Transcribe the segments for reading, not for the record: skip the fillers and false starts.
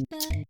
Bye.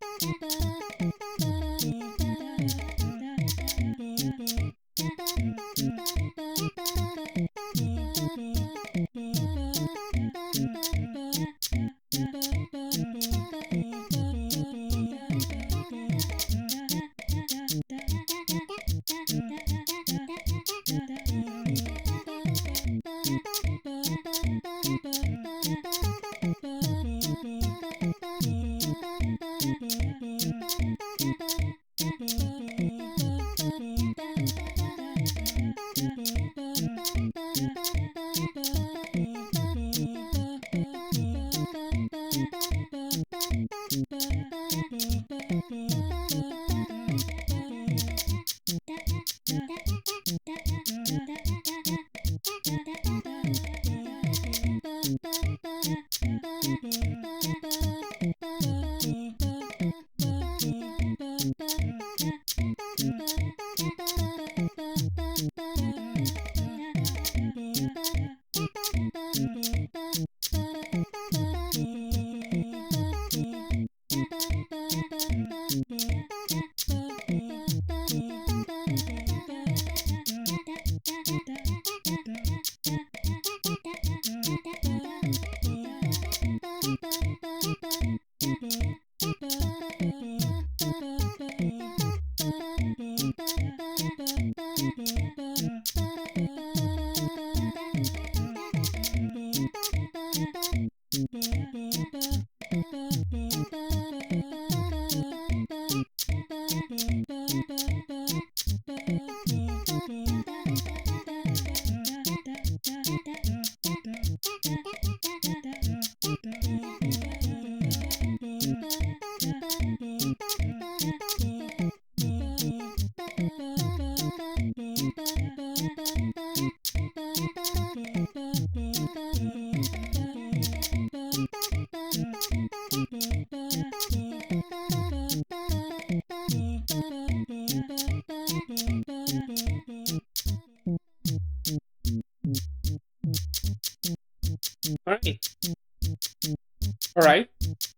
Alright.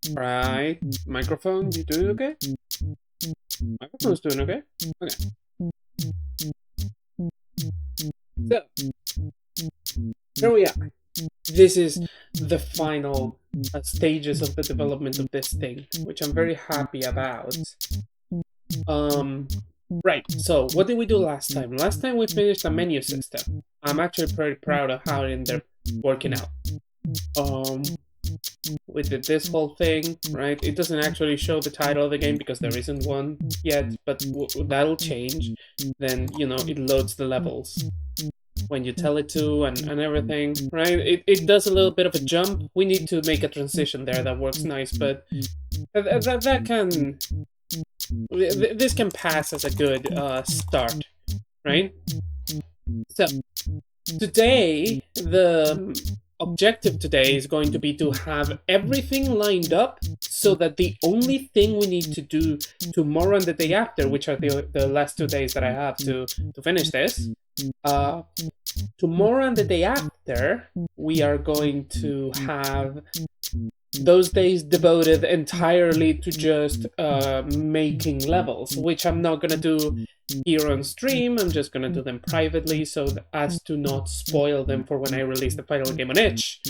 Alright. Microphone, you doing okay? Microphone's doing okay? Okay. So, here we are. This is the final stages of the development of this thing, which I'm very happy about. Right, so what did we do last time? Last time we finished the menu system. I'm actually pretty proud of how they're working out. We did this whole thing, right? It doesn't actually show the title of the game because there isn't one yet, but that'll change. Then, you know, it loads the levels when you tell it to and everything, right? It does a little bit of a jump. We need to make a transition there that works nice, but that can... This can pass as a good start, right? So, today, the objective today is going to be to have everything lined up so that the only thing we need to do tomorrow and the day after, which are the last 2 days that I have to finish this, tomorrow and the day after, we are going to have those days devoted entirely to just making levels, which I'm not gonna do here on stream. I'm just gonna do them privately so as to not spoil them for when I release the final game on itch.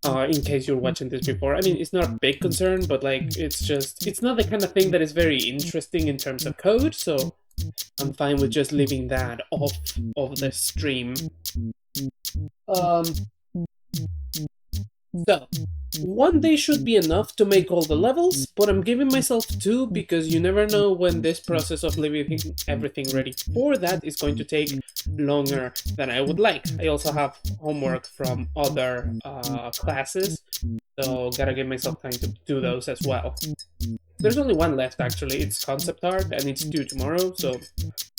In case you're watching this before. I mean, it's not a big concern, but like, it's not the kind of thing that is very interesting in terms of code, so I'm fine with just leaving that off of the stream. So, 1 day should be enough to make all the levels, but I'm giving myself 2 because you never know when this process of leaving everything ready for that is going to take longer than I would like. I also have homework from other classes, so gotta give myself time to do those as well. There's only one left actually, it's concept art and it's due tomorrow, so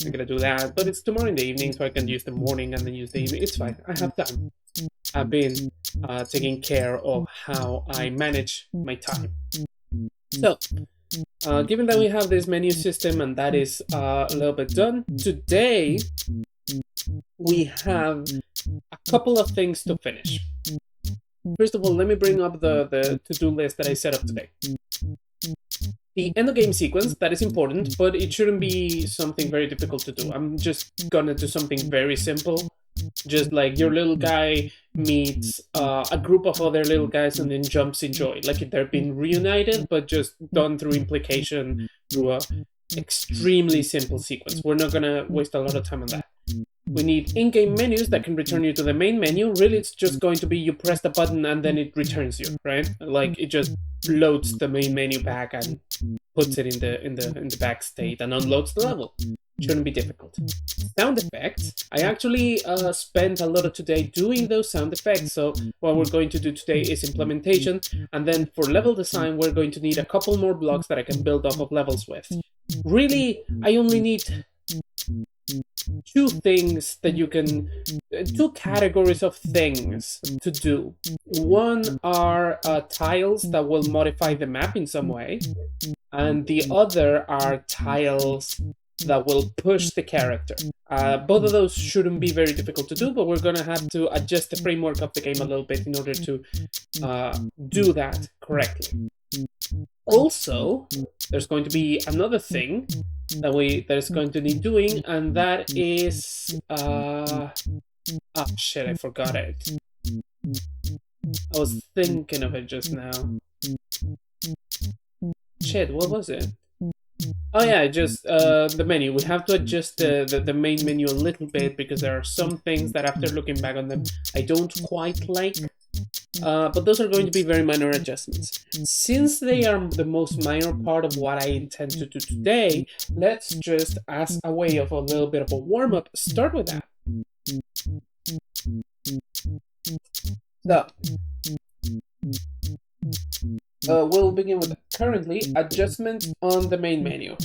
I'm gonna do that, but it's tomorrow in the evening so I can use the morning and then use the evening. It's fine, I have time. I've been taking care of how I manage my time. So, given that we have this menu system and that is a little bit done, today we have a couple of things to finish. First of all, let me bring up the to-do list that I set up today. The end of game sequence, that is important, but it shouldn't be something very difficult to do. I'm just gonna do something very simple. Just like your little guy meets a group of other little guys and then jumps in joy. Like if they're being reunited, but just done through implication through a extremely simple sequence. We're not gonna waste a lot of time on that. We need in-game menus that can return you to the main menu. Really, it's just going to be you press the button and then it returns you, right? Like it just loads the main menu back and puts it in the back state and unloads the level. shouldn't be difficult. Sound effects, I actually spent a lot of today doing those sound effects, so what we're going to do today is implementation, and then for level design we're going to need a couple more blocks that I can build off of levels with. Really, I only need two things that you can, two categories of things to do. One are tiles that will modify the map in some way, and the other are tiles that will push the character. Both of those shouldn't be very difficult to do, but we're gonna have to adjust the framework of the game a little bit in order to do that correctly. Also, there's going to be another thing that is going to need doing, and that is oh shit, I forgot it. I was thinking of it just now. Shit, what was it? Oh yeah, just the menu. We have to adjust the main menu a little bit because there are some things that after looking back on them I don't quite like. But those are going to be very minor adjustments. Since they are the most minor part of what I intend to do today, let's just, as a way of a little bit of a warm-up, start with that. So, we'll begin with currently adjustment on the main menu.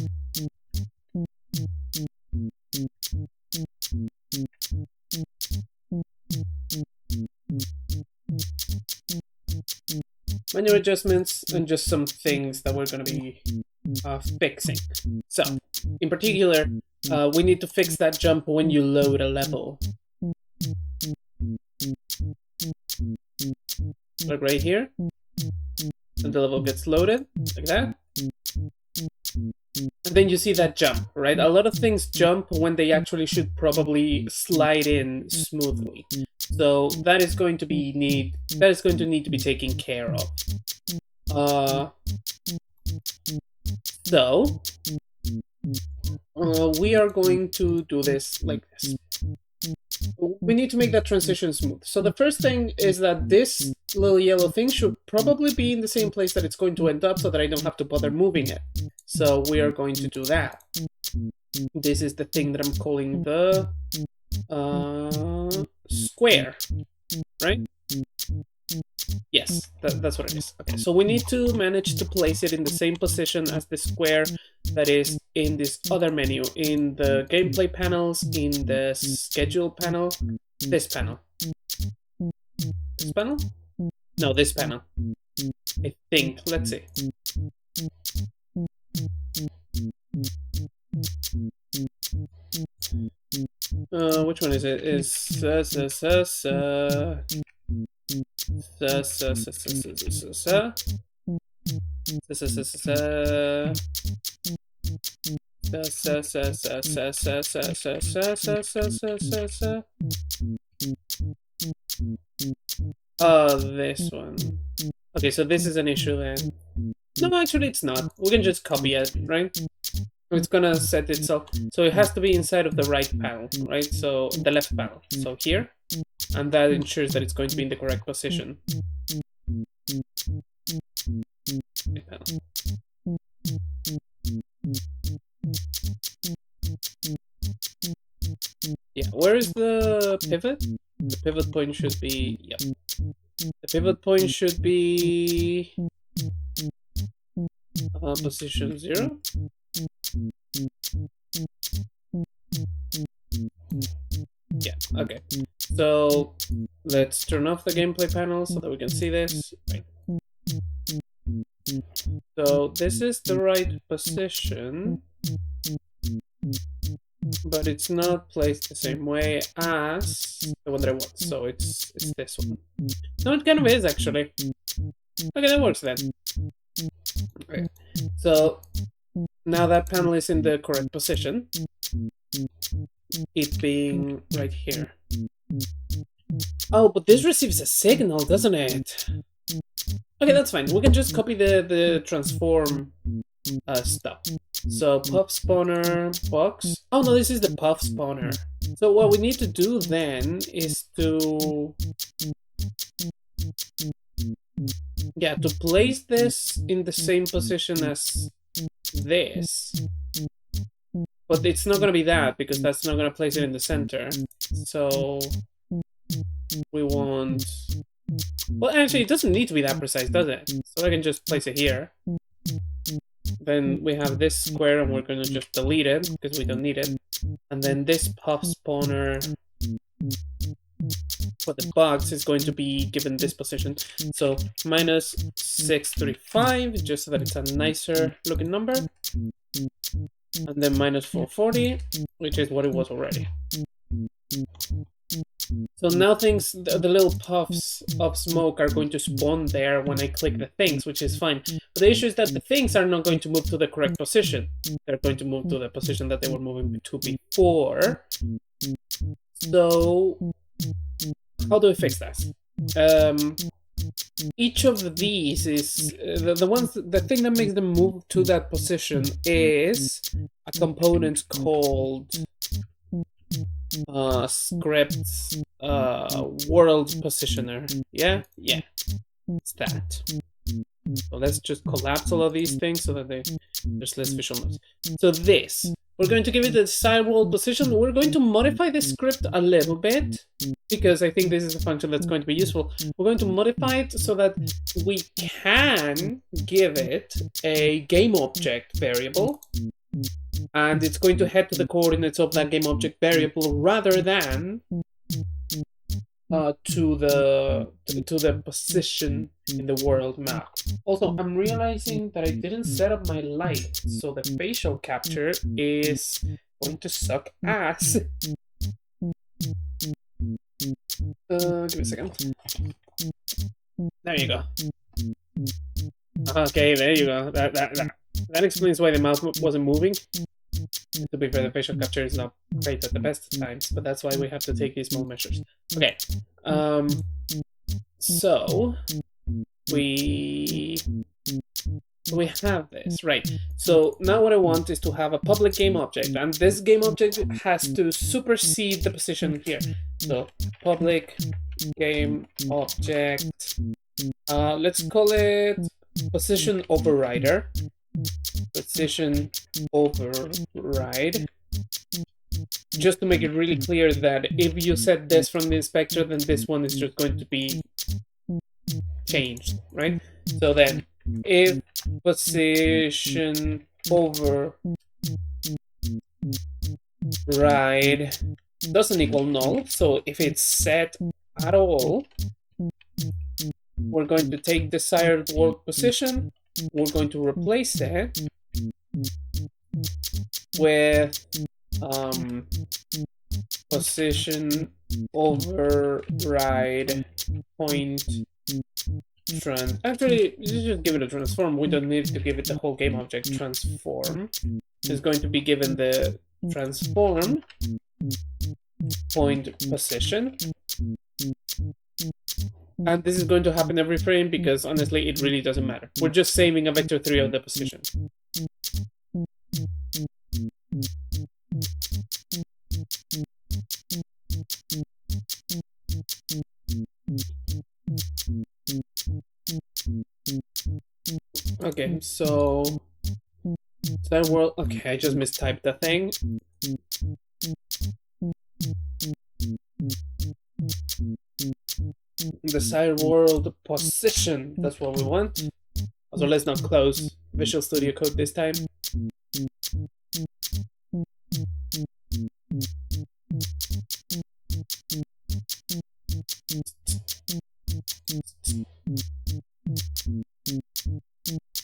Minor adjustments and just some things that we're going to be fixing. So, in particular, we need to fix that jump when you load a level. Like right here. And the level gets loaded, like that. And then you see that jump, right? A lot of things jump when they actually should probably slide in smoothly. So that is going to need to be taken care of. So we are going to do this like this. We need to make that transition smooth. So the first thing is that this little yellow thing should probably be in the same place that it's going to end up so that I don't have to bother moving it. So we are going to do that. This is the thing that I'm calling the square, right? Yes, that's what it is. Okay, so we need to manage to place it in the same position as the square that is in this other menu, in the gameplay panels, in the schedule panel, this panel. This panel? No, this panel. I think. Let's see. Which one is it? Is this one. Okay, so this is an issue then. No, actually it's not. We can just copy it, right? It's gonna set itself. So it has to be inside of the right panel, right? So the left panel. So here. And that ensures that it's going to be in the correct position. Yeah, where is the pivot? The pivot point should be, yep. The pivot point should be position 0. Yeah, okay. So let's turn off the gameplay panel so that we can see this. Right. So this is the right position, but it's not placed the same way as the one that I want. So it's this one. No, it kind of is actually. Okay, that works then. Okay. So now that panel is in the correct position, it being right here. Oh, but this receives a signal, doesn't it? Okay, that's fine. We can just copy the transform stuff. So puff spawner box. Oh no, this is the puff spawner. So what we need to do then is to to place this in the same position as this. But it's not going to be that, because that's not going to place it in the center. So we want... Well, actually, it doesn't need to be that precise, does it? So I can just place it here. Then we have this square, and we're going to just delete it, because we don't need it. And then this puff spawner for the box is going to be given this position. So minus 635, just so that it's a nicer looking number. And then minus 440, which is what it was already. So now things, the little puffs of smoke are going to spawn there when I click the things, which is fine. But the issue is that the things are not going to move to the correct position. They're going to move to the position that they were moving to before. So how do we fix that? Each of these is the thing that makes them move to that position is a component called script world positioner. Yeah, it's that. So let's just collapse all of these things so that there's less visual noise. So this, we're going to give it a desired world position. We're going to modify the script a little bit, because I think this is a function that's going to be useful. We're going to modify it so that we can give it a game object variable, and it's going to head to the coordinates of that game object variable rather than to the position in the world map. Also, I'm realizing that I didn't set up my light, so the facial capture is going to suck ass. Give me a second. There you go. Okay, there you go. That explains why the mouse wasn't moving. To be fair, the facial capture is not great at the best times, but that's why we have to take these small measures. Okay, so we have this, right? So now what I want is to have a public game object, and this game object has to supersede the position here. So public game object, let's call it position overrider. Position override, just to make it really clear that if you set this from the inspector, then this one is just going to be changed, right? So then if position override doesn't equal null, so if it's set at all, we're going to take desired world position. We're going to replace it with position override point trans. Actually, you just give it a transform. We don't need to give it the whole game object. Transform is going to be given the transform point position. And this is going to happen every frame because, honestly, it really doesn't matter. We're just saving a vector 3 of the position. Okay, so that world. Okay, I just mistyped the thing. Desired world position. That's what we want. So let's not close Visual Studio Code this time.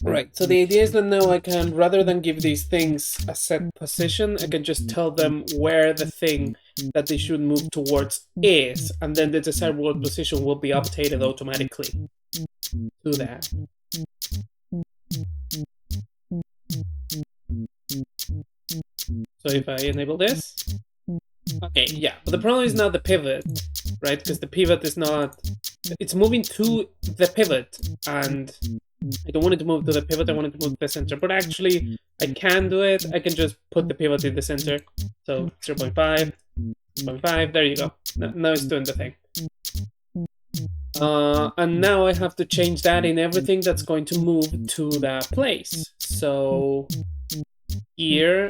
Right, so the idea is that now I can, rather than give these things a set position, I can just tell them where the thing that they should move towards is, and then the desired world position will be updated automatically to that. So if I enable this, okay, yeah, but the problem is now the pivot, right? Because the pivot is not, it's moving to the pivot, and I don't want it to move to the pivot, I want it to move to the center. But actually, I can do it. I can just put the pivot in the center. So 0.5, 0.5, there you go. Now it's doing the thing. And now I have to change that in everything that's going to move to that place. So here,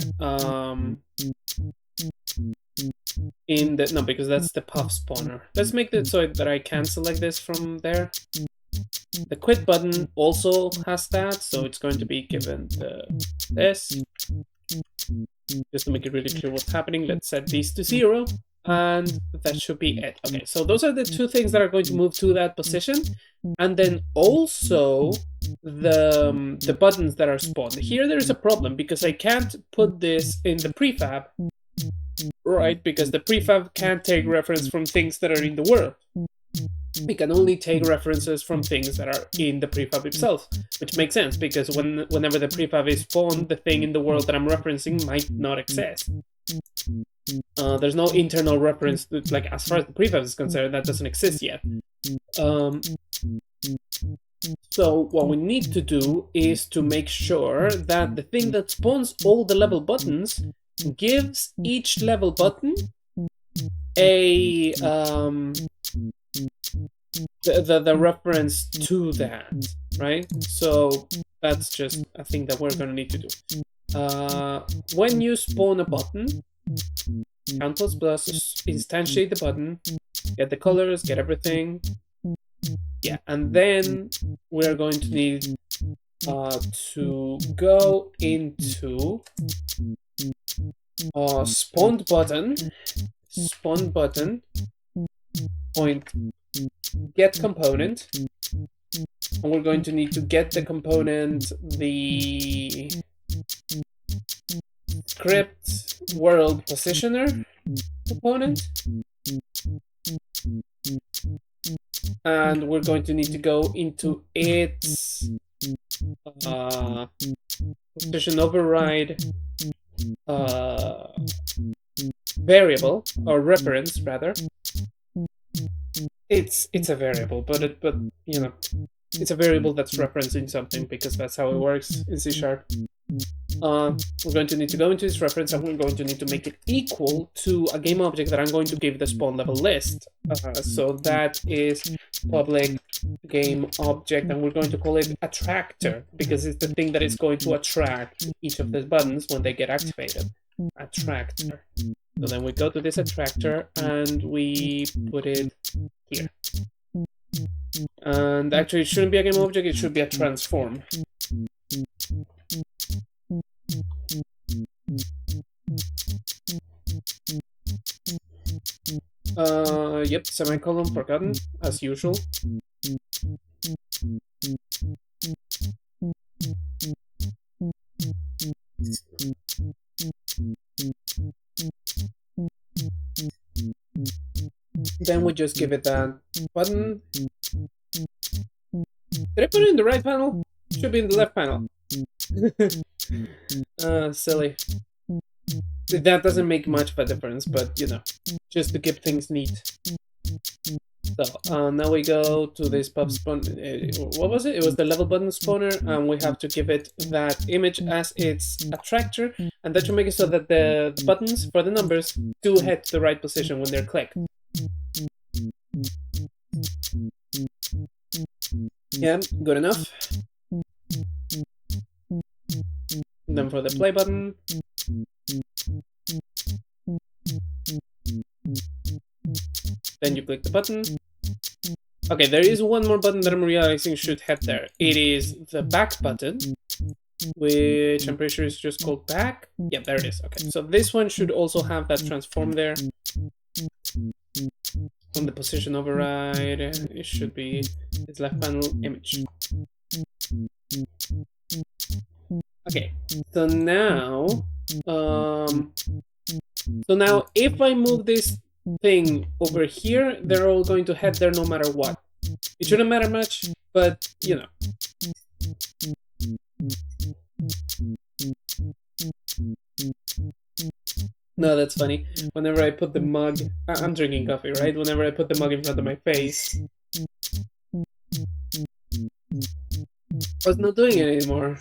in the... No, because that's the puff spawner. Let's make it so that I can select this from there. The quit button also has that, so it's going to be given this. Just to make it really clear what's happening, let's set these to 0, and that should be it. Okay, so those are the two things that are going to move to that position, and then also the buttons that are spawned. Here there is a problem, because I can't put this in the prefab, right? Because the prefab can't take reference from things that are in the world. We can only take references from things that are in the prefab itself, which makes sense, because whenever the prefab is spawned, the thing in the world that I'm referencing might not exist. There's no internal reference to, like, as far as the prefab is concerned, that doesn't exist yet. So what we need to do is to make sure that the thing that spawns all the level buttons gives each level button a the reference to that, right? So that's just a thing that we're going to need to do. When you spawn a button, count plus instantiate the button, get the colors, get everything. Yeah, and then we're going to need to go into spawn button, point get component, and we're going to need to get the component, the script world positioner component, and we're going to need to go into its position override variable, or reference rather. It's a variable, but you know, it's a variable that's referencing something, because that's how it works in C#. We're going to need to go into this reference, and we're going to need to make it equal to a game object that I'm going to give the spawn level list. So that is public game object, and we're going to call it attractor, because it's the thing that is going to attract each of the buttons when they get activated. Attractor. So then we go to this attractor and we put it here. And actually it shouldn't be a game object, it should be a transform. Yep, semicolon forgotten, as usual. Then we just give it that button. Did I put it in the right panel? Should be in the left panel. Silly. That doesn't make much of a difference, but you know, just to keep things neat. So now we go to this pub spawn. What was it? It was the level button spawner, and we have to give it that image as its attractor, and that should make it so that the buttons for the numbers do head to the right position when they're clicked. Yeah, good enough. Then for the play button, then you click the button. Okay, there is one more button that I'm realizing should head there. It is the back button, which I'm pretty sure is just called back. Yeah, there it is. Okay, so this one should also have that transform there. On the position override, it should be its left panel image. Okay, so now if I move this thing over here, they're all going to head there no matter what. It shouldn't matter much, but you know. No, that's funny. Whenever I put the mug... I'm drinking coffee, right? Whenever I put the mug in front of my face... I was not doing it anymore.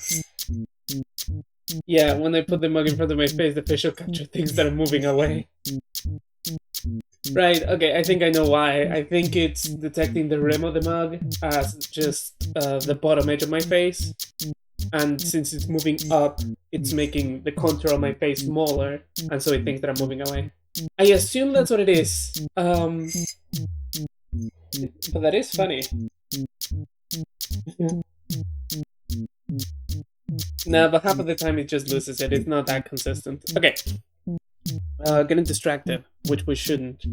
Yeah, when I put the mug in front of my face, the facial capture thinks that I'm moving away. Right, okay, I think I know why. I think it's detecting the rim of the mug as just the bottom edge of my face. And since it's moving up, it's making the contour of my face smaller, and so it thinks that I'm moving away. I assume that's what it is. But that is funny. No, but half of the time it just loses it. It's not that consistent. Okay. Getting distracted, which we shouldn't.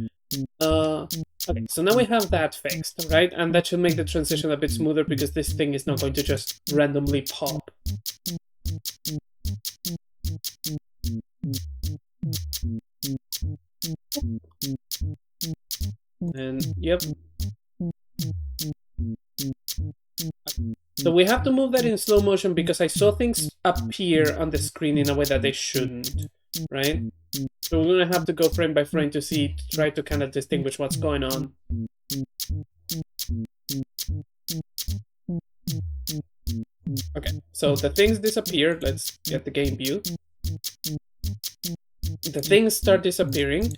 Okay, so now we have that fixed, right? And that should make the transition a bit smoother because this thing is not going to just randomly pop. And yep. So we have to move that in slow motion because I saw things appear on the screen in a way that they shouldn't, right? So we're gonna have to go frame by frame to see, to try to kind of distinguish what's going on. Okay, so the things disappear. Let's get the game view. The things start disappearing.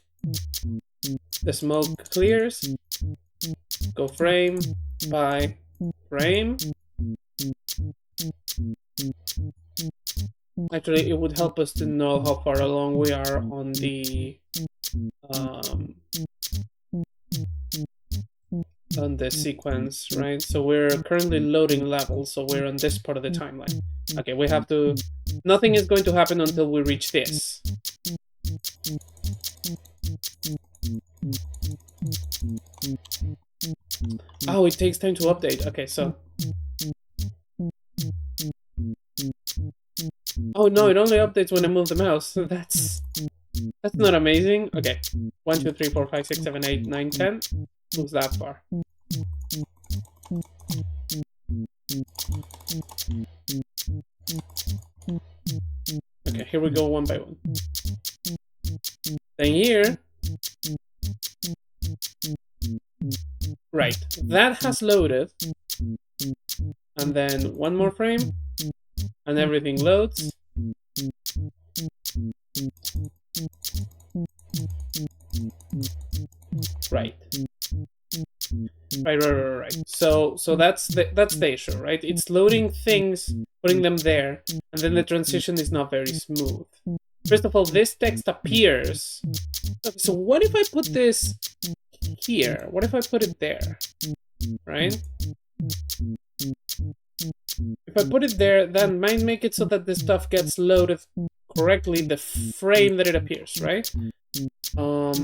The smoke clears. Go frame by frame. Actually, it would help us to know how far along we are on the sequence, right? So we're currently loading levels, so we're on this part of the timeline. Okay, we have to... Nothing is going to happen until we reach this. Oh, it takes time to update. Okay, so... Oh no, it only updates when I move the mouse. That's not amazing. Okay, 1, 2, 3, 4, 5, 6, 7, 8, 9, 10. Moves that far. Okay, here we go one by one. Then here... Right, that has loaded. And then one more frame. And everything loads. Right. Right. So that's the issue, right? It's loading things, putting them there, and then the transition is not very smooth. First of all, this text appears. So what if I put this here? What if I put it there? Right? If I put it there, that might make it so that the stuff gets loaded correctly the frame that it appears, right? Oh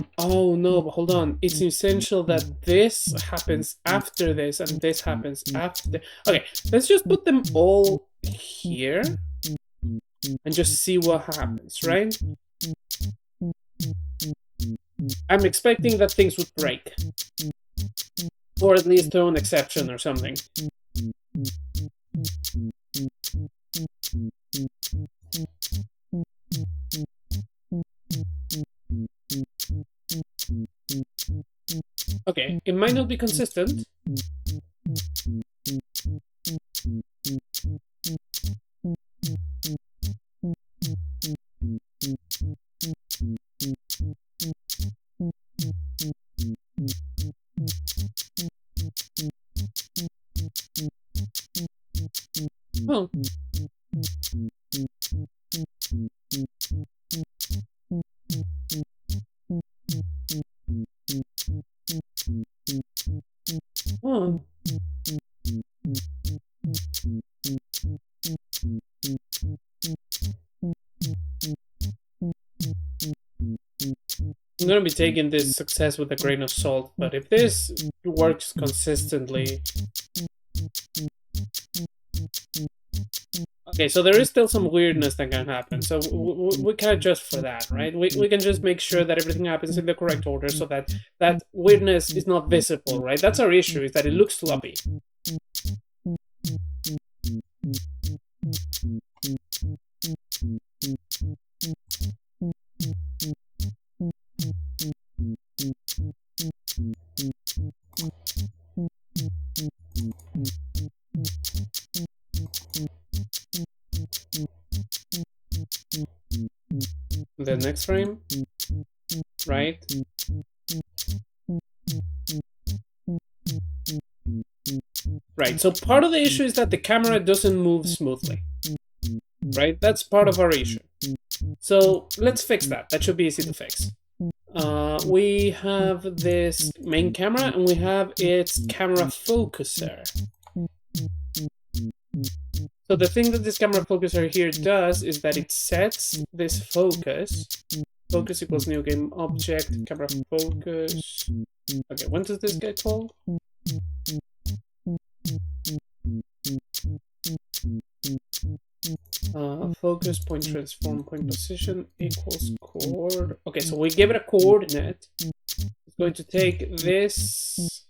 no, but hold on. It's essential that this happens after this and this happens after. Okay, let's just put them all here and just see what happens, right? I'm expecting that things would break. Or at least throw an exception or something. Okay, it might not be consistent. Oh. Oh. I'm gonna be taking this success with a grain of salt, but if this works consistently... Okay, so there is still some weirdness that can happen, so we can adjust for that, right? We can just make sure that everything happens in the correct order so that that weirdness is not visible, right? That's our issue, is that it looks sloppy. The next frame, right? Right, so part of the issue is that the camera doesn't move smoothly, right? That's part of our issue. So let's fix that. That should be easy to fix. We have this main camera and we have its camera focuser. So the thing that this camera focuser here does is that it sets this focus. Focus equals new game object, camera focus. Okay, when does this get called? Focus, point transform, point position equals chord. Okay, so we give it a coordinate. It's going to take this.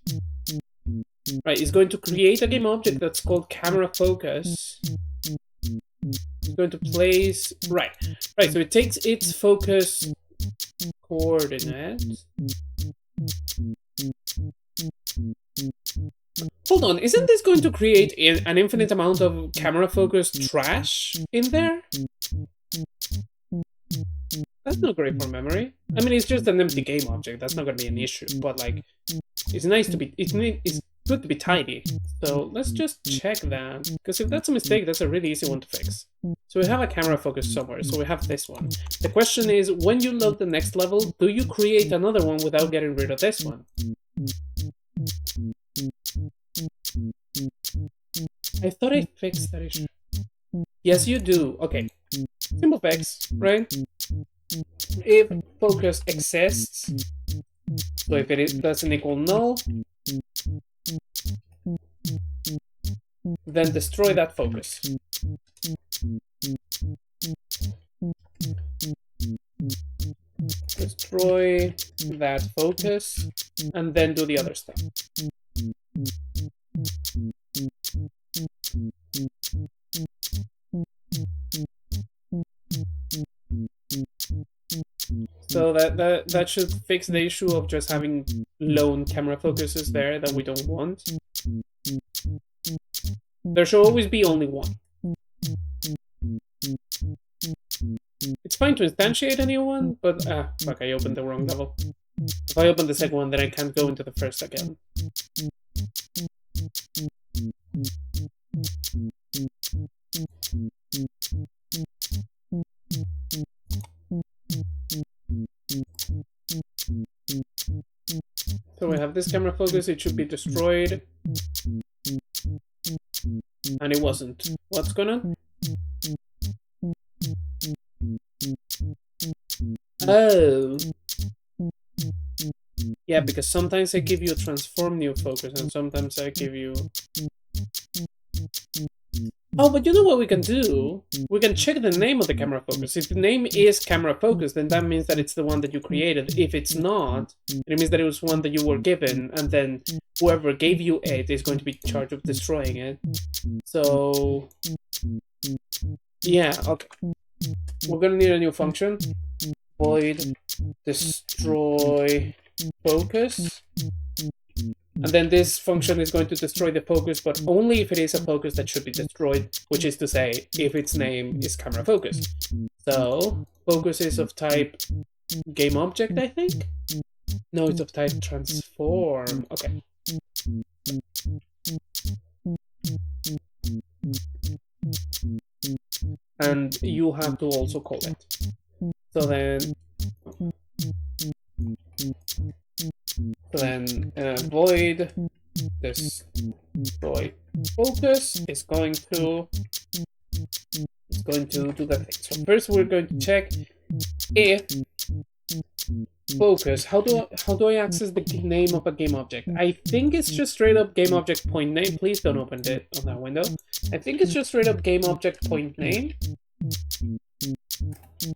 Right, it's going to create a game object that's called camera focus. It's going to place. Right, so it takes its focus coordinate. Hold on, isn't this going to create an infinite amount of camera focus trash in there? That's not great for memory. I mean, it's just an empty game object. That's not going to be an issue. But like, it's nice to be. It's good to be tidy. So let's just check that, because if that's a mistake, that's a really easy one to fix. So we have a camera focus somewhere. So we have this one. The question is, when you load the next level, do you create another one without getting rid of this one? I thought I fixed that issue. Yes, you do. Okay. Simple fix, right? If focus exists, so if it doesn't equal null, then destroy that focus. Destroy that focus, and then do the other stuff. So that should fix the issue of just having lone camera focuses there that we don't want. There should always be only one. It's fine to instantiate a new one, but fuck, I opened the wrong level. If I open the second one, then I can't go into the first again. So we have this camera focus, it should be destroyed. And it wasn't. What's going on? Oh. Yeah, because sometimes I give you a transform new focus and sometimes I give you... Oh, but you know what we can do? We can check the name of the camera focus. If the name is camera focus, then that means that it's the one that you created. If it's not, it means that it was one that you were given, and then whoever gave you it is going to be in charge of destroying it. So... yeah, okay. We're gonna need a new function. Void destroy focus. And then this function is going to destroy the focus, but only if it is a focus that should be destroyed, which is to say, if its name is camera focus. So, focus is of type game object, I think? No, it's of type transform. Okay. And you have to also call it. So then void destroy focus is going to do that thing. So first we're going to check if focus. How do I access the name of a game object? I think it's just straight up game object point name. Please don't open it on that window. I think it's just straight up game object point name.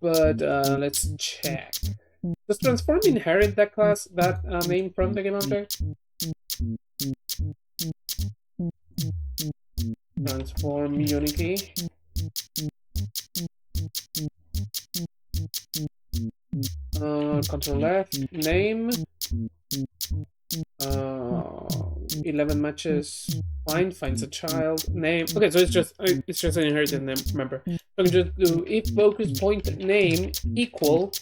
But let's check. Does transform inherit that class, that name from the game object? Transform unity. Control F, name. 11 matches. Finds a child. Name. Okay, so it's just an inherited name. Remember, so I can just do if focus point name equal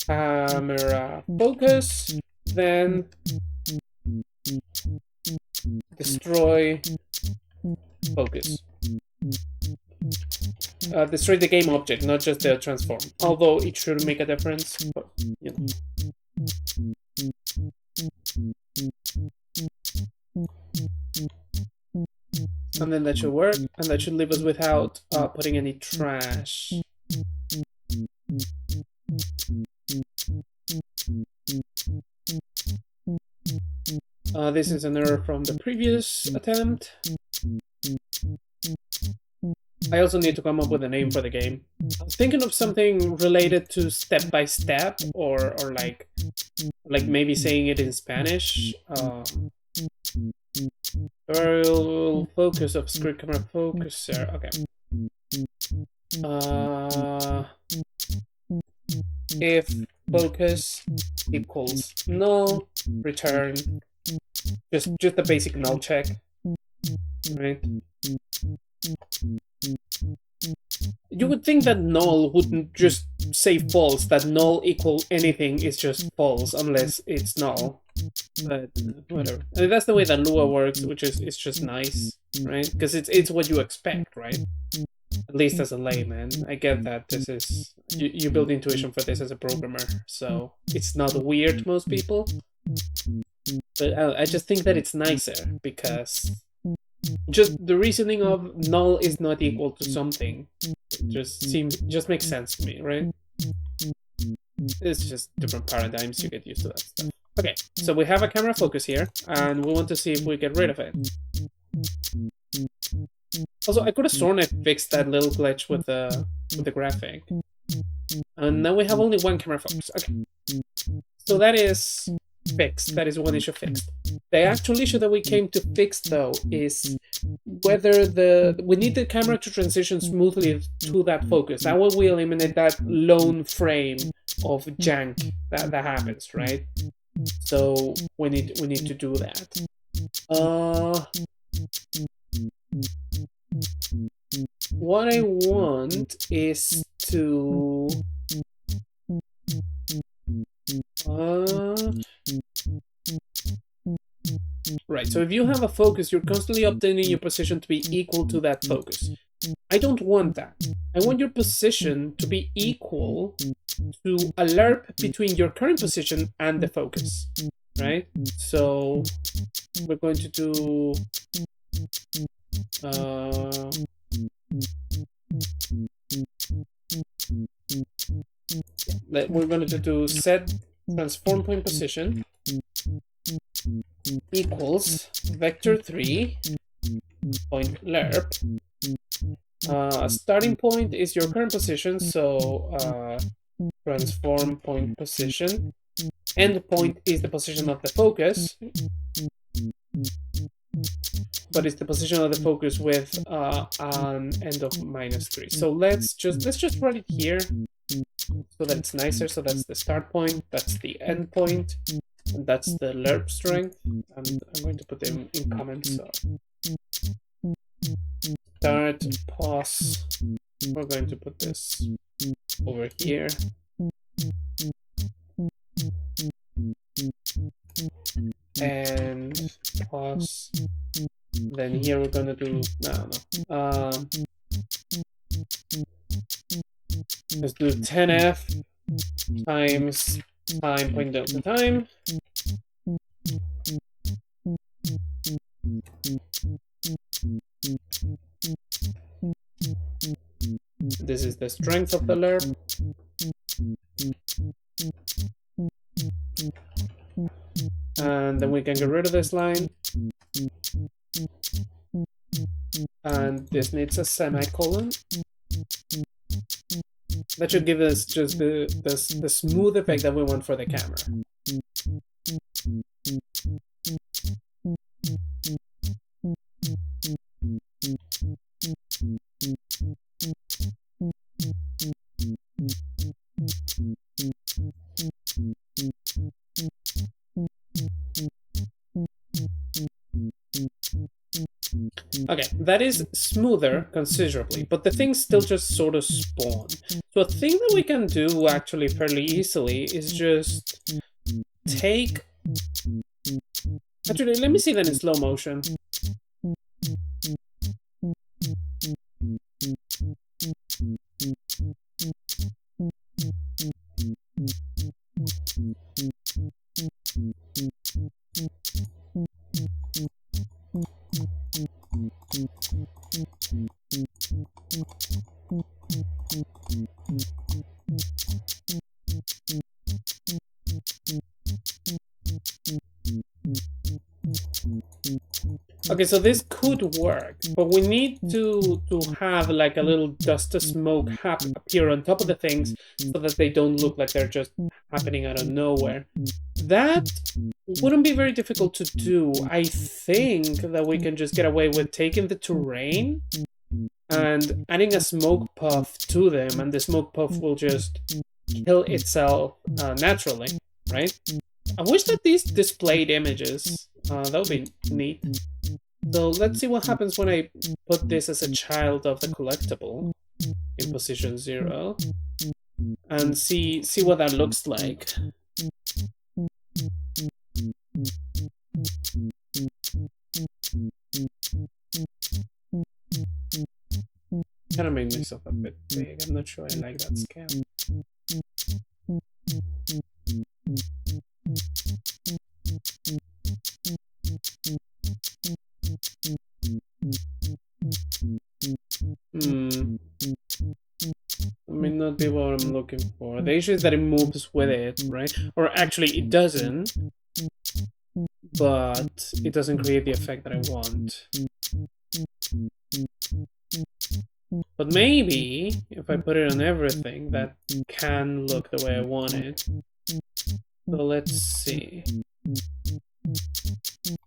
camera focus, then destroy focus. Destroy the game object, not just the transform. Although it should make a difference, but And then that should work, and that should leave us without putting any trash. This is an error from the previous attempt. I also need to come up with a name for the game. I was thinking of something related to step by step, or like maybe saying it in Spanish. Tutorial focus of screen camera focuser. Okay. If focus equals null, return just the basic null check, right? You would think that null wouldn't just say false, that null equal anything is just false unless it's null. But whatever. I mean, that's the way that Lua works, which is it's just nice, right? Because it's what you expect, right? At least as a layman, I get that this is you build intuition for this as a programmer, so it's not weird to most people. But I just think that it's nicer because just the reasoning of null is not equal to something just makes sense to me, right? It's just different paradigms, you get used to that stuff. Okay, so we have a camera focus here, and we want to see if we get rid of it. Also, I could have sworn I fixed that little glitch with the graphic. And now we have only one camera focus. Okay. So that is fixed. That is one issue fixed. The actual issue that we came to fix, though, is whether we need the camera to transition smoothly to that focus. That way we eliminate that lone frame of jank that happens, right? So we need to do that. What I want is to right, so if you have a focus, you're constantly updating your position to be equal to that focus. I don't want that. I want your position to be equal to a lerp between your current position and the focus, right? So we're going to do we're going to do set transform point position equals vector3 point lerp. Starting point is your current position, so transform point position. End point is the position of the focus, but it's the position of the focus with an end of -3. So let's just write it here so that it's nicer. So that's the start point, that's the end point, and that's the lerp strength. And I'm going to put them in comments. So start, pause. We're going to put this over here. And pause. Then here we're gonna do let's do 10f times time point delta time. This is the strength of the lerp. And then we can get rid of this line. And this needs a semicolon. That should give us just the smooth effect that we want for the camera. Okay, that is smoother considerably, but the things still just sort of spawn. So a thing that we can do actually fairly easily is just take... Actually, let me see that in slow motion. Okay, so this could work, but we need to have like a little dust of smoke appear on top of the things so that they don't look like they're just happening out of nowhere. That wouldn't be very difficult to do. I think that we can just get away with taking the terrain and adding a smoke puff to them, and the smoke puff will just kill itself naturally, right? I wish that these displayed images. That would be neat. So let's see what happens when I put this as a child of the collectible in position 0 and see what that looks like. Kind of made myself a bit big. I'm not sure I like that scale. May not be what I'm looking for. The issue is that it moves with it, right? Or actually, it doesn't, but it doesn't create the effect that I want. But maybe if I put it on everything, that can look the way I want it. So let's see.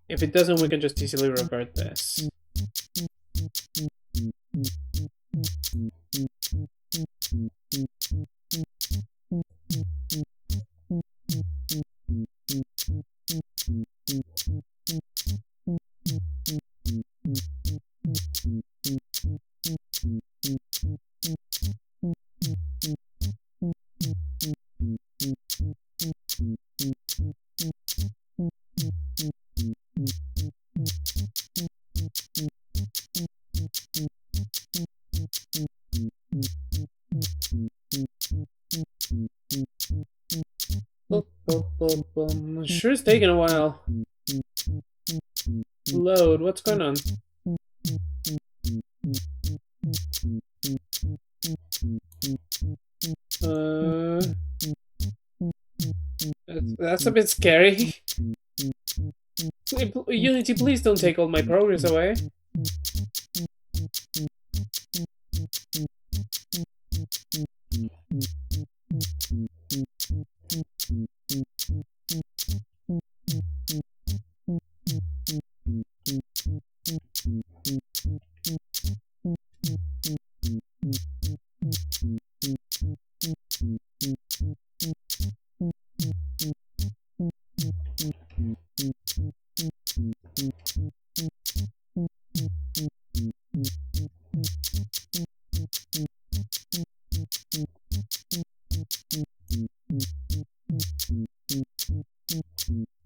If it doesn't, we can just easily revert this. Sure, it's taking a while. Load, what's going on? That's a bit scary. Unity, please don't take all my progress away.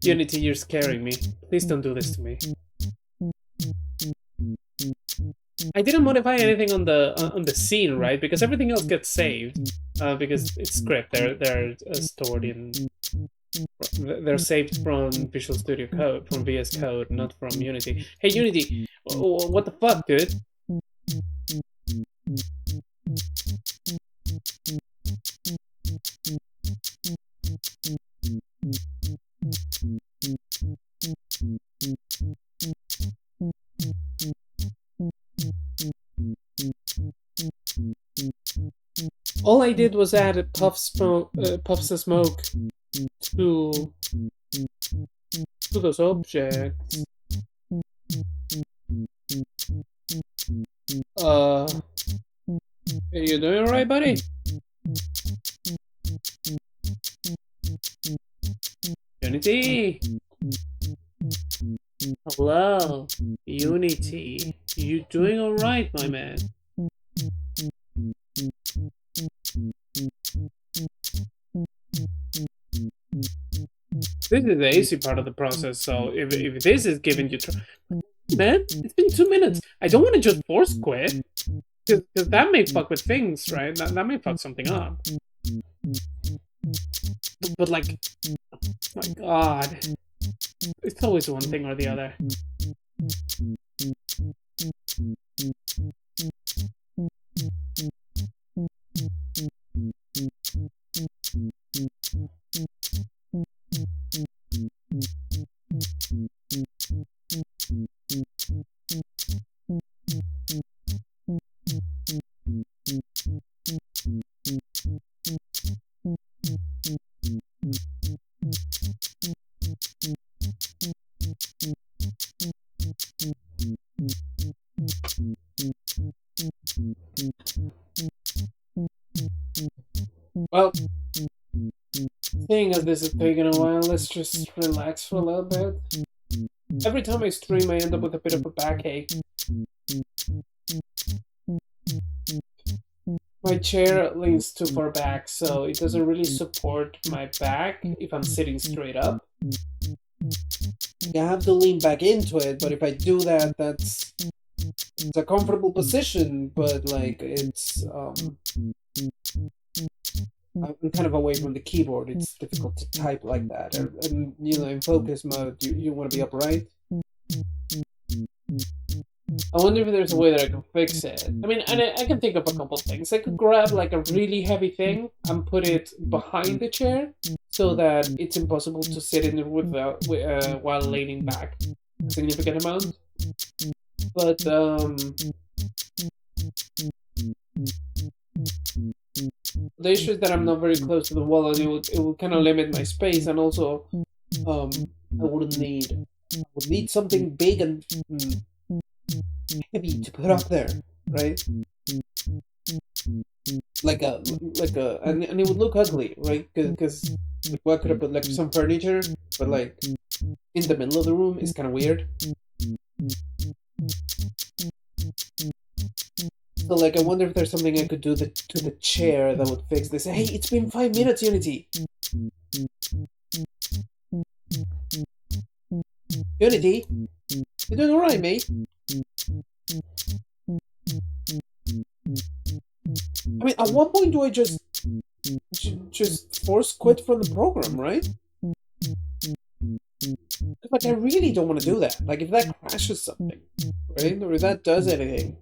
Unity, you're scaring me. Please don't do this to me. I didn't modify anything on the scene, right? Because everything else gets saved. Because it's script. They're stored in. They're saved from Visual Studio Code, from VS Code, not from Unity. Hey, Unity, what the fuck, dude? All I did was add puffs of smoke to those objects. Are you doing alright, buddy? Unity! Hello, Unity. You doing alright, my man? This is the easy part of the process, so if this is giving you man, it's been 2 minutes. I don't want to just force quit, because that may fuck with things, right? That may fuck something up. But like, oh my god, it's always one thing or the other. Well, seeing as this is taking a while, let's just relax for a little bit. Every time I stream, I end up with a bit of a backache. My chair leans too far back, so it doesn't really support my back if I'm sitting straight up. I have to lean back into it, but if I do that, it's a comfortable position, but like I'm kind of away from the keyboard. It's difficult to type like that, and you know, in focus mode, you want to be upright. I wonder if there's a way that I can fix it. I mean, and I can think of a couple things. I could grab like a really heavy thing and put it behind the chair so that it's impossible to sit in it while leaning back a significant amount. But the issue is that I'm not very close to the wall, and it would kind of limit my space, and also um, I would need something big and heavy to put up there, right? And it would look ugly, right? Because like, what could I put like some furniture, but like in the middle of the room is kind of weird. So like, I wonder if there's something I could do to the chair that would fix this. Hey, it's been 5 minutes, Unity. Unity, you're doing alright, mate. I mean, at what point do I just force quit from the program, right? Like, I really don't want to do that. Like, if that crashes something, right, or if that does anything,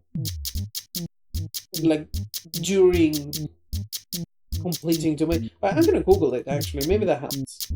like during completing to my, I'm gonna Google it actually. Maybe that helps.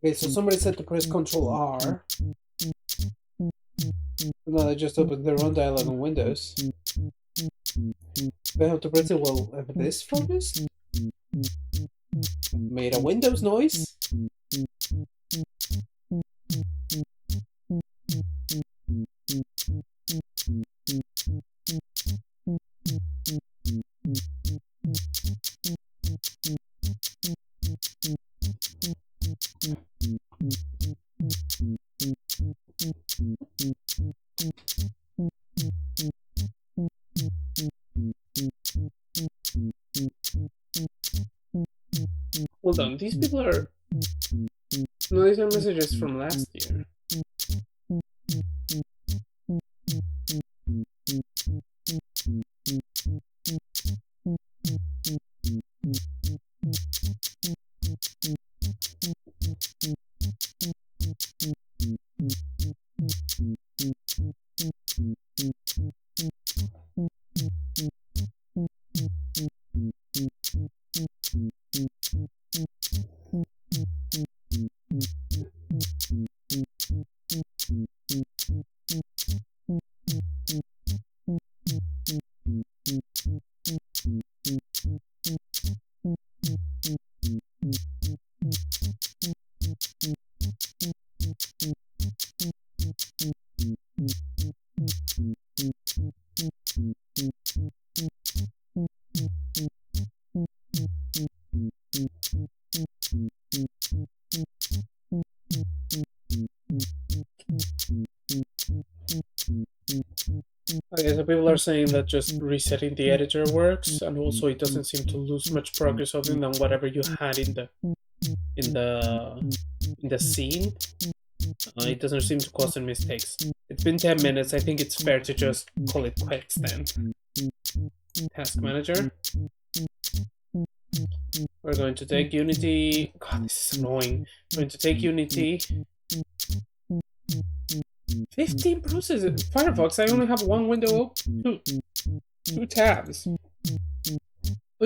Okay, so somebody said to press Control R. No, they just opened their own dialog on Windows. They have to press it while this focused? Made a Windows noise? Hold on, these people are... No, these are messages from last year. Okay, so people are saying that just resetting the editor works, and also it doesn't seem to lose much progress other than whatever you had in the scene. It doesn't seem to cause any mistakes. It's been 10 minutes. I think it's fair to just call it quits then. Task manager. We're going to take Unity. God, this is annoying. We're going to take Unity. 15 processes. Firefox, I only have one window open. Two tabs. Why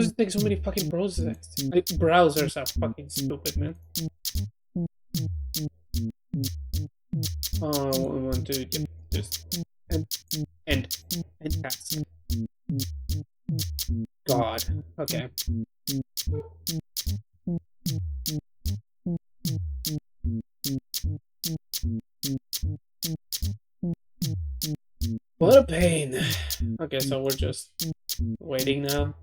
does it take so many fucking processes? Like, browsers are fucking stupid, man. Oh, we want to just end task. God. Okay. What a pain. Okay, so we're just waiting now.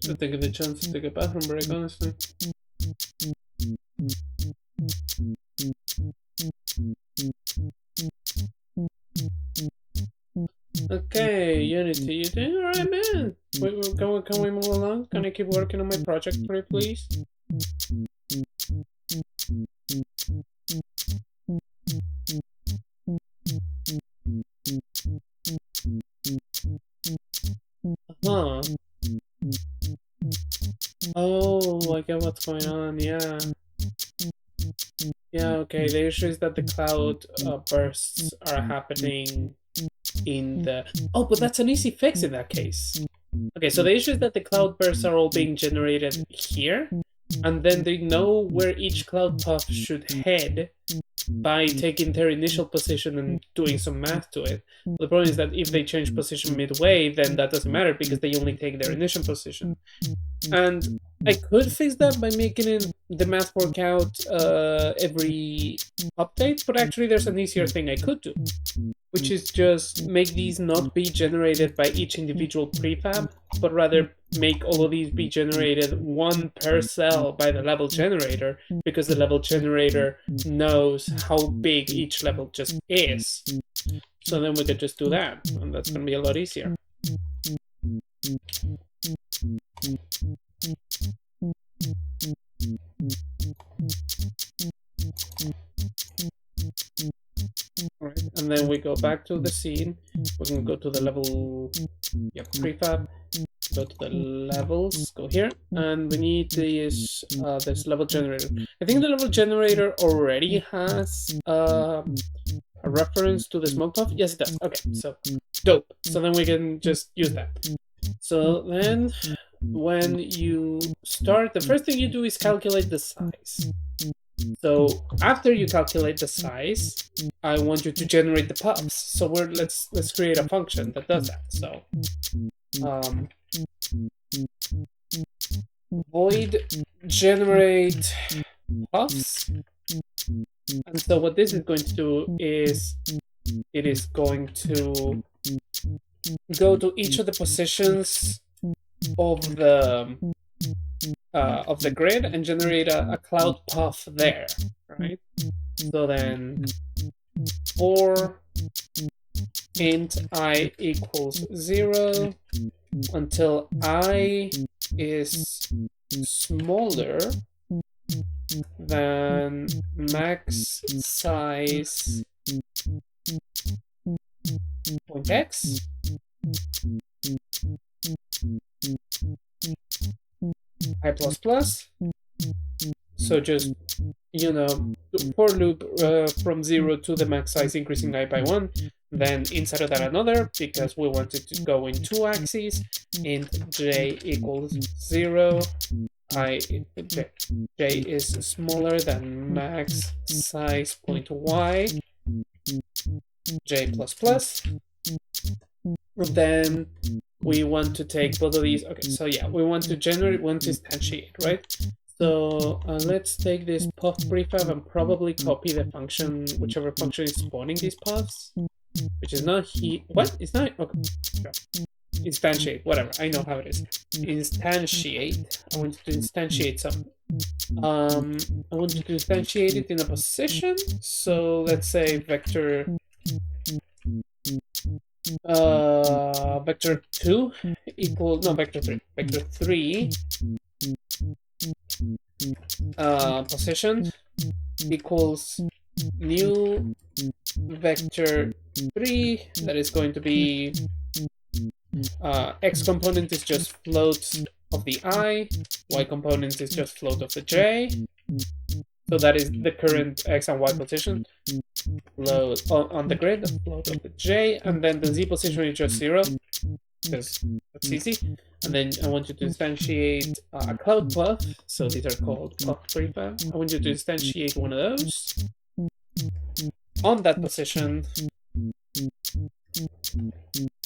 I'm taking the chance to take a bathroom break, honestly. Okay, Unity, you doing alright, man? Can we move along? Can I keep working on my project for you, please? Huh. Oh, I get what's going on, yeah. Yeah, okay, the issue is that the cloud bursts are happening in the... Oh, but that's an easy fix in that case. Okay, so the issue is that the cloud bursts are all being generated here, and then they know where each cloud puff should head by taking their initial position and doing some math to it. The problem is that if they change position midway, then that doesn't matter because they only take their initial position. And I could fix that by making the math work out every update, but actually there's an easier thing I could do, which is just make these not be generated by each individual prefab, but rather make all of these be generated one per cell by the level generator, because the level generator knows how big each level just is. So then we could just do that, and that's going to be a lot easier. Alright, and then we go back to the scene. We can go to the level, prefab, go to the levels, go here, and we need this level generator. I think the level generator already has a reference to the smoke puff? Yes, it does. Okay, so dope. So then we can just use that. So then when you start, the first thing you do is calculate the size. So after you calculate the size, I want you to generate the puffs. So let's create a function that does that. So void generate puffs. And so what this is going to do is it is going to go to each of the positions of the grid and generate a cloud puff there, right? So then for int I equals 0 until I is smaller than max size point x. I plus plus. So just, you know, for loop from 0 to the max size increasing I by 1. Then inside of that another, because we want it to go in 2 axes, int j equals 0. J is smaller than max size point y, j plus plus. Then we want to take both of these. Okay, so yeah, we want to generate, want to instantiate, right? So let's take this puff prefab and probably copy the function, whichever function is spawning these puffs, which is not he. What? It's not. Okay. Sure. Instantiate, whatever. I know how it is. Instantiate. I want you to instantiate something. I want you to instantiate it in a position. So let's say vector. Vector 2 equals no vector 3. Vector 3 position equals new vector 3 that is going to be x component is just float of the I, y component is just float of the j. So that is the current x and y position. Float on the grid, float of the j, and then the z position is just 0, because that's easy. And then I want you to instantiate a cloud puff. So these are called puff prefab. I want you to instantiate one of those on that position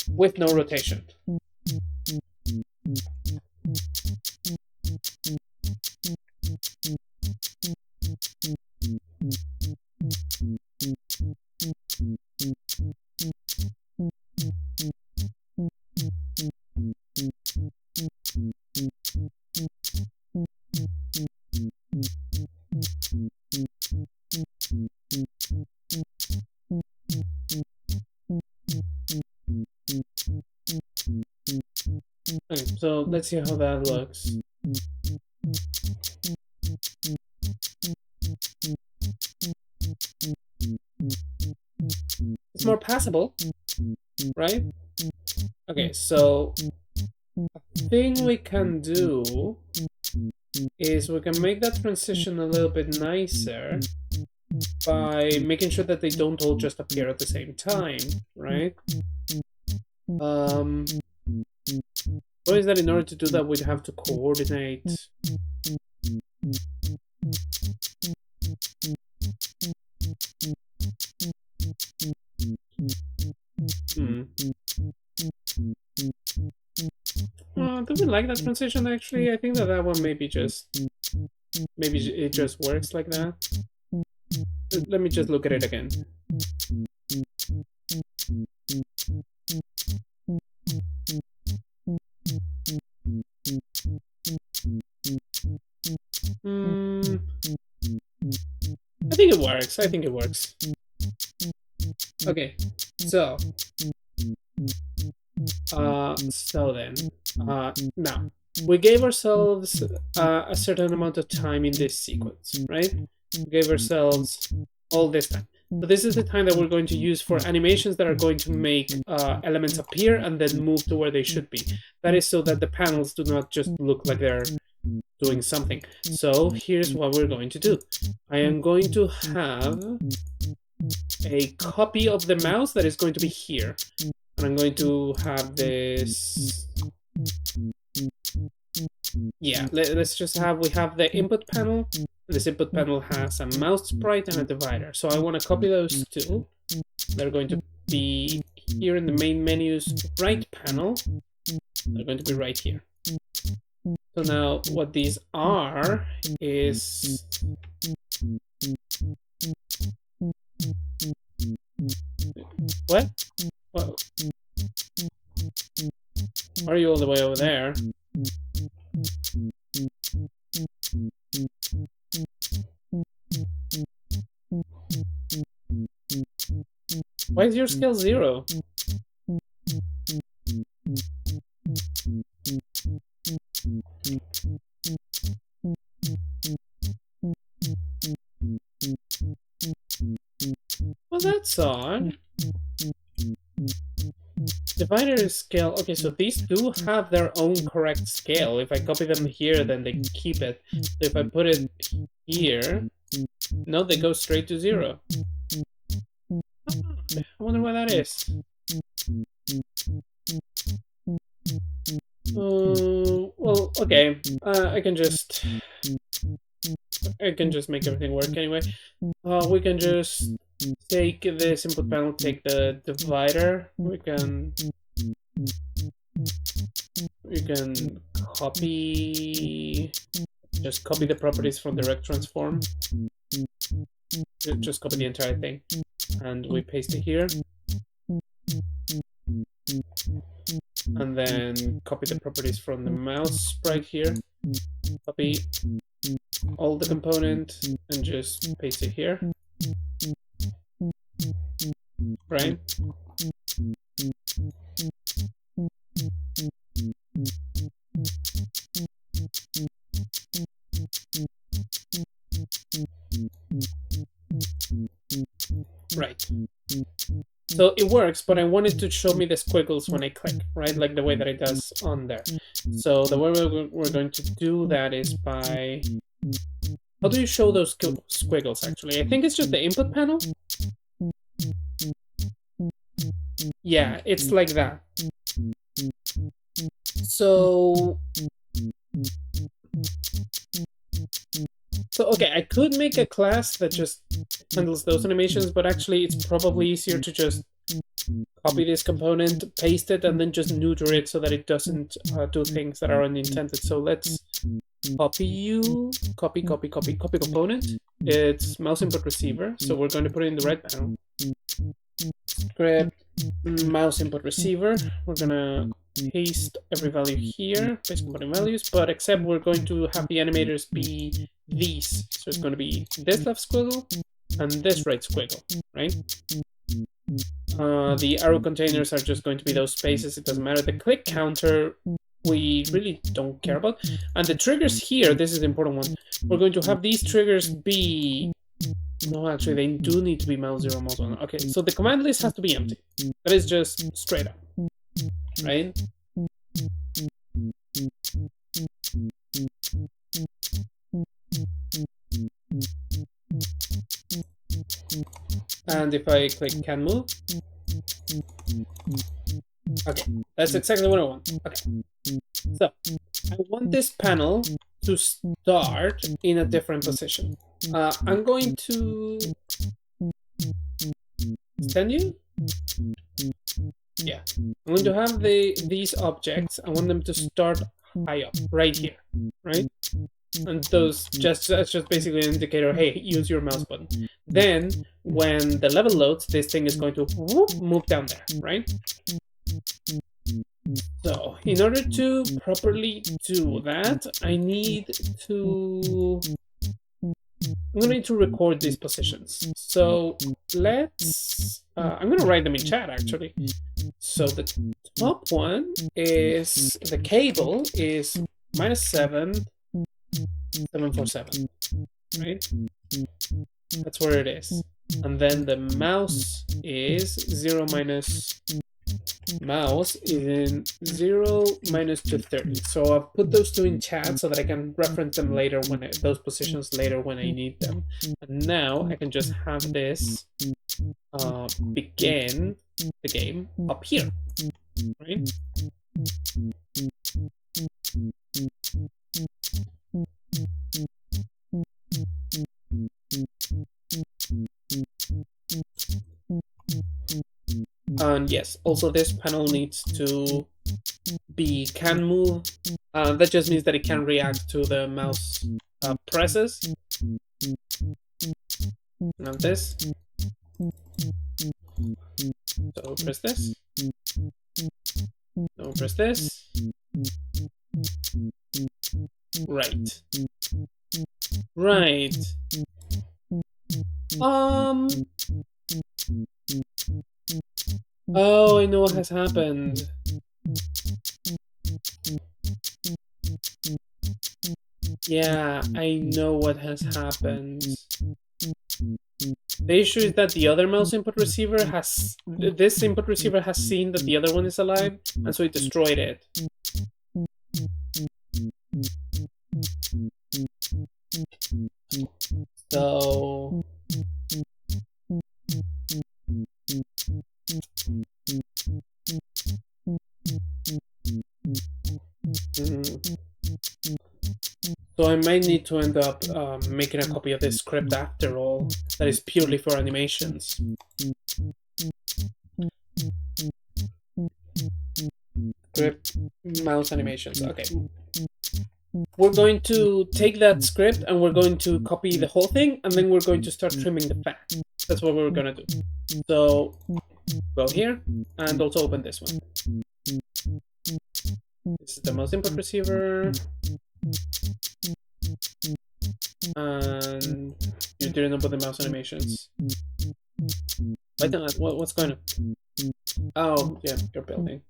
with no rotation. Okay, so let's see how that looks. It's more passable, right? Okay, so a thing we can do is we can make that transition a little bit nicer by making sure that they don't all just appear at the same time, right? What is that? In order to do that, we'd have to coordinate. Do we like that transition actually? I think that that one maybe it just works like that. Let me just look at it again. I think it works. I think it works. Okay, so then now we gave ourselves a certain amount of time in this sequence, right? We gave ourselves all this time. So this is the time that we're going to use for animations that are going to make elements appear and then move to where they should be. That is so that the panels do not just look like they're doing something. So here's what we're going to do. I am going to have a copy of the mouse that is going to be here. And I'm going to have this... Yeah, let's just have... We have the input panel. This input panel has a mouse sprite and a divider. So I want to copy those two. They're going to be here in the main menu's right panel. They're going to be right here. So now what these are is... What? What? Are you all the way over there? Why is your skill 0? Well, that's odd. Divider scale. Okay, so these do have their own correct scale. If I copy them here, then they keep it. So if I put it here, no, they go straight to 0. I wonder why that is. Well, okay. I can just make everything work anyway. We can just take this input panel, take the divider. We can copy, just copy the properties from direct transform. Just copy the entire thing, and we paste it here. And then copy the properties from the mouse sprite here. Copy all the component and just paste it here. Right? Right. So it works, but I want it to show me the squiggles when I click, right? Like the way that it does on there. So the way we're going to do that is by... How do you show those squiggles, actually? I think it's just the input panel. Yeah, it's like that. So okay, I could make a class that just handles those animations, but actually it's probably easier to just copy this component, paste it, and then just neuter it so that it doesn't do things that are unintended. So let's copy you, copy component. It's mouse input receiver, so we're going to put it in the right panel. Script mouse input receiver. We're gonna paste every value here, paste component values, but except we're going to have the animators be these. So it's going to be this left squiggle and this right squiggle, right? The arrow containers are just going to be those spaces. It doesn't matter. The click counter we really don't care about. And the triggers here, this is the important one. We're going to have these triggers be... No, actually, they do need to be mouse 0, mouse 1. Okay, so the command list has to be empty. That is just straight up, right? And if I click can move, okay, that's exactly what I want. Okay, so I want this panel to start in a different position. I'm going to extend you. Yeah, I'm going to have these objects. I want them to start high up, right here, right? And those that's just basically an indicator. Hey, use your mouse button. Then, when the level loads, this thing is going to move down there, right? So, in order to properly do that, I'm going to need to record these positions. So let's, I'm going to write them in chat actually. So the top one is, the cable is -7, 747, right? That's where it is. And then the mouse is 0 minus, mouse is in 0 minus 230. So I've put those two in chat so that I can reference them later those positions later when I need them. And now I can just have this begin the game up here, right? And yes, also this panel needs to be can move. That just means that it can react to the mouse presses. Now this. So press this. So press this. Right. Right. Oh, I know what has happened. Yeah, I know what has happened. The issue is that the other mouse input receiver has... This input receiver has seen that the other one is alive, and so it destroyed it. So... So I might need to end up making a copy of this script after all, that is purely for animations. Script, mouse animations, okay. We're going to take that script and we're going to copy the whole thing, and then we're going to start trimming the fat. That's what we're gonna do. So go here and also open this one. This is the mouse input receiver. And you didn't open the mouse animations. Wait, what's going on? Oh, yeah, you're building.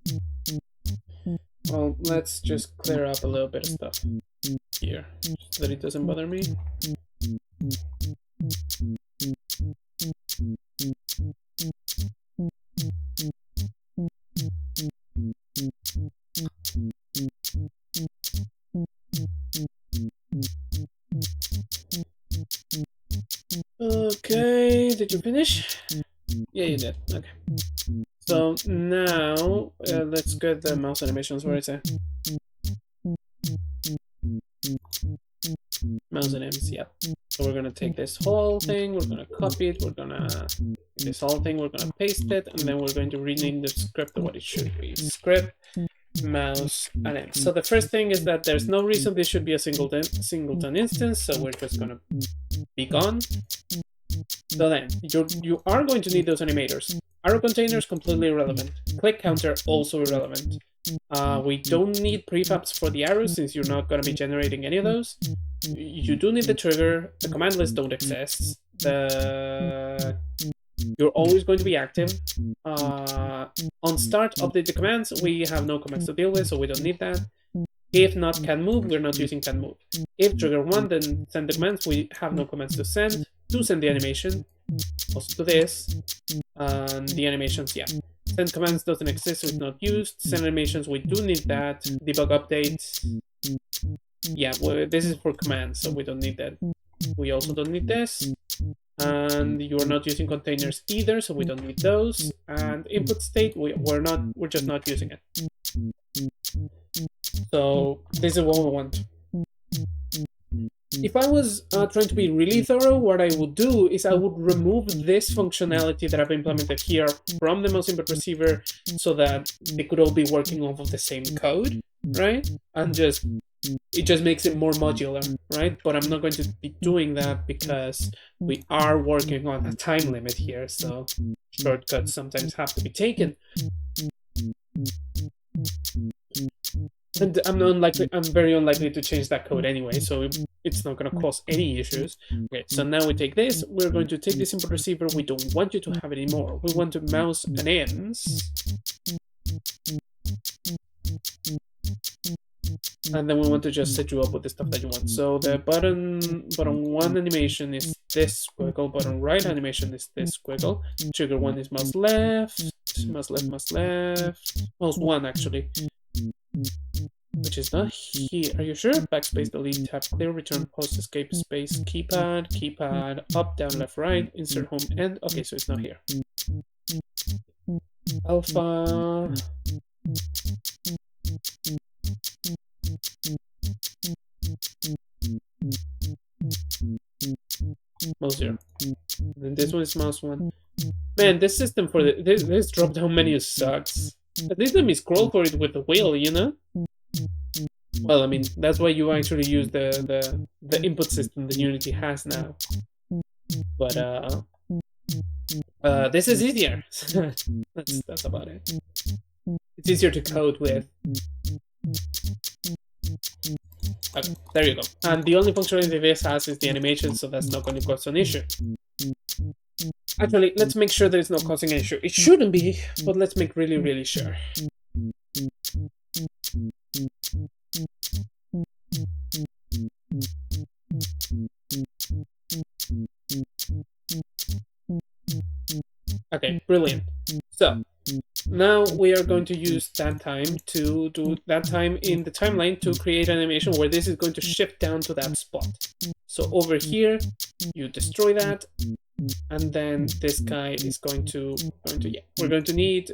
Well, let's just clear up a little bit of stuff here, so that it doesn't bother me. Okay, did you finish? Yeah, you did. Okay. So now let's get the mouse animations. Where is it? Mouse animations, yeah. So we're gonna take this whole thing, we're gonna copy it, we're gonna this whole thing, we're gonna paste it, and then we're going to rename the script to what it should be. Script, mouse, and M. So the first thing is that there's no reason this should be a singleton instance, so we're just gonna be gone. So then, you are going to need those animators. Arrow containers, completely irrelevant. Click counter, also irrelevant. We don't need prefabs for the arrows since you're not going to be generating any of those. You do need the trigger. The command list don't exist. You're always going to be active. On start, update the commands. We have no commands to deal with, so we don't need that. If not can move, we're not using can move. If trigger 1, then send the commands. We have no commands to send the animation. Also to this. And the animations, yeah. Send commands doesn't exist, so it's not used. Send animations, we do need that. Debug updates. Yeah, well, this is for commands, so we don't need that. We also don't need this. And you are not using containers either, so we don't need those. And input state, we're just not using it. So this is what we want. If I was trying to be really thorough, what I would do is I would remove this functionality that I've implemented here from the mouse input receiver so that they could all be working off of the same code, right? And it just makes it more modular, right? But I'm not going to be doing that because we are working on a time limit here, so shortcuts sometimes have to be taken. And I'm very unlikely to change that code anyway, so it's not going to cause any issues. Okay, so now we take this. We're going to take this input receiver. We don't want you to have it anymore. We want to mouse and ends. And then we want to just set you up with the stuff that you want. So the button 1 animation is this squiggle. Button right animation is this squiggle. Trigger 1 is mouse left. Mouse left, mouse left. Mouse 1 actually. which is not here. Are you sure? Backspace, delete, tab, clear, return, post, escape, space, keypad, up, down, left, right, insert home, end. Okay, so it's not here. Alpha. Mouse 0. Then this one is mouse 1. Man, this system for this drop down menu sucks. At least let me scroll for it with the wheel, you know? Well, I mean, that's why you actually use the input system that Unity has now. But this is easier. That's about it. It's easier to code with. Okay, there you go. And the only functionality this has is the animation, so that's not going to cause an issue. Actually, let's make sure that it's not causing an issue. It shouldn't be, but let's make really, really sure. Okay, brilliant. So, now we are going to use that time to do that time in the timeline to create an animation where this is going to shift down to that spot. So over here, you destroy that, and then this guy is going to yeah, we're going to need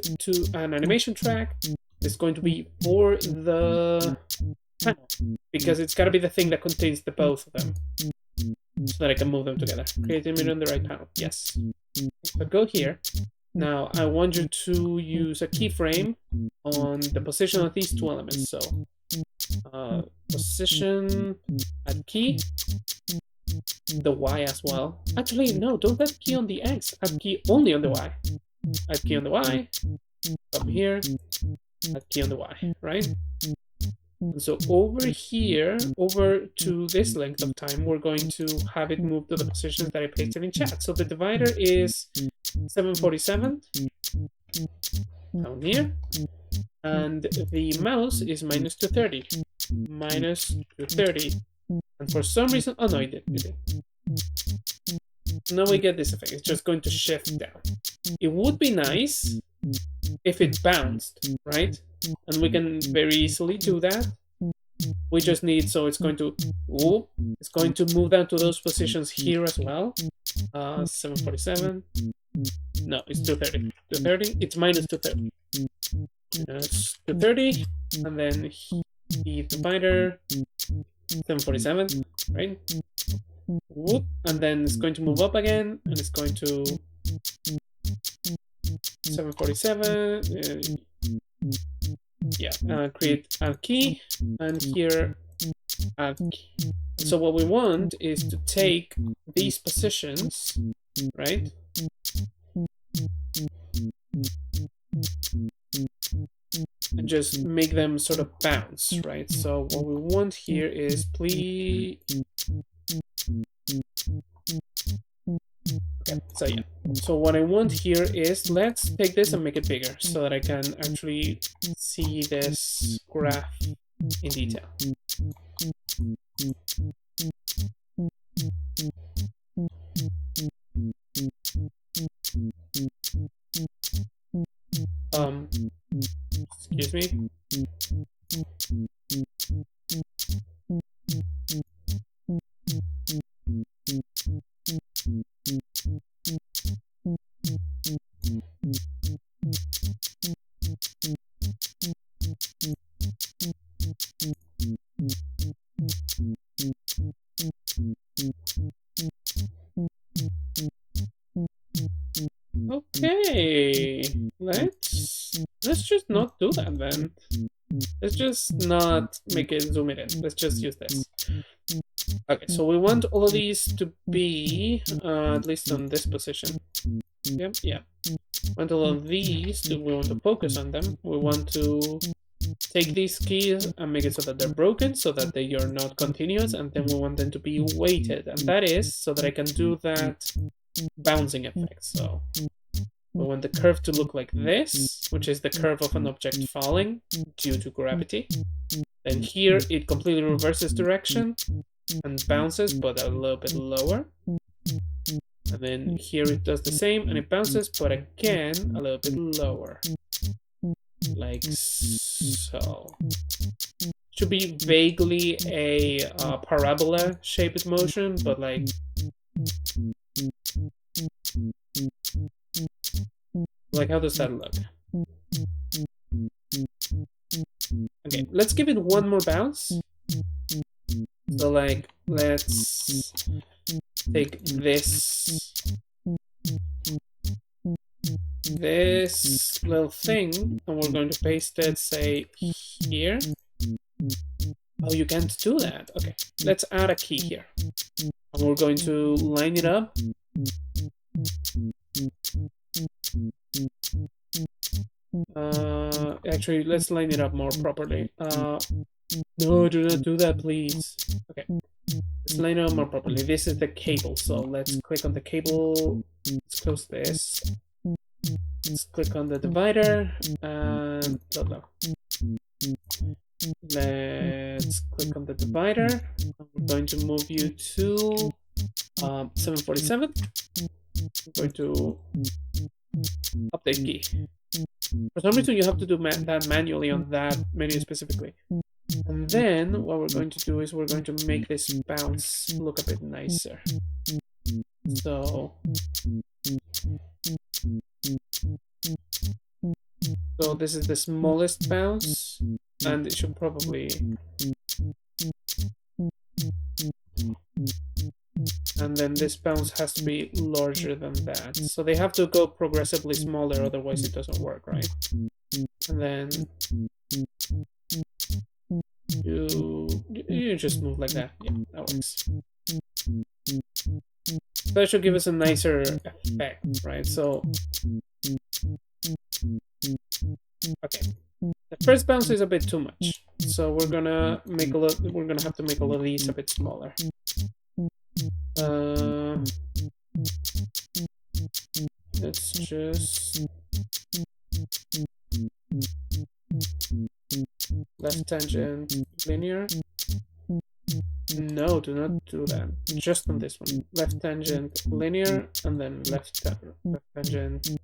an animation track. It's going to be for the panel, because it's got to be the thing that contains the both of them, so that I can move them together. Create image on the right panel. Yes. So go here. Now I want you to use a keyframe on the position of these two elements. So position at key, the Y as well. Actually, no, don't add key on the X. Add key only on the Y. Add key on the Y. Come here. Add key on the Y. Right. And so over here, over to this length of time, we're going to have it move to the positions that I pasted in chat. So the divider is 747 down here, and the mouse is minus 230. Minus 230. And for some reason, oh no, it did. Now we get this effect. It's just going to shift down. It would be nice if it bounced, right? And we can very easily do that. We just need, so it's going to move down to those positions here as well. 747. No, it's 230. 230. It's minus 230. It's 230, and then the divider 747, right? Whoop, and then it's going to move up again, and it's going to 747. Yeah, create a key, and here add key. So what we want is to take these positions, right? And just make them sort of bounce, right? So what we want here is please. Okay, so yeah. So what I want here is, let's take this and make it bigger so that I can actually see this graph in detail. Excuse me. Okay, let's just not do that then. Let's just not make it zoom it in. Let's just use this. Okay, so we want all of these to be at least on this position. Yep, yeah. Want all of these we want to focus on them. We want to take these keys and make it so that they're broken, so that they are not continuous, and then we want them to be weighted, and that is so that I can do that bouncing effect. So we want the curve to look like this, which is the curve of an object falling due to gravity. Then here it completely reverses direction and bounces, but a little bit lower. And then here it does the same and it bounces, but again a little bit lower. like so. Should be vaguely a parabola shaped motion, but like how does that look? Okay, let's give it one more bounce. So like let's take this little thing and we're going to paste it, say, here. Oh, you can't do that. Okay, let's add a key here. And we're going to line it up. Actually, let's line it up more properly. No, do not do that, please. Okay, let's line it up more properly. This is the cable, so let's click on the cable. Let's close this. Let's click on the divider and blah, blah. Let's click on the divider. We're going to move you to 747. I'm going to update key. For some reason, you have to do that manually on that menu specifically. And then what we're going to do is we're going to make this bounce look a bit nicer. So this is the smallest bounce, and it should probably... And then this bounce has to be larger than that. So they have to go progressively smaller, otherwise it doesn't work, right? And then you just move like that. Yeah, that works. That should give us a nicer effect, right? So okay, the first bounce is a bit too much, so we're gonna make a lot. We're gonna have to make all of these a bit smaller. Let's just left tangent linear. No, do not do that. Just on this one. Left tangent linear, and then left tangent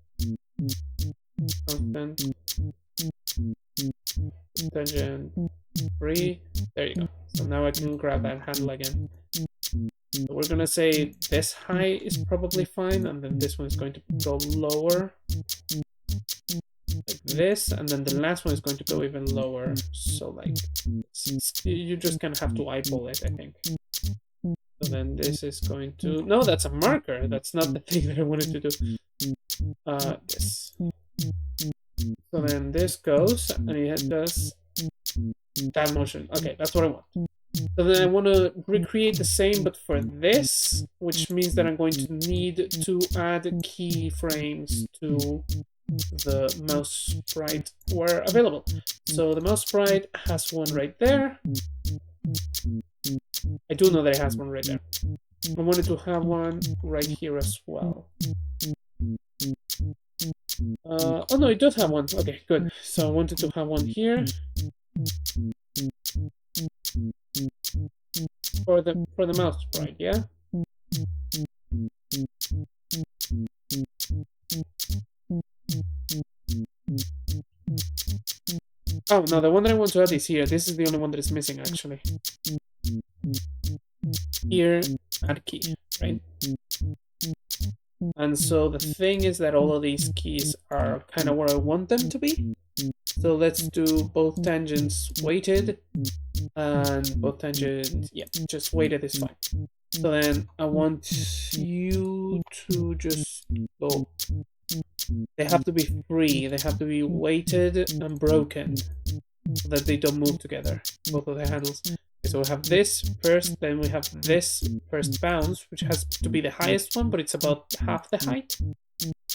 constant. Tangent free. There you go. So now I can grab that handle again. So we're gonna say this high is probably fine, and then this one is going to go lower, like this, and then the last one is going to go even lower. So like, you just kind of have to eyeball it, I think. So then this is going to... No, that's a marker. That's not the thing that I wanted to do. This. So then this goes, and it does that motion. Okay, that's what I want. So then I want to recreate the same, but for this, which means that I'm going to need to add keyframes to the mouse sprite where available. So the mouse sprite has one right there. I do know that it has one right there. I wanted to have one right here as well. Oh no, it does have one. Okay, good. So I wanted to have one here. For the mouse sprite, yeah? Oh no, the one that I want to add is here. This is the only one that is missing actually. Here, add key, right? And so the thing is that all of these keys are kind of where I want them to be. So let's do both tangents weighted, and both tangents, yeah, just weighted is fine. So then I want you to just go. They have to be free, they have to be weighted and broken, so that they don't move together, both of the handles. Okay, so we have this first, then we have this first bounce, which has to be the highest one, but it's about half the height.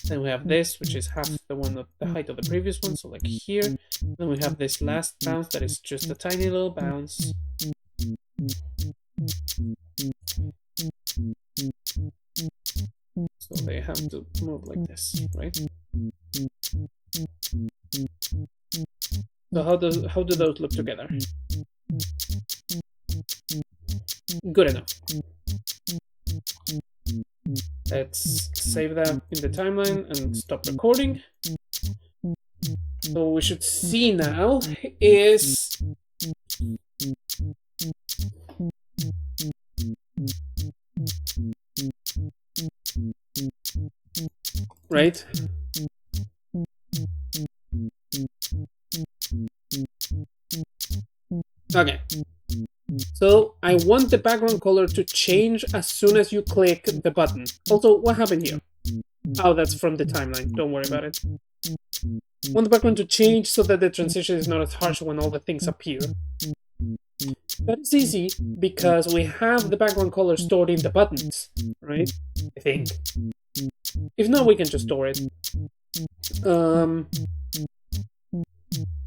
Then we have this, which is half the height of the previous one, so like here. Then we have this last bounce that is just a tiny little bounce. So they have to move like this, right? So how do those look together? Good enough. Let's save that in the timeline and stop recording. So what we should see now is right. Okay. So I want the background color to change as soon as you click the button. Also, what happened here? Oh, that's from the timeline. Don't worry about it. I want the background to change so that the transition is not as harsh when all the things appear. That is easy because we have the background color stored in the buttons, right? I think. If not, we can just store it.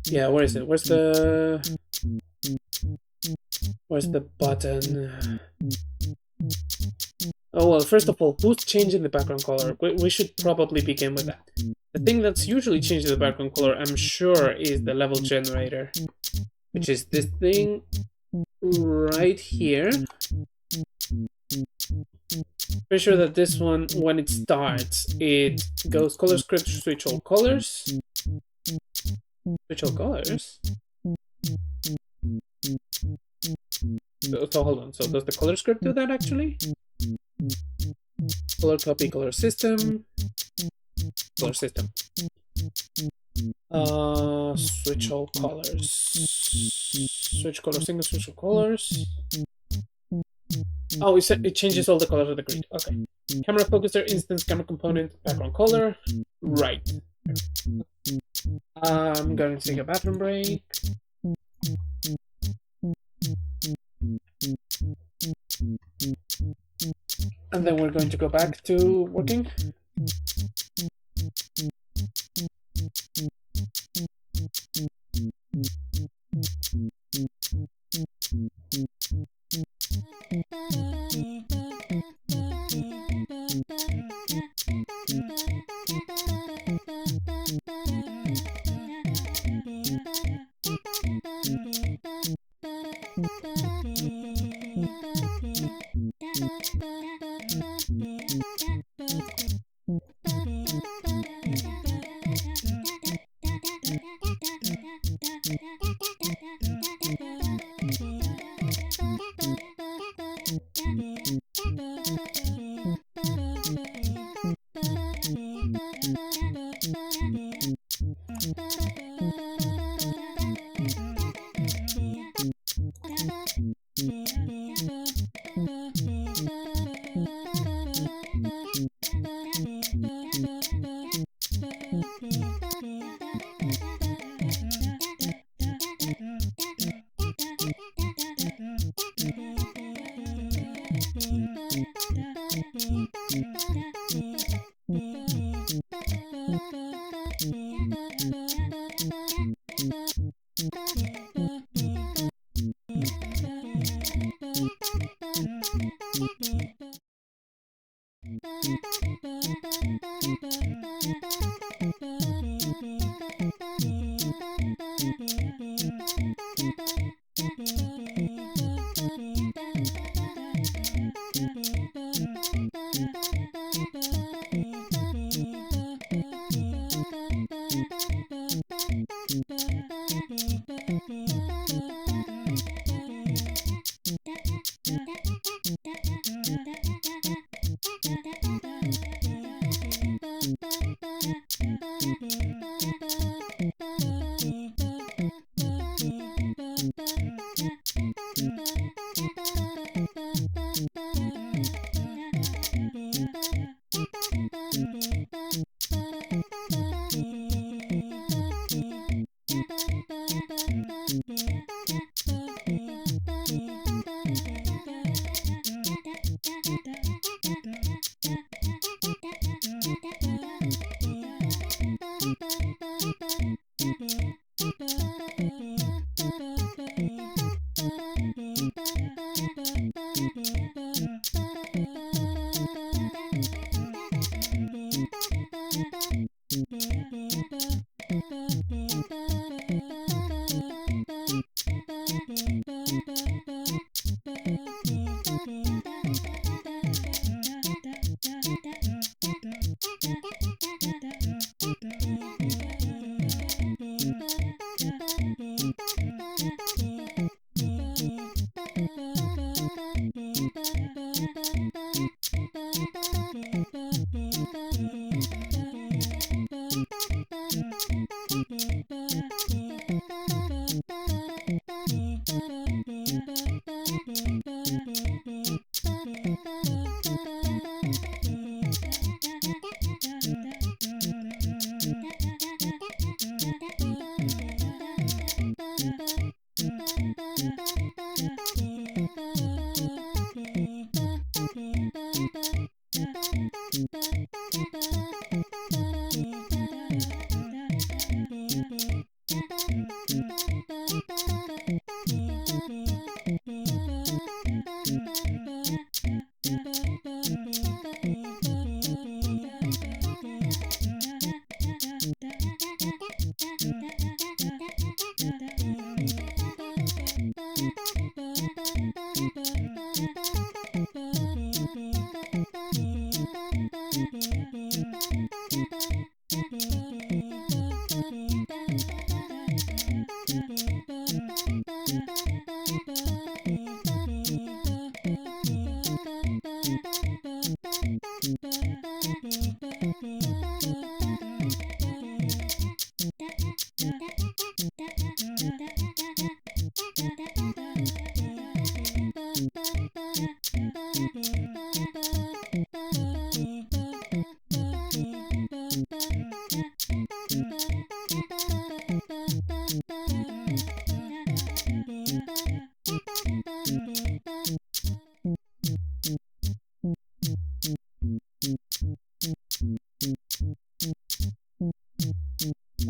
Yeah, where is it? Where's the button? Oh, well, first of all, who's changing the background color? We should probably begin with that. The thing that's usually changing the background color, I'm sure, is the level generator, which is this thing right here. Pretty sure that this one, when it starts, it goes color script, switch all colors. Switch all colors? So hold on, so does the color script do that actually? Color copy, color system. Color system. Switch all colors. Switch color single, switch all colors. Oh, it changes all the colors of the grid. Okay. Camera focuser, instance, camera component, background color. Right. I'm going to take a bathroom break. And then we're going to go back to working.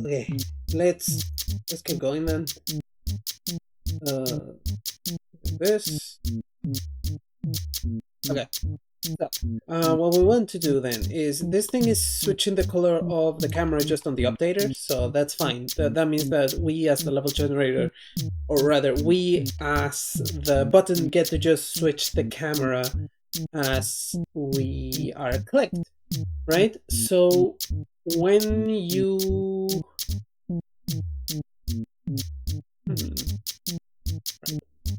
Okay, let's keep going then. This. Okay. So, what we want to do then is this thing is switching the color of the camera just on the updater, so that's fine. That means that we as the level generator, or rather we as the button, get to just switch the camera as we are clicked, right? So when you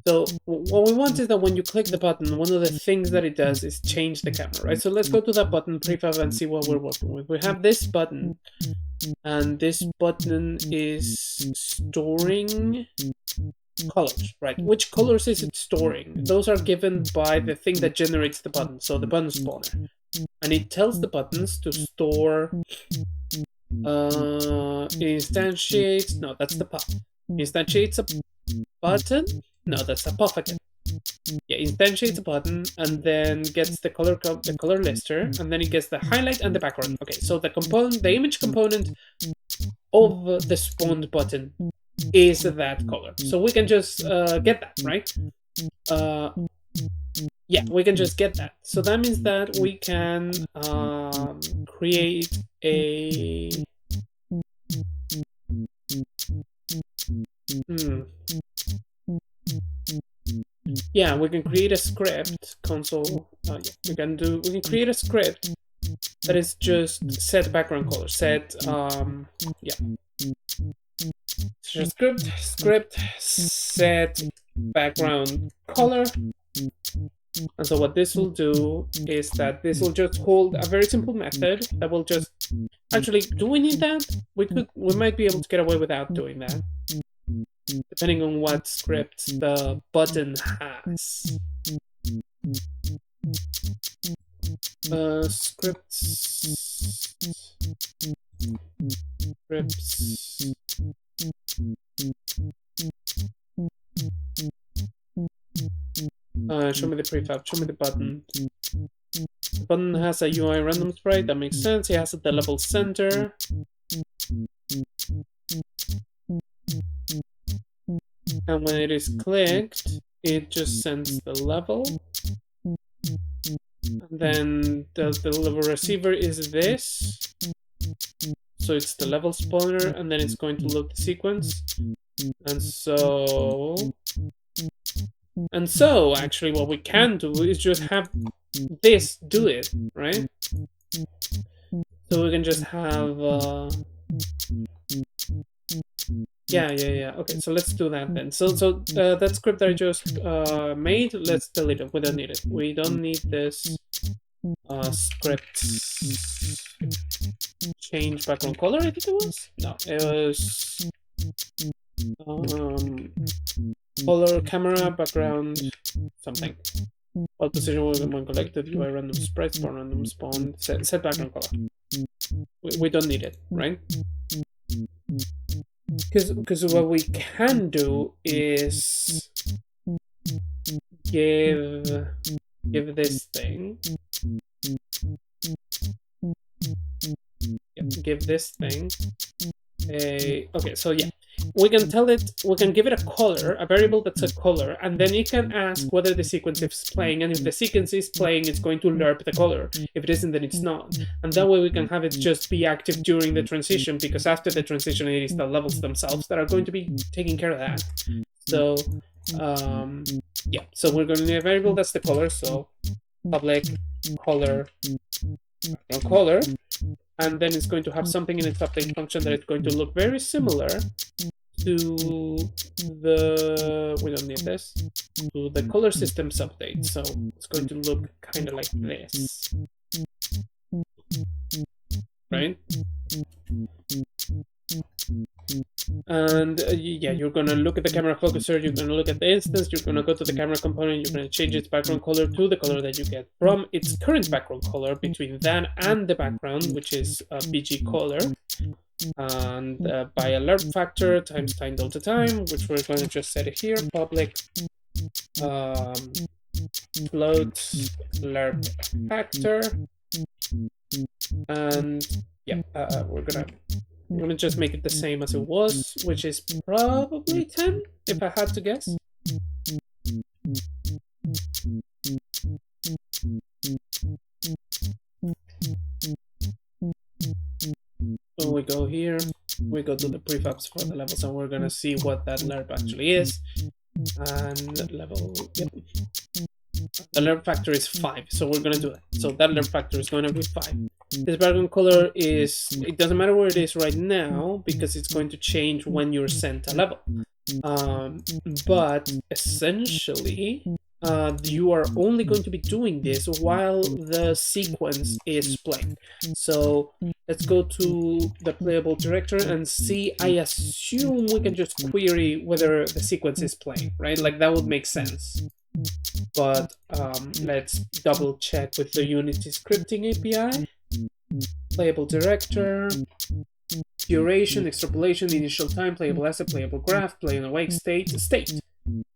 So what we want is that when you click the button, one of the things that it does is change the camera, right? So let's go to that button prefab and see what we're working with. We have this button, and this button is storing colors, right? Which colors is it storing? Those are given by the thing that generates the button, so the button spawner. And it tells the buttons to store instantiates, no, that's the puff. Instantiates a button? No, that's a puff again. Yeah, instantiates a button and then gets the color lister, and then it gets the highlight and the background. Okay, so the image component of the spawned button is that color. So we can just get that, right? Yeah, we can just get that. So that means that we can create a yeah, we can create a script console. Yeah, we can create a script that is just set background color. Set yeah. So script set background color. And so what this will do is that this will just hold a very simple method that will just actually, do we need that? We might be able to get away without doing that, depending on what scripts the button has. Scripts. Show me the prefab, show me the button. The button has a UI random sprite, that makes sense. It has the level center. And when it is clicked, it just sends the level. And then the level receiver is this. So it's the level spawner, and then it's going to load the sequence. And so actually what we can do is just have this do it, right? So we can just have Yeah. Okay, so let's do that then. So that script that I just made, let's delete it. We don't need it. We don't need this script. Change background color, I think it was? No, it was color, camera, background, something. All position when collected, UI random spread, spawn random spawn, set background color. We don't need it, right? Because what we can do is give this thing, give this thing a, okay, so yeah, we can tell it, we can give it a color, a variable that's a color, and then you can ask whether the sequence is playing, and if the sequence is playing, it's going to lerp the color. If it isn't, then it's not. And that way we can have it just be active during the transition, because after the transition it is the levels themselves that are going to be taking care of that. So yeah, so we're going to need a variable that's the color, so public color color, and then it's going to have something in its update function that is going to look very similar to the, we don't need this, to the color systems update. So it's going to look kind of like this, right? And yeah, you're gonna look at the camera focuser, you're gonna look at the instance, you're gonna go to the camera component, you're gonna change its background color to the color that you get from its current background color between that and the background, which is a BG color, and by a lerp factor times time delta time, which we're going to just set it here, public float lerp factor, and yeah, we're gonna just make it the same as it was, which is probably 10, if I had to guess. So we go here, we go to the prefabs for the levels, and we're gonna see what that lerp actually is. And level, yep. The lerp factor is 5, so we're gonna do that. So that lerp factor is gonna be 5. This background color is, it doesn't matter where it is right now, because it's going to change when you're sent a level. But essentially, you are only going to be doing this while the sequence is playing. So let's go to the playable director and see. I assume we can just query whether the sequence is playing, right? Like that would make sense. But let's double check with the Unity scripting API. Playable director, duration, extrapolation, initial time, playable asset, playable graph, play on awake state, state.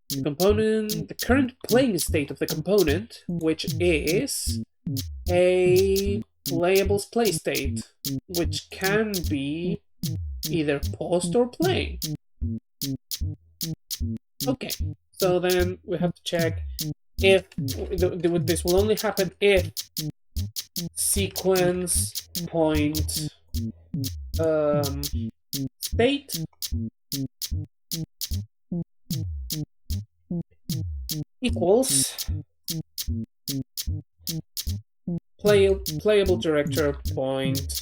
The component, the current playing state of the component, which is a playable play state, which can be either paused or playing. Okay, so then we have to check if this will only happen if sequence point state equals playable director point,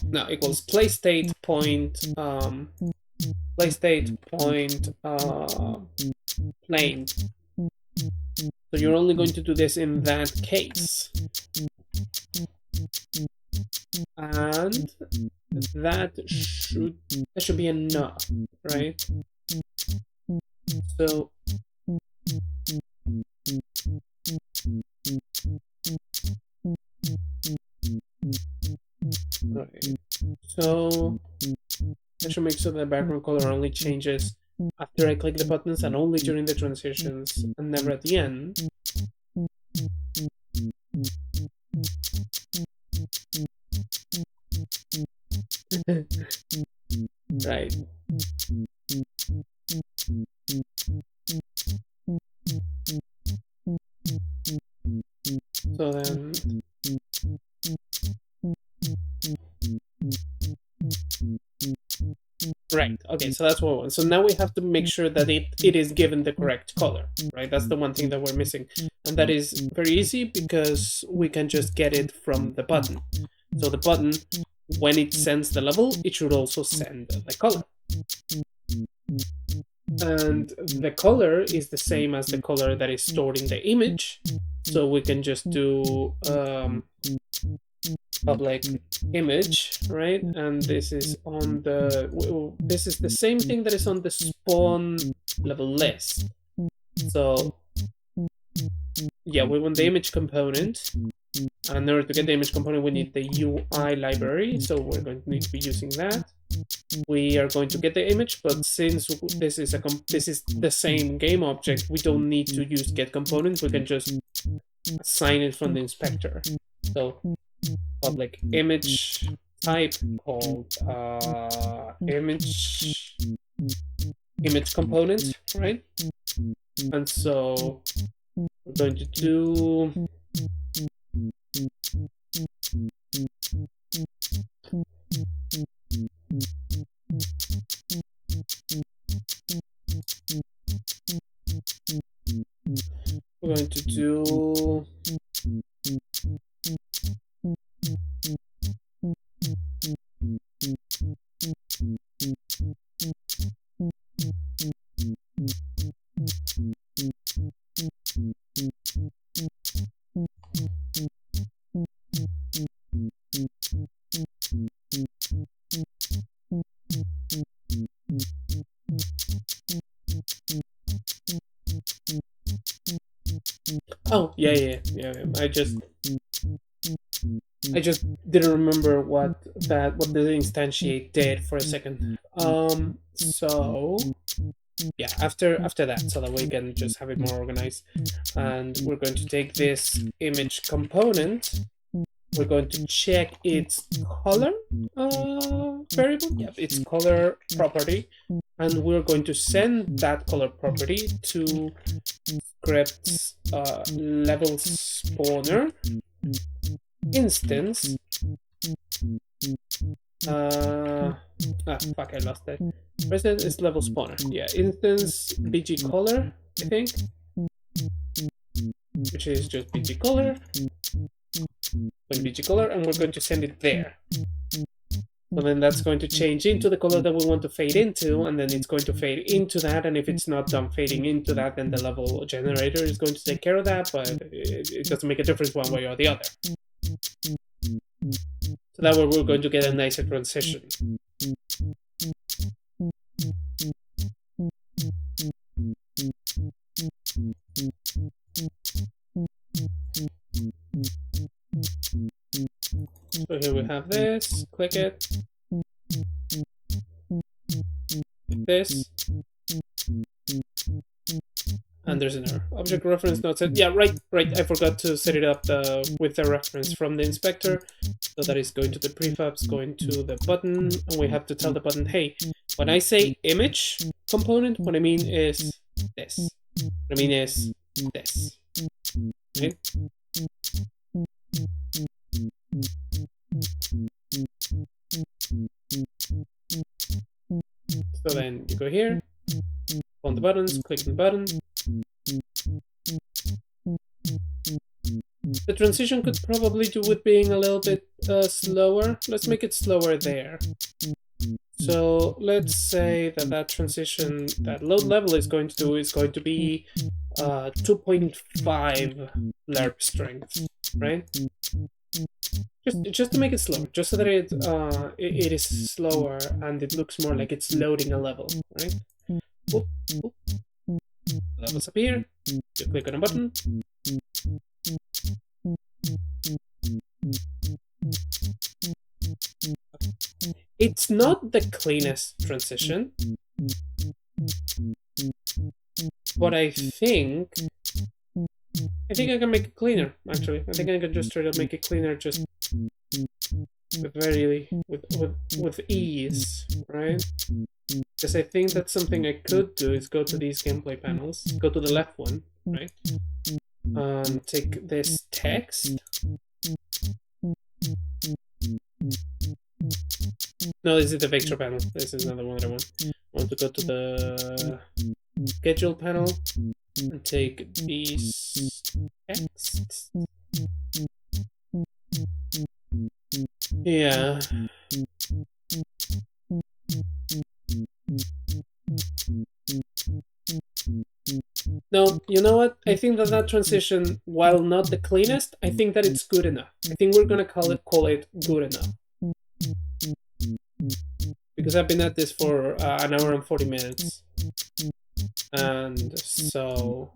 no, equals play state point playing. So you're only going to do this in that case, and that should be enough, right? So right. So I should make sure that the background color only changes after I click the buttons and only during the transitions and never at the end. Right. So then right, okay, so that's what we want. So now we have to make sure that it is given the correct color, right? That's the one thing that we're missing. And that is very easy because we can just get it from the button. So the button when it sends the level, it should also send the color. And the color is the same as the color that is stored in the image. So we can just do public image, right? And this is on this is the same thing that is on the spawn level list. So yeah, we want the image component. And in order to get the image component, we need the UI library. So we're going to need to be using that. We are going to get the image, but since this is the same game object, we don't need to use get component. We can just assign it from the inspector. So public image type called image component, right? And so we're going to do oh yeah. I just didn't remember what the instantiate did for a second. So yeah, after that, so that we can just have it more organized. And we're going to take this image component. We're going to check its color variable. Yeah, its color property, and we're going to send that color property to script's level spawner instance. Fuck, I lost that. President is level spawner. Yeah, instance BG color, I think, which is just BG color. With BG color, and we're going to send it there. So then that's going to change into the color that we want to fade into, and then it's going to fade into that, and if it's not done fading into that, then the level generator is going to take care of that, but it doesn't make a difference one way or the other. So that way we're going to get a nicer transition. So here we have this, click it, this, and there's an error. Object reference not set. Yeah, right. I forgot to set it up with the reference from the inspector. So that is going to the prefabs, going to the button, and we have to tell the button, hey, when I say image component, what I mean is this. What I mean is this. Okay? So then you go here, on the buttons, click the button. The transition could probably do with being a little bit slower. Let's make it slower there. So let's say that transition, that load level is going to be 2.5 lerp strength, right? Just to make it slower, just so that it is slower and it looks more like it's loading a level, right? Oop, oop. Levels appear. You click on a button. It's not the cleanest transition, but I think I can make it cleaner, actually. I think I can just try to make it cleaner just with ease, right? Because I think that's something I could do is go to these gameplay panels, go to the left one, right? Take this text. No, this is the vector panel. This is another one that I want. I want to go to the schedule panel and take these texts. Yeah. No, you know what? I think that that transition, while not the cleanest, I think that it's good enough. I think we're gonna call it good enough. Because I've been at this for an hour and 40 minutes. And so...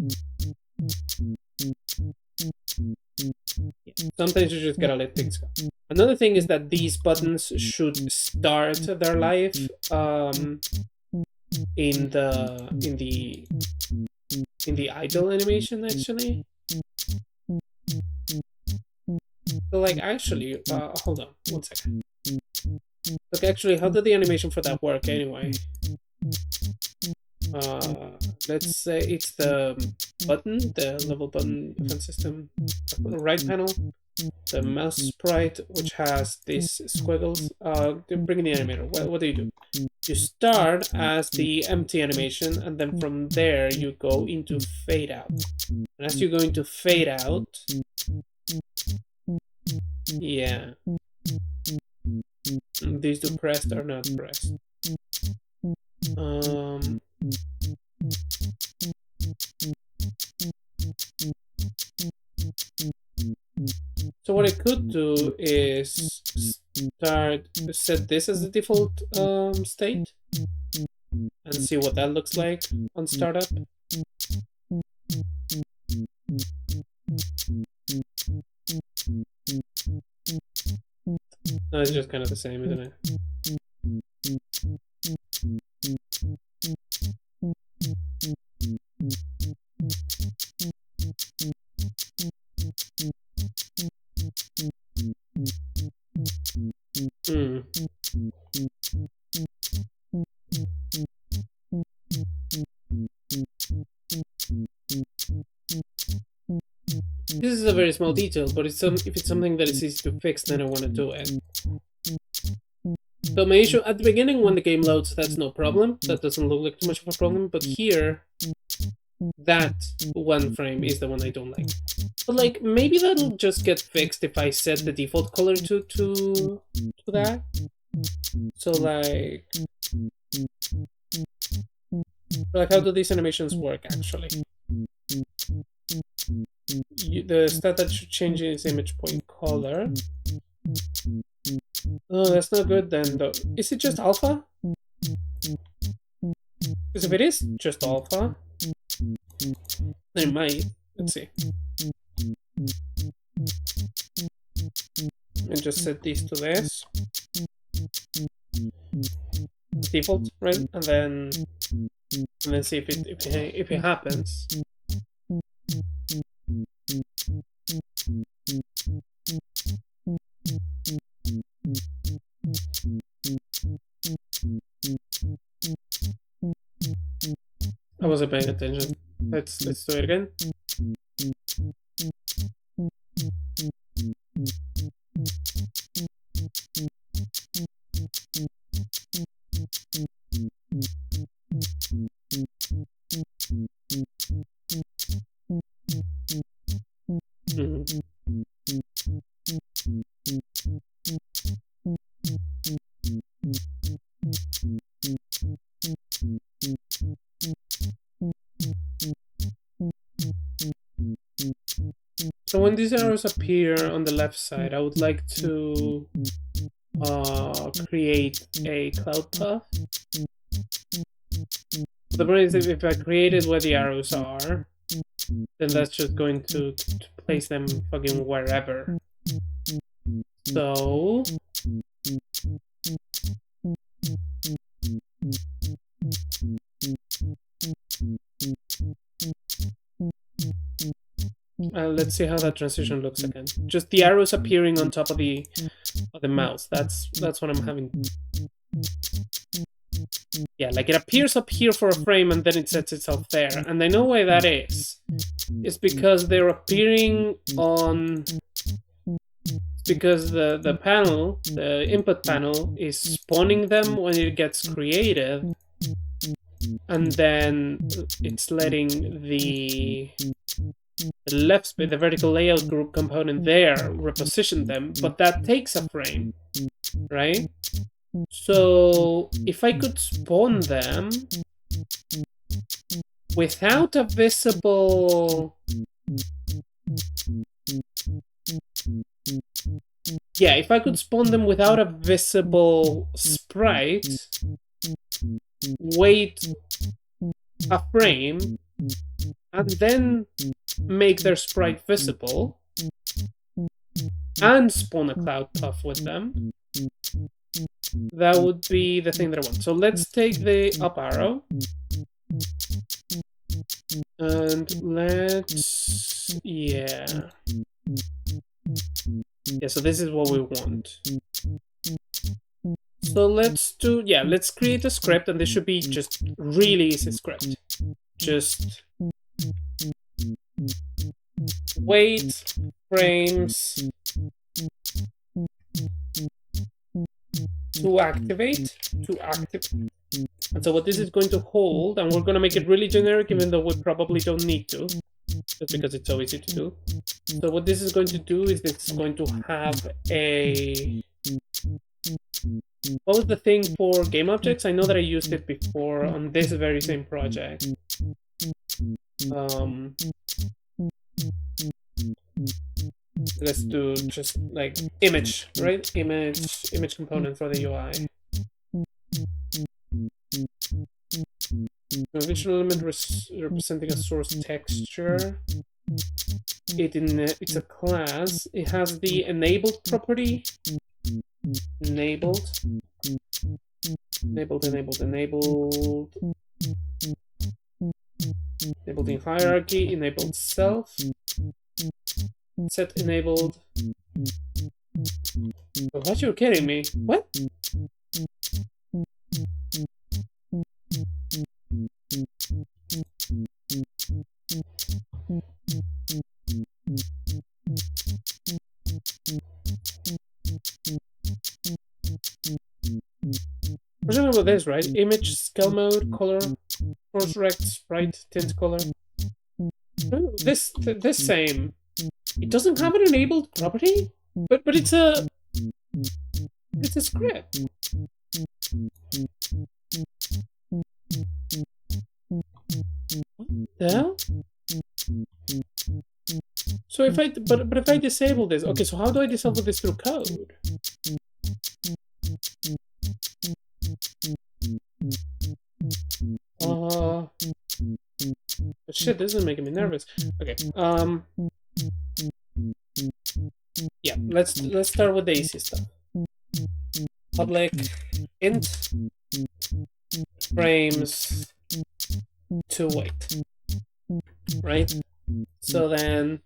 yeah, sometimes you just gotta let things go. Another thing is that these buttons should start their life in the idle animation, actually. So, like, actually, hold on, 1 second. Look, actually, how did the animation for that work anyway? Let's say it's the button, the level button event system, the right panel, the mouse sprite, which has these squiggles. Bring in the animator. What do? You start as the empty animation, and then from there you go into fade out. And as you go into fade out, yeah, these two pressed are not pressed. So what I could do is set this as the default state and see what that looks like on startup. No, it's just kind of the same, isn't it? This is a very small detail, but if it's something that is easy to fix, then I want to do it. So my issue at the beginning, when the game loads, that's no problem. That doesn't look like too much of a problem. But here, that one frame is the one I don't like. But like, maybe that'll just get fixed if I set the default color to that. So like how do these animations work actually? The stat that should change is image point color. Oh, that's not good then, though. Is it just alpha? Because if it is just alpha, then it might. Let's see. And just set these to this. Default, right? And then see if it happens. I wasn't paying attention. Let's do it again. So when these arrows appear on the left side, I would like to create a cloud path. The problem is if I create it where the arrows are, then that's just going to place them fucking wherever. So let's see how that transition looks again. Just the arrows appearing on top of the mouse. That's what I'm having. Yeah, like it appears up here for a frame and then it sets itself there. And I know why that is. It's because they're appearing on... Because the panel, the input panel, is spawning them when it gets created. And then it's letting the left, the vertical layout group component there reposition them. But that takes a frame, right? So if I could spawn them without a visible... Yeah, if I could spawn them without a visible sprite, wait a frame, and then make their sprite visible, and spawn a cloud puff with them, that would be the thing that I want. So let's take the up arrow, and let's... yeah, so this is what we want. So let's do... yeah, let's create a script, and this should be just really easy script. Just wait frames to activate, and so what this is going to hold, and we're going to make it really generic, even though we probably don't need to, just because it's so easy to do. So what this is going to do is it's going to have a... what was the thing for game objects? I know that I used it before on this very same project. Let's do just like image, right? Image component for the UI. A visual element representing a source texture. It's a class. It has the enabled property. Enabled in hierarchy, enabled self, set enabled. Oh, what, you're kidding me? What? We're talking about this, right? Image, scale mode, color, course rect, sprite, tint color. Oh, this same. It doesn't have an enabled property, but it's a script. What the hell? So if I but if I disable this, okay, so how do I disable this through code? Shit, this is making me nervous. Okay. Yeah, let's start with the easy stuff. Public int frames to wait. Right? So then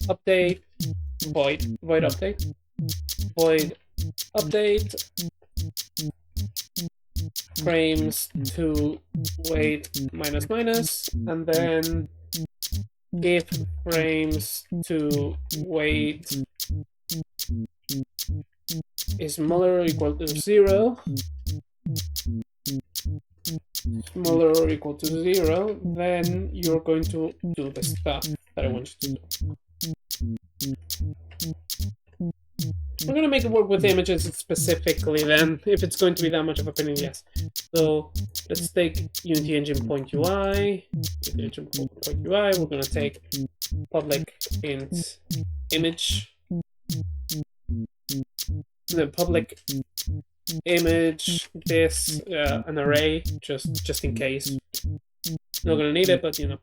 update void update frames to wait minus, and then if frames to wait is smaller or equal to 0, then you're going to do the stuff that I want you to do. We're going to make it work with images specifically then, if it's going to be that much of a pain in the ass. So let's take Unity Engine Point UI. We're going to take public int image, the public image this an array just in case. Not gonna need it, but you know,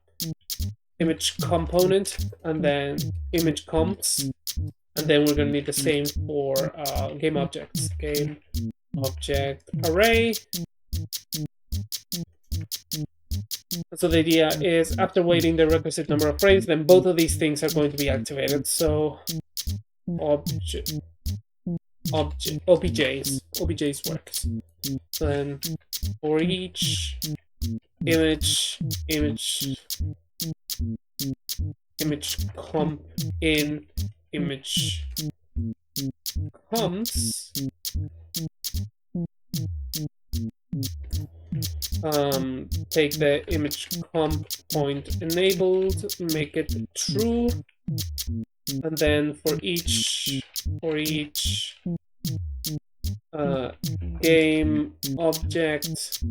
image component, and then image comps, and then we're gonna need the same for game objects. Game object array. So the idea is, after waiting the requisite number of frames, then both of these things are going to be activated. So OBJs works. Then for each image comp in image comps, take the image comp point enabled, make it true, and then for each game object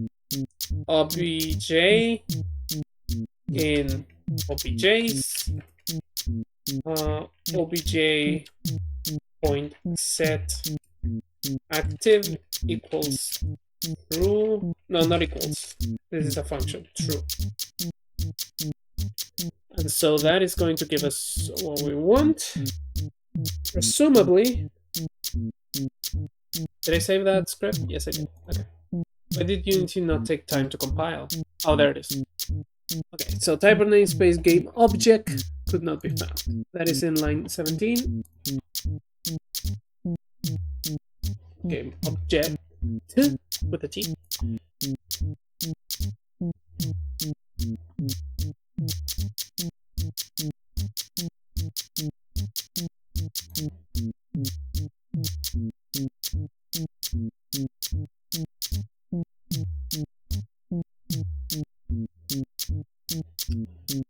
obj in objs obj point set active equals true. No, not equals. This is a function, true. And so that is going to give us what we want. Presumably. Did I save that script? Yes, I did. Okay. Why did Unity not take time to compile? Oh, there it is. Okay, so type of namespace game object could not be found. That is in line 17. Game object with a T.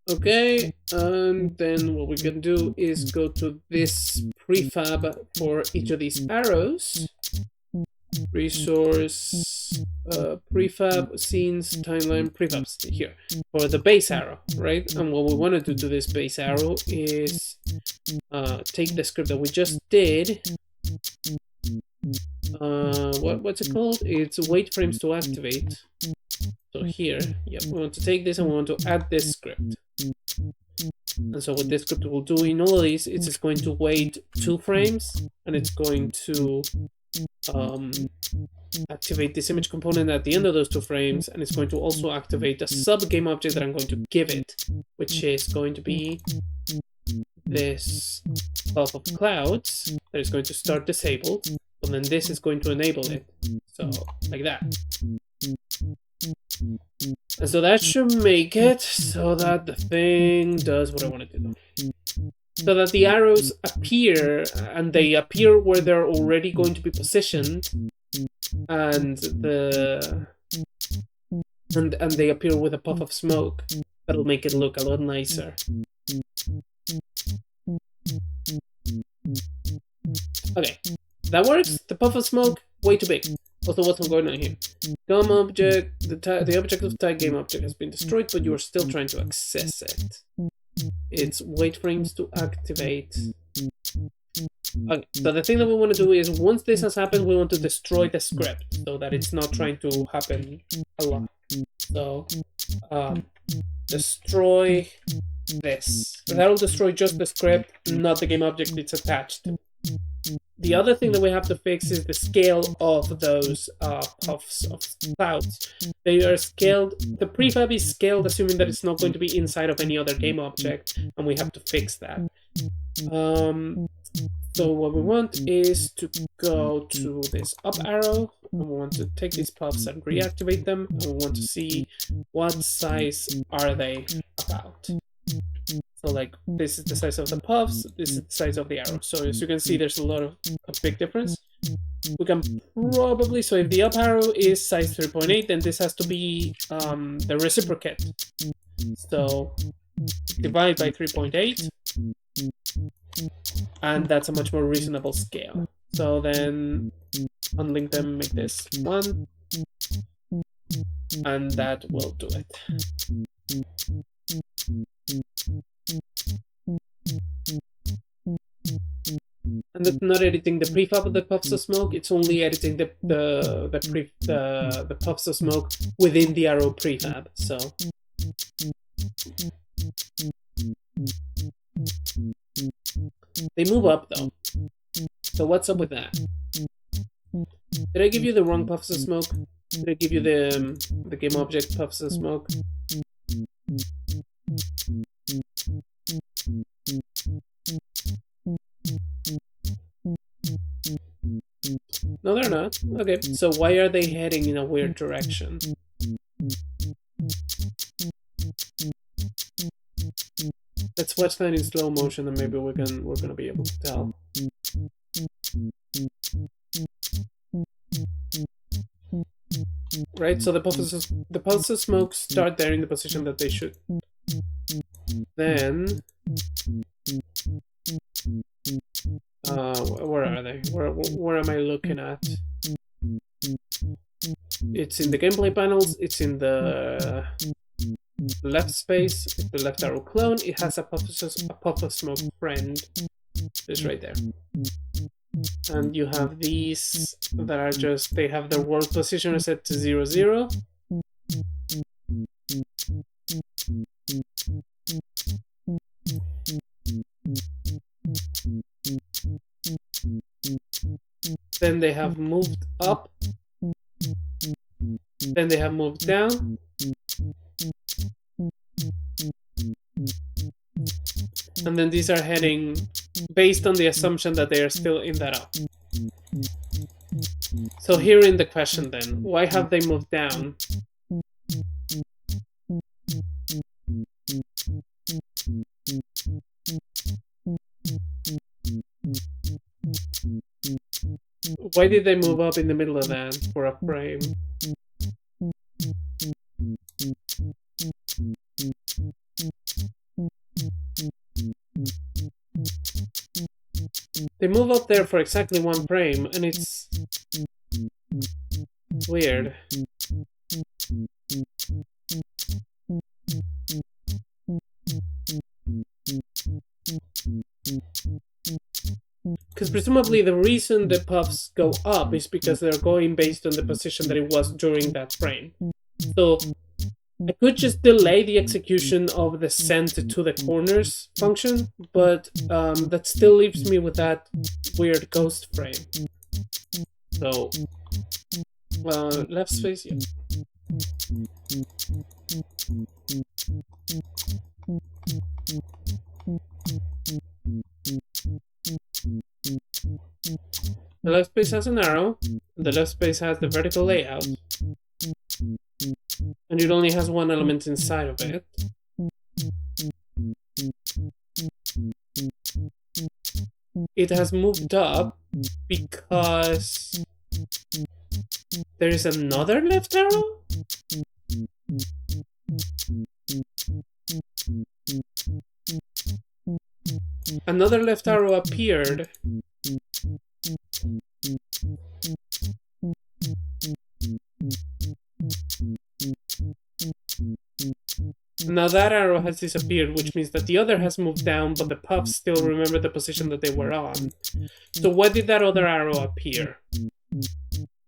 Okay, and then what we can do is go to this prefab for each of these arrows. Resource, prefab, scenes, timeline, prefabs here for the base arrow, right? And what we want to do to this base arrow is take the script that we just did. What's it called? It's wait frames to activate. So here, yep, we want to take this and we want to add this script. And so what this script will do in all of these, it's just going to wait 2 frames and it's going to activate this image component at the end of those 2 frames, and it's going to also activate a sub game object that I'm going to give it, which is going to be this puff of clouds that is going to start disabled, and then this is going to enable it. So like that. And so that should make it so that the thing does what I want it to do. So that the arrows appear, and they appear where they're already going to be positioned, and they appear with a puff of smoke. That'll make it look a lot nicer. Okay, that works. The puff of smoke, way too big. Also, what's going on here? Game object, the object of type game object has been destroyed, but you are still trying to access it. It's wait frames to activate. Okay, so the thing that we want to do is, once this has happened, we want to destroy the script so that it's not trying to happen a lot. So, destroy this. That'll destroy just the script, not the game object it's attached to. The other thing that we have to fix is the scale of those puffs of clouds. They are scaled, the prefab is scaled assuming that it's not going to be inside of any other game object, and we have to fix that. So what we want is to go to this up arrow, and we want to take these puffs and reactivate them, and we want to see what size are they about. So like, this is the size of the puffs, this is the size of the arrow. So as you can see, there's a big difference. We can probably, so if the up arrow is size 3.8, then this has to be the reciprocate. So divide by 3.8, and that's a much more reasonable scale. So then unlink them, make this 1, and that will do it. And that's not editing the prefab of the puffs of smoke, it's only editing the puffs of smoke within the arrow prefab. So they move up though. So what's up with that? Did I give you the wrong puffs of smoke? Did I give you the game object puffs of smoke? No, they're not. Okay, so why are they heading in a weird direction? Let's watch that in slow motion, and maybe we're gonna be able to tell. Right, so the puffs of smoke start there in the position that they should. Then where are they? Where am I looking at? It's in the gameplay panels, it's in the left space, the left arrow clone, it has a puff of smoke friend. It's right there. And you have these that are just, they have their world positioner set to 0, 0. Then they have moved up. Then they have moved down. And then these are heading based on the assumption that they are still in that up. So here in the question then, why have they moved down? Why did they move up in the middle of that for a frame? They move up there for exactly one frame, and it's weird. Because presumably the reason the puffs go up is because they're going based on the position that it was during that frame. So I could just delay the execution of the send to the corners function, but that still leaves me with that weird ghost frame. So left space, yeah. The left space has an arrow, the left space has the vertical layout, and it only has one element inside of it. It has moved up because there is another left arrow? Another left arrow appeared. Now that arrow has disappeared, which means that the other has moved down, but the puffs still remember the position that they were on. So why did that other arrow appear?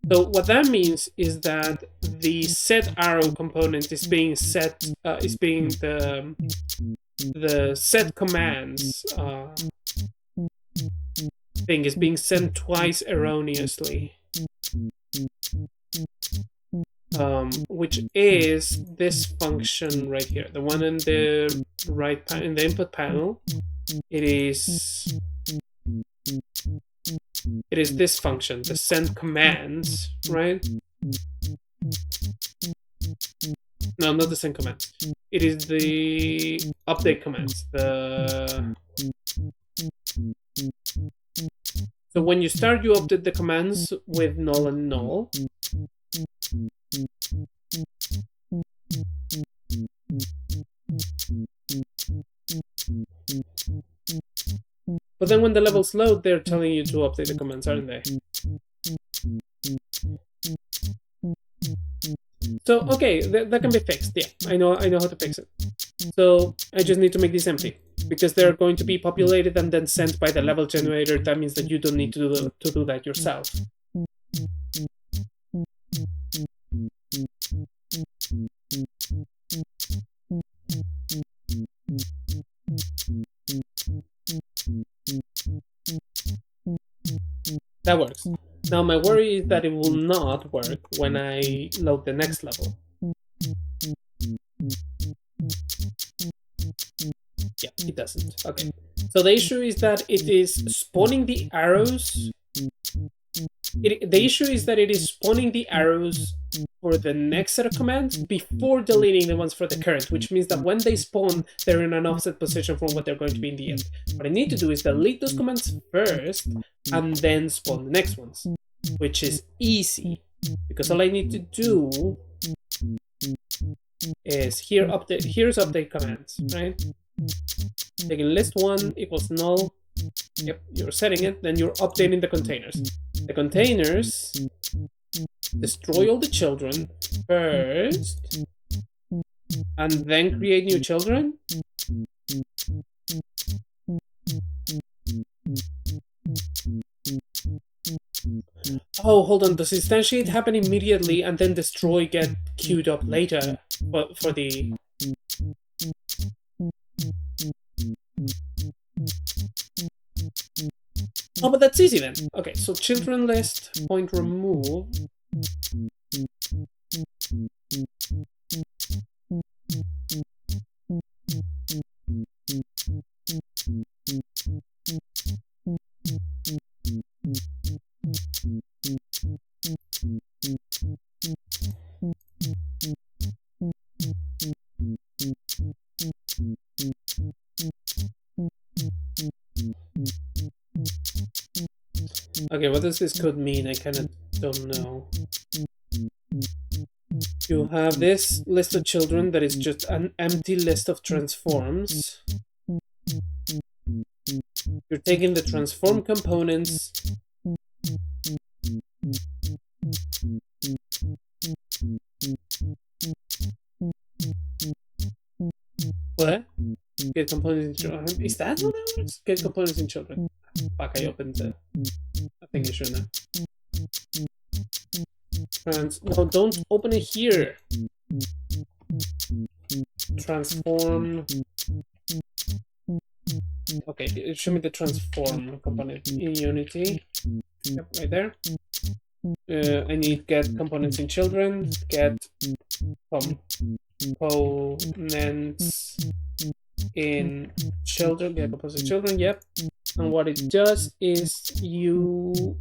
So what that means is that the set arrow component is being set, the set commands thing is being sent twice erroneously. Which is this function right here, the one in the right in the input panel. It is this function, the send commands, right? No, not the send commands. It is the update commands. So when you start, you update the commands with null and null. But then when the levels load, they're telling you to update the commands, aren't they? So, okay, that can be fixed. Yeah, I know how to fix it. So I just need to make this empty, because they're going to be populated and then sent by the level generator. That means that you don't need to do that yourself. That works. Now my worry is that it will not work when I load the next level. Yeah, it doesn't. Okay. So the issue is that it is spawning the arrows. The issue is that it is spawning the arrows for the next set of commands before deleting the ones for the current, which means that when they spawn, they're in an offset position from what they're going to be in the end. What I need to do is delete those commands first and then spawn the next ones, which is easy, because all I need to do is here's update commands, right? Taking list 1 equals null. Yep, you're setting it, then you're updating the containers. The containers destroy all the children first, and then create new children? Oh, hold on. Does instantiate happen immediately and then destroy get queued up later for the... Oh, but that's easy then. Okay, so children list, point remove. Okay, what does this code mean? I kind of don't know. You have this list of children that is just an empty list of transforms. You're taking the transform components. What? Get components in children. Is that how that works? Get components in children. Fuck, I opened the... I think I shouldn't have. No, don't open it here. Transform. Okay, show me the transform component in Unity. Yep, right there. I need get components in children. Get components in children. Get components in children. Yep. And what it does is you...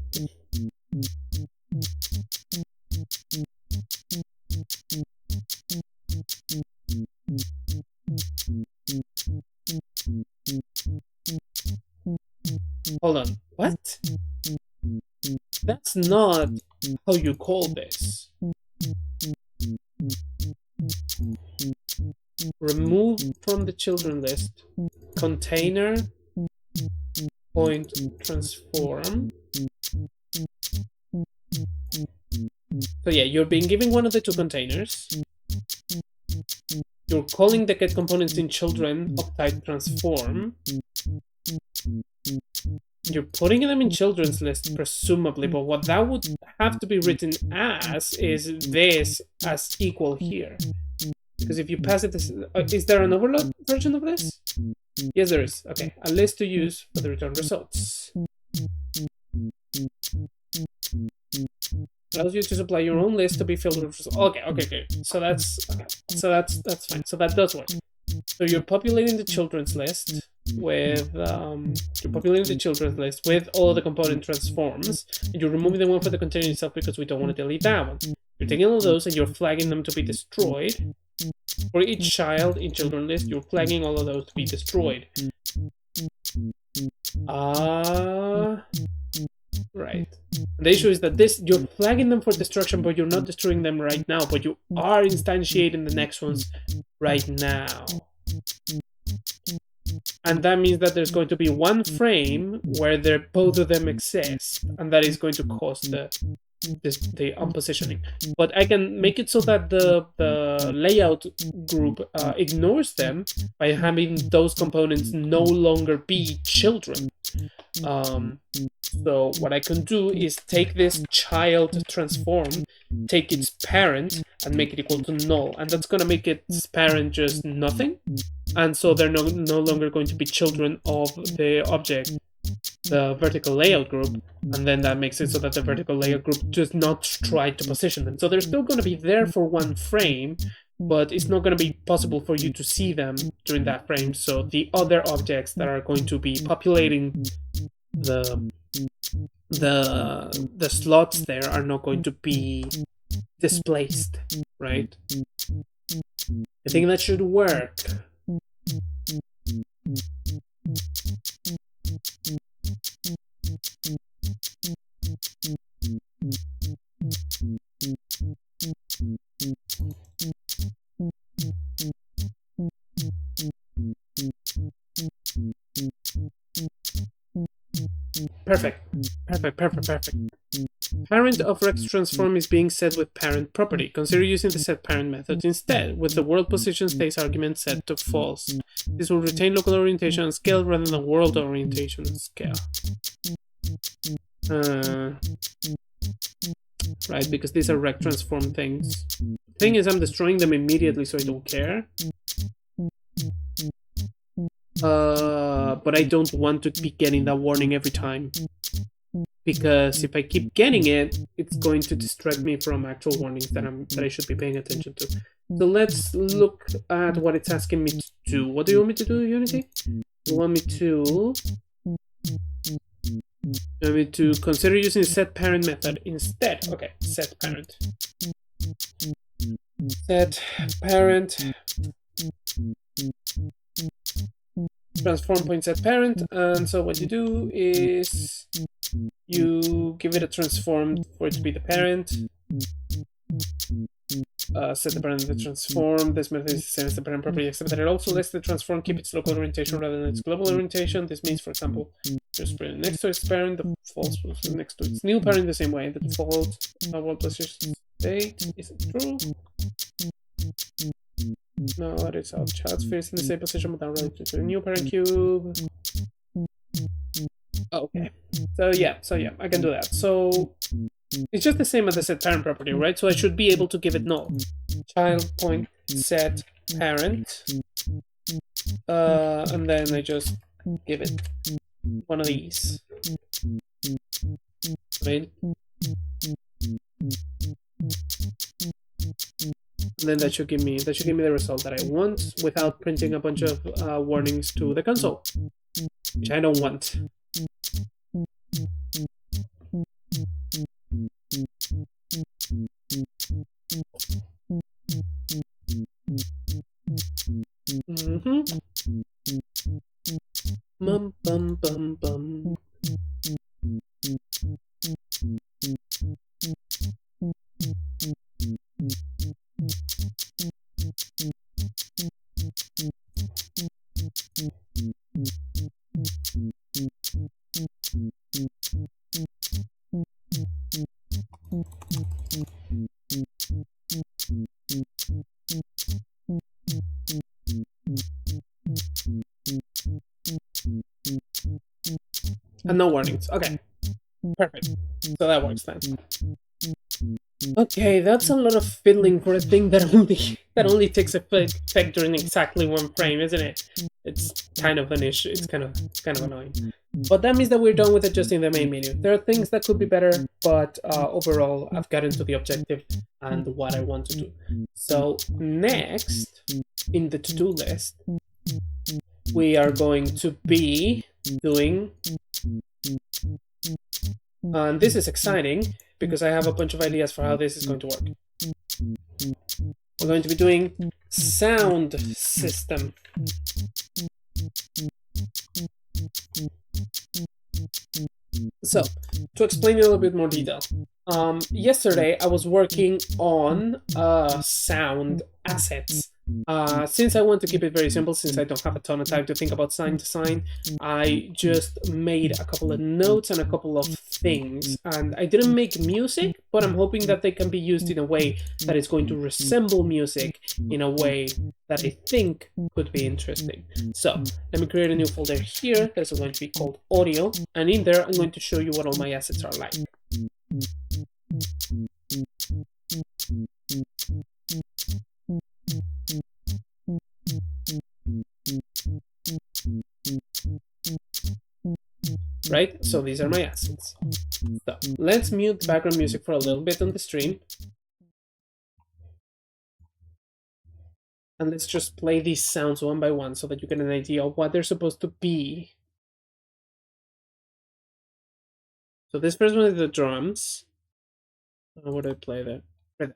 Hold on. What? That's not how you call this. Remove from the children list container point transform. So yeah, you're being given one of the two containers. You're calling the get components in children of type transform. You're putting them in children's list, presumably, but what that would have to be written as is this as equal here. Because if you pass it, is there an overload version of this? Yes, there is. Okay, a list to use for the return results. Allows you to supply your own list to be filled with results. Okay. So that's fine. So that does work. So you're populating the children's list with all the component transforms, and you're removing the one for the container itself because we don't want to delete that one. You're taking all of those and you're flagging them to be destroyed. For each child in children's list, you're flagging all of those to be destroyed. Right. The issue is that you're flagging them for destruction, but you're not destroying them right now, but you are instantiating the next ones right now. And that means that there's going to be one frame where both of them exist, and that is going to cause the unpositioning. But I can make it so that the layout group ignores them by having those components no longer be children. So what I can do is take this child transform, take its parent, and make it equal to null. And that's going to make its parent just nothing. And so they're no longer going to be children of the object, the vertical layout group. And then that makes it so that the vertical layout group does not try to position them. So they're still going to be there for one frame, but it's not going to be possible for you to see them during that frame. So the other objects that are going to be populating the slots there are not going to be displaced, right? I think that should work. Perfect. Parent of Rex transform is being set with parent property. Consider using the set parent method instead, with the world position states argument set to false. This will retain local orientation and scale rather than world orientation and scale. Right, because these are rec transform things. Thing is, I'm destroying them immediately, so I don't care. But I don't want to be getting that warning every time. Because if I keep getting it, it's going to distract me from actual warnings that I should be paying attention to. So let's look at what it's asking me to do. What do you want me to do, Unity? You want me to consider using the set parent method instead. Okay, set parent. Set parent transform point set parent, and so what you do is you give it a transform for it to be the parent. Set the parent to transform. This method is the same as the parent property, except that it also lets the transform keep its local orientation rather than its global orientation. This means, for example, just put it next to its parent, the false next to its new parent the same way. The default world position state isn't true. No, that is how child sphere is in the same position but not related to the new parent cube. Okay. So yeah, I can do that. So it's just the same as the set parent property, right? So I should be able to give it null. Child point set parent. And then I just give it one of these. Right? And then that should give me the result that I want without printing a bunch of warnings to the console, which I don't want. Bum bum bum bum. And no warnings. Okay. Perfect. So that works then. Okay, that's a lot of fiddling for a thing that only takes effect during exactly one frame, isn't it? It's kind of an issue. It's kind of annoying. But that means that we're done with adjusting the main menu. There are things that could be better, but overall, I've gotten to the objective and what I want to do. So next, in the to-do list, we are going to be doing, and this is exciting because I have a bunch of ideas for how this is going to work. We're going to be doing sound system. So, to explain in a little bit more detail, yesterday I was working on sound assets. Since I want to keep it very simple, since I don't have a ton of time to think about sound design, I just made a couple of notes and a couple of things. And I didn't make music, but I'm hoping that they can be used in a way that is going to resemble music in a way that I think could be interesting. So let me create a new folder here that's going to be called audio, and in there I'm going to show you what all my assets are like. Right, so these are my assets. So let's mute background music for a little bit on the stream. And let's just play these sounds one by one so that you get an idea of what they're supposed to be. So this first one is the drums. What do I play there? Right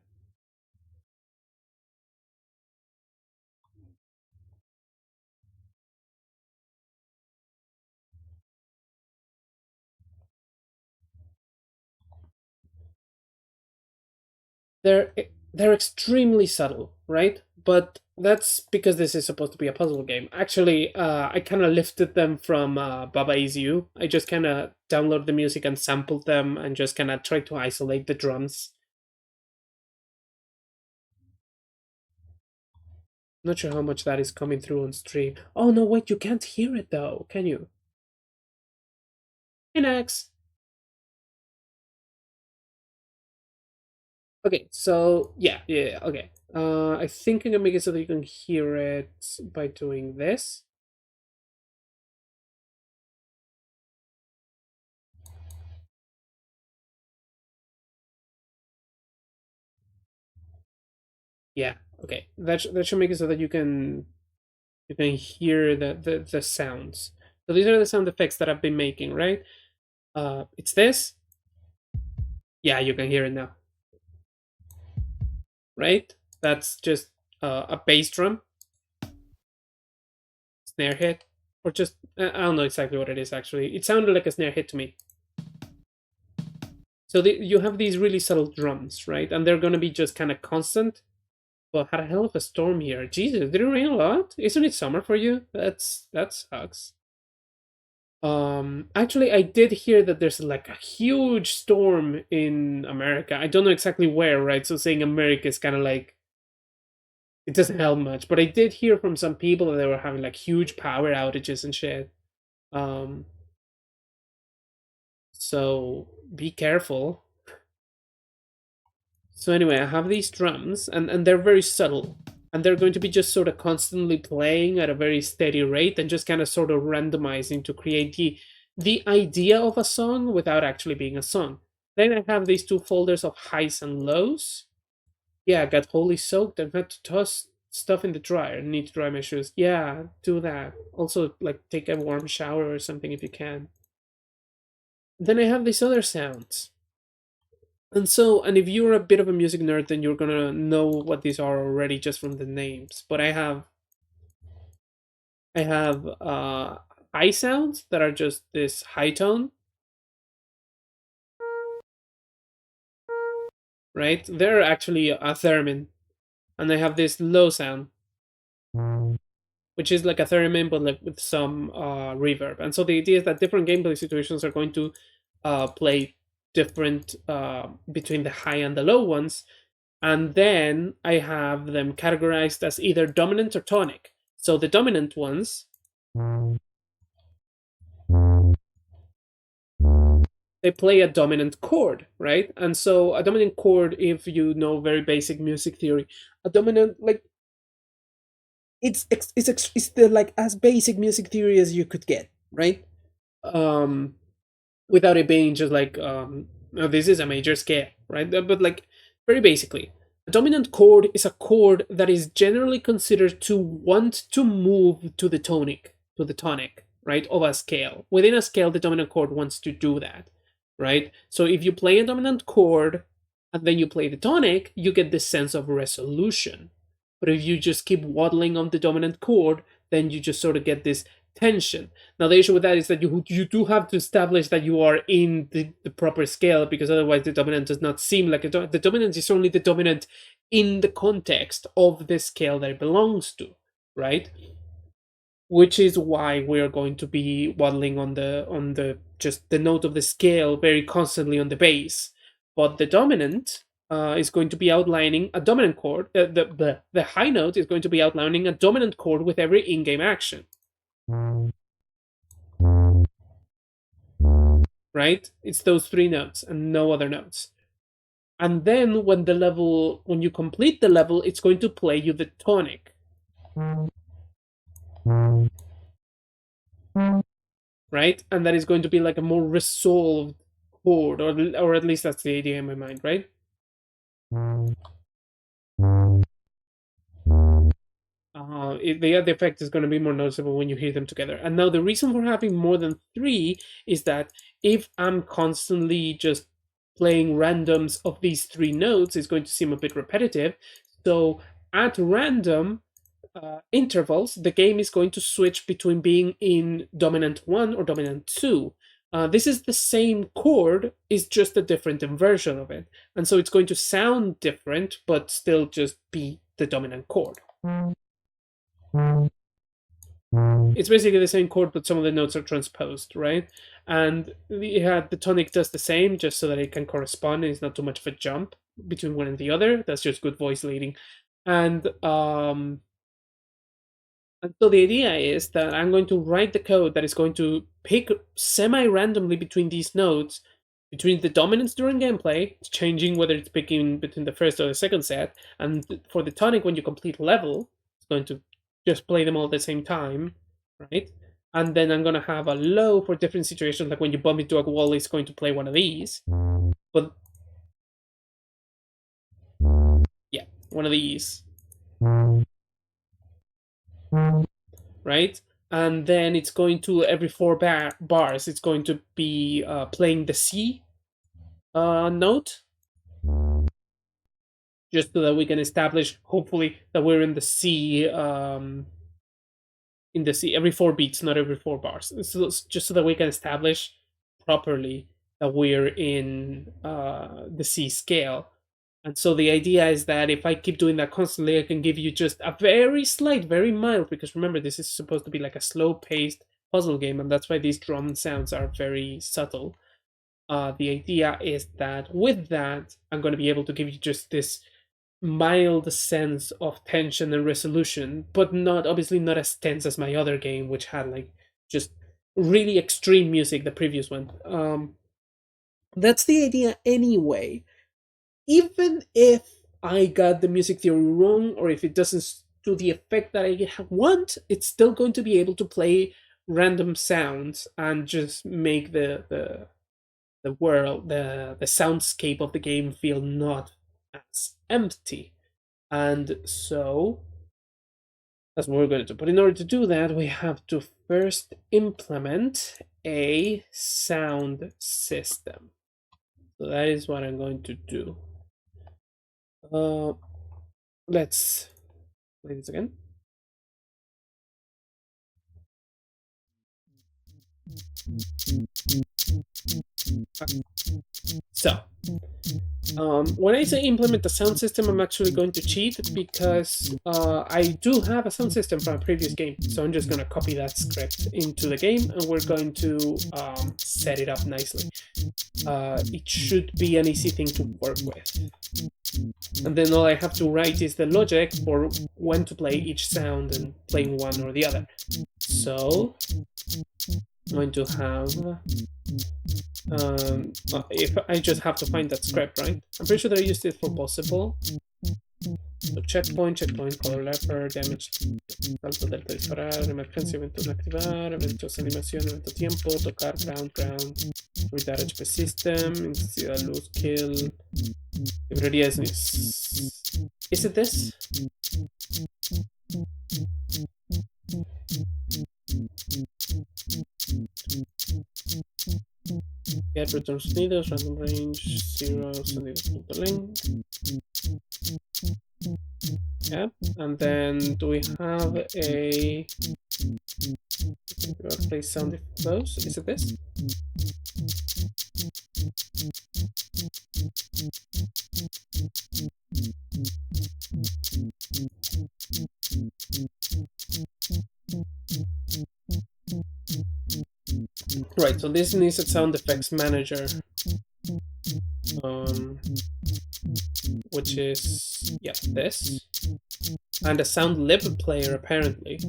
there. They're extremely subtle, right? But that's because this is supposed to be a puzzle game. Actually, I kind of lifted them from Baba Is You. I just kind of downloaded the music and sampled them and just kind of tried to isolate the drums. Not sure how much that is coming through on stream. Oh no, wait, you can't hear it though, can you? Hey, Nex. Okay, so yeah, okay. I think I can make it so that you can hear it by doing this. Yeah, okay. That should make it so that you can hear the sounds. So these are the sound effects that I've been making, right? It's this. Yeah, you can hear it now, right? That's just a bass drum, snare hit, or just I don't know exactly what it is actually. It sounded like a snare hit to me. So you have these really subtle drums, right? And they're gonna be just kind of constant. Well, had a hell of a storm here. Jesus, did it rain a lot? Isn't it summer for you? That sucks. Actually, I did hear that there's like a huge storm in America. I don't know exactly where, right? So saying America is kind of like it doesn't help much. But I did hear from some people that they were having like huge power outages and shit. Um, so be careful. So anyway, I have these drums, and they're very subtle, and they're going to be just sort of constantly playing at a very steady rate, and just kind of sort of randomizing to create the idea of a song without actually being a song. Then I have these two folders of highs and lows. Yeah, I got wholly soaked and had to toss stuff in the dryer. I need to dry my shoes. Yeah, do that. Also, like take a warm shower or something if you can. Then I have these other sounds. And if you're a bit of a music nerd, then you're gonna know what these are already just from the names. But I have high sounds that are just this high tone, right? They're actually a theremin, and I have this low sound, which is like a theremin but like with some reverb. And so the idea is that different gameplay situations are going to play different between the high and the low ones, and then I have them categorized as either dominant or tonic. So the dominant ones, they play a dominant chord, right? And so a dominant chord, if you know very basic music theory, a dominant like it's the like as basic music theory as you could get, right? Um, without it being just like no, this is a major scale, right? But like very basically, a dominant chord is a chord that is generally considered to want to move to the tonic, right, of a scale. Within a scale, the dominant chord wants to do that, right? So if you play a dominant chord and then you play the tonic, you get this sense of resolution. But if you just keep waddling on the dominant chord, then you just sort of get this tension. Now the issue with that is that you do have to establish that you are in the proper scale, because otherwise the dominant does not seem like the dominant is only the dominant in the context of the scale that it belongs to, right? Which is why we're going to be waddling on the just the note of the scale very constantly on the bass. But the dominant is going to be outlining a dominant chord. The high note is going to be outlining a dominant chord with every in-game action, right? It's those three notes and no other notes. And then when you complete the level, it's going to play you the tonic, right? And that is going to be like a more resolved chord, or at least that's the idea in my mind, right? The effect is going to be more noticeable when you hear them together. And now the reason for having more than three is that if I'm constantly just playing randoms of these three notes, it's going to seem a bit repetitive. So at random intervals, the game is going to switch between being in dominant 1 or dominant 2. This is the same chord, it's just a different inversion of it. And so it's going to sound different, but still just be the dominant chord. It's basically the same chord, but some of the notes are transposed, right? And the tonic does the same, just so that it can correspond and it's not too much of a jump between one and the other. That's just good voice leading. And so the idea is that I'm going to write the code that is going to pick semi-randomly between these notes, between the dominants during gameplay, changing whether it's picking between the first or the second set, and for the tonic when you complete level, it's going to just play them all at the same time, right? And then I'm going to have a low for different situations, like when you bump into a wall, it's going to play one of these. But yeah, one of these. Right? And then it's going to, every four bars, it's going to be playing the C note, just so that we can establish, hopefully, that we're in the C, every 4 beats, not every 4 bars. So just so that we can establish properly that we're in the C scale. And so the idea is that if I keep doing that constantly, I can give you just a very slight, very mild, because remember, this is supposed to be like a slow-paced puzzle game, and that's why these drum sounds are very subtle. The idea is that with that, I'm going to be able to give you just this mild sense of tension and resolution, but obviously not as tense as my other game, which had like just really extreme music, the previous one. That's the idea anyway. Even if I got the music theory wrong, or if it doesn't do the effect that I want, it's still going to be able to play random sounds and just make the world, the soundscape of the game feel not as empty. And so that's what we're going to do. But in order to do that, we have to first implement a sound system. So that is what I'm going to do. Let's play this again. So, when I say implement the sound system, I'm actually going to cheat, because I do have a sound system from a previous game. So I'm just going to copy that script into the game, and we're going to set it up nicely. It should be an easy thing to work with. And then all I have to write is the logic for when to play each sound and playing one or the other. So I'm going to have, if I just have to find that script, right? I'm pretty sure that I used it for possible. So checkpoint, color lever, damage, salto, delta, disparar, emergencia, evento no activar, eventos, animación, evento tiempo, tocar, ground, evitar HP system, intensidad, luz, kill, librería is it this? Get return sonidos, random range, 0, sonidos.length. Yeah, and then do we have a play sound if close? Is it this? Right, so this needs a sound effects manager, which is, yeah, this, and a sound lib player apparently.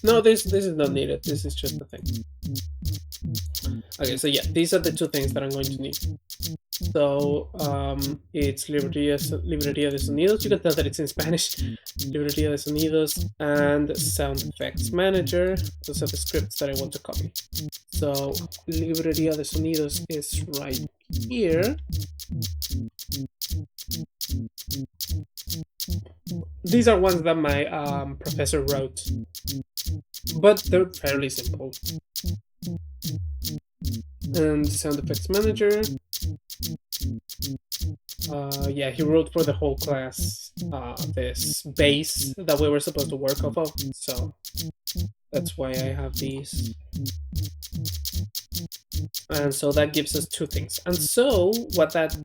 No, this is not needed. This is just the thing. Okay, so yeah, these are the two things that I'm going to need. So it's librería de sonidos. You can tell that it's in Spanish. Librería de sonidos and sound effects manager. Those are the scripts that I want to copy. So librería de sonidos is right here. These are ones that my professor wrote, but they're fairly simple. And sound effects manager. Yeah, he wrote for the whole class this base that we were supposed to work off of, so that's why I have these. And so that gives us two things. And so what that...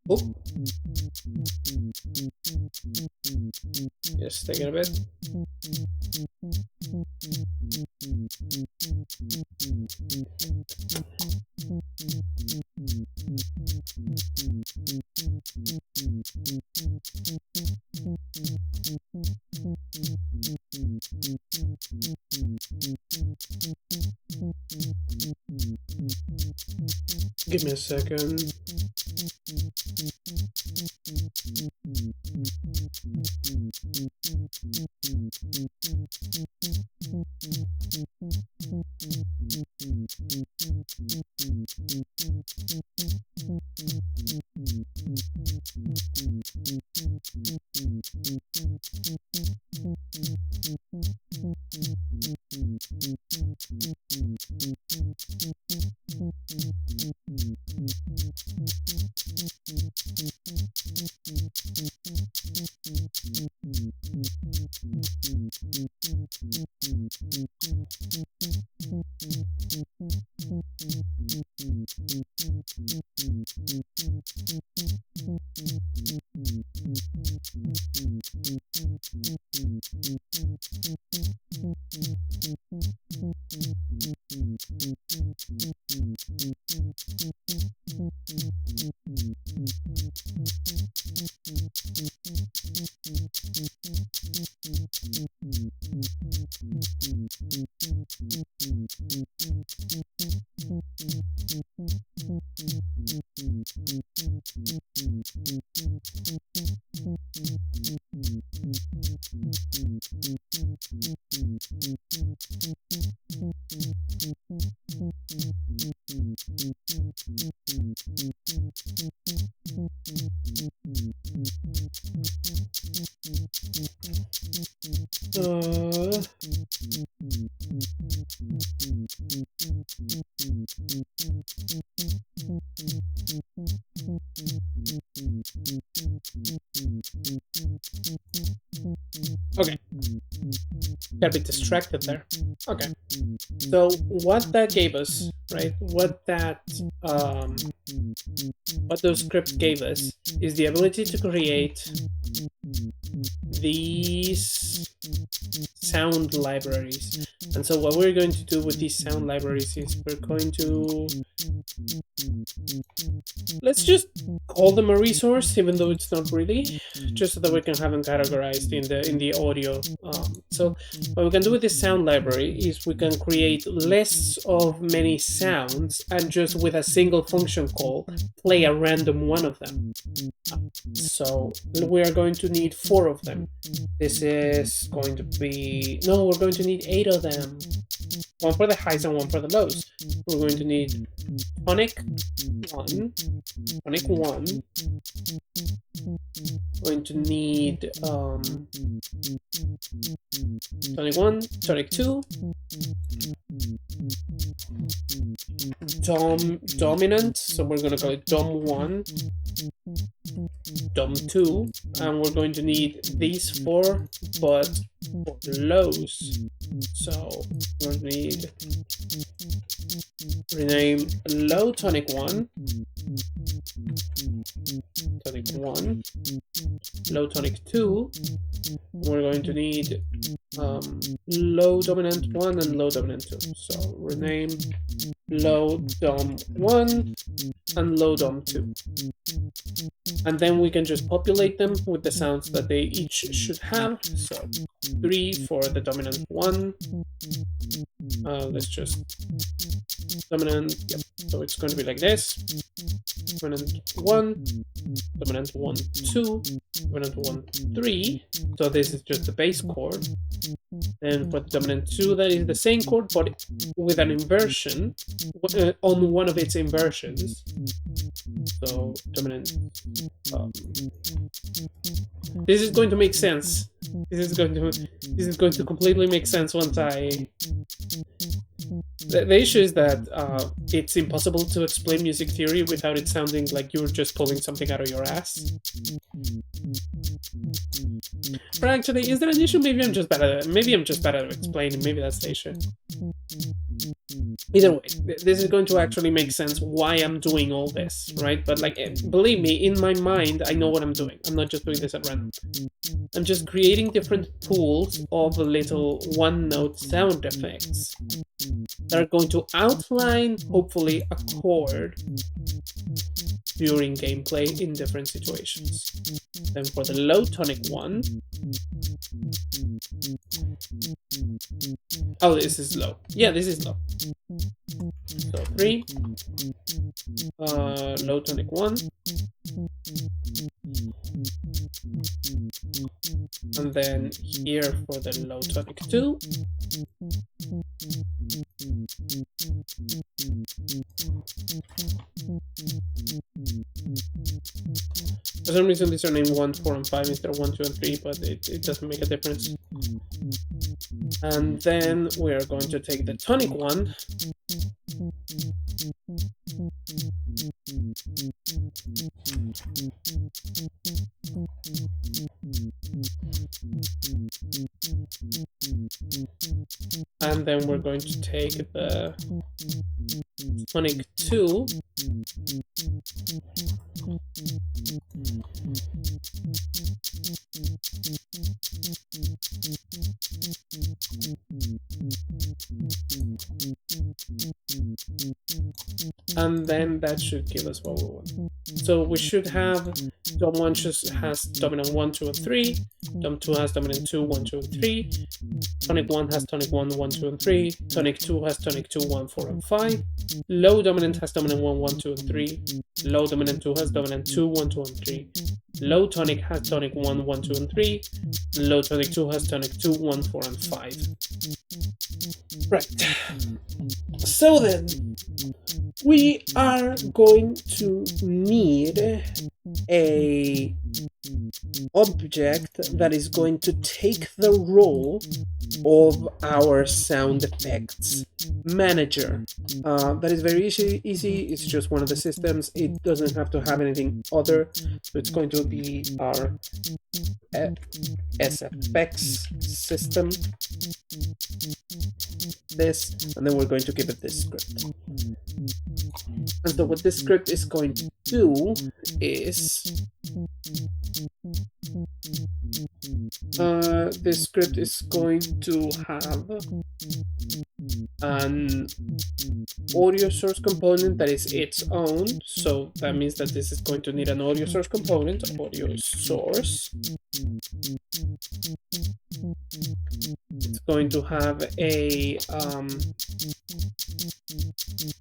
Oh. Just take it a bit. Give me a second. Okay. Got a bit distracted there. Okay. So what that gave us, right? What those scripts gave us is the ability to create these sound libraries. And so what we're going to do with these sound libraries is we're going to... Let's just call them a resource, even though it's not really, just so that we can have them categorized in the audio. So what we can do with this sound library is we can create lists of many sounds and just with a single function call play a random one of them. So we are going to need 4 of them. This is going to be... No, we're going to need 8 of them. 1 for the highs and 1 for the lows. We're going to need tonic 1, tonic 1. Going to need tonic 1, tonic 2, dominant, so we're going to call it dom 1, dom 2, and we're going to need these 4, but for lows. So we're going to need rename low tonic 1, tonic 1, low tonic 2. We're going to need low dominant 1 and low dominant 2. So rename low dom 1 and low dom 2. And then we can just populate them with the sounds that they each should have. So 3 for the dominant 1. Let's just dominant, yep. So it's going to be like this. Dominant 1, dominant 1, 2, dominant 1, 3. So this is just the base chord. And for the dominant 2, that is the same chord, but with an inversion. on one of its inversions. So dominant. This is going to make sense. This is going to completely make sense once I. The issue is that it's impossible to explain music theory without it sounding like you're just pulling something out of your ass. But actually, is there an issue? Maybe I'm just bad at explaining. Maybe that's the issue. Either way, this is going to actually make sense why I'm doing all this, right? But like, believe me, in my mind, I know what I'm doing. I'm not just doing this at random. I'm just creating different pools of little one-note sound effects that are going to outline, hopefully, a chord during gameplay in different situations. Then for the low tonic one, oh, this is low. Yeah, this is low. So 3, low tonic 1, and then here for the low tonic 2. For some reason these are named 1, 4, and 5 instead of 1, 2, and 3, but it doesn't make a difference. And then we are going to take the tonic 1, and then we're going to take the tonic 2, and then that should give us what we want. So we should have Dom 1 just has dominant 1, 2, and 3, Dom 2 has dominant 2, 1, 2, and 3, tonic 1 has tonic 1, 1, 2, and 3, tonic 2 has tonic 2, 1, 4, and 5, low dominant has dominant 1, 1, 2, and 3, low dominant 2 has dominant 2, 1, 2, and 3, low tonic has tonic 1, 1, 2, and 3, low tonic 2 has tonic 2, 1, 4, and 5. Right. So then, we are going to need a object that is going to take the role of our sound effects manager. That is very easy. It's just one of the systems. It doesn't have to have anything other. So it's going to be our SFX system. This, and then we're going to give it this script. And so what this script is going to do is this script is going to have an audio source component that is its own. So that means that this is going to need an audio source component, audio source. It's going to have a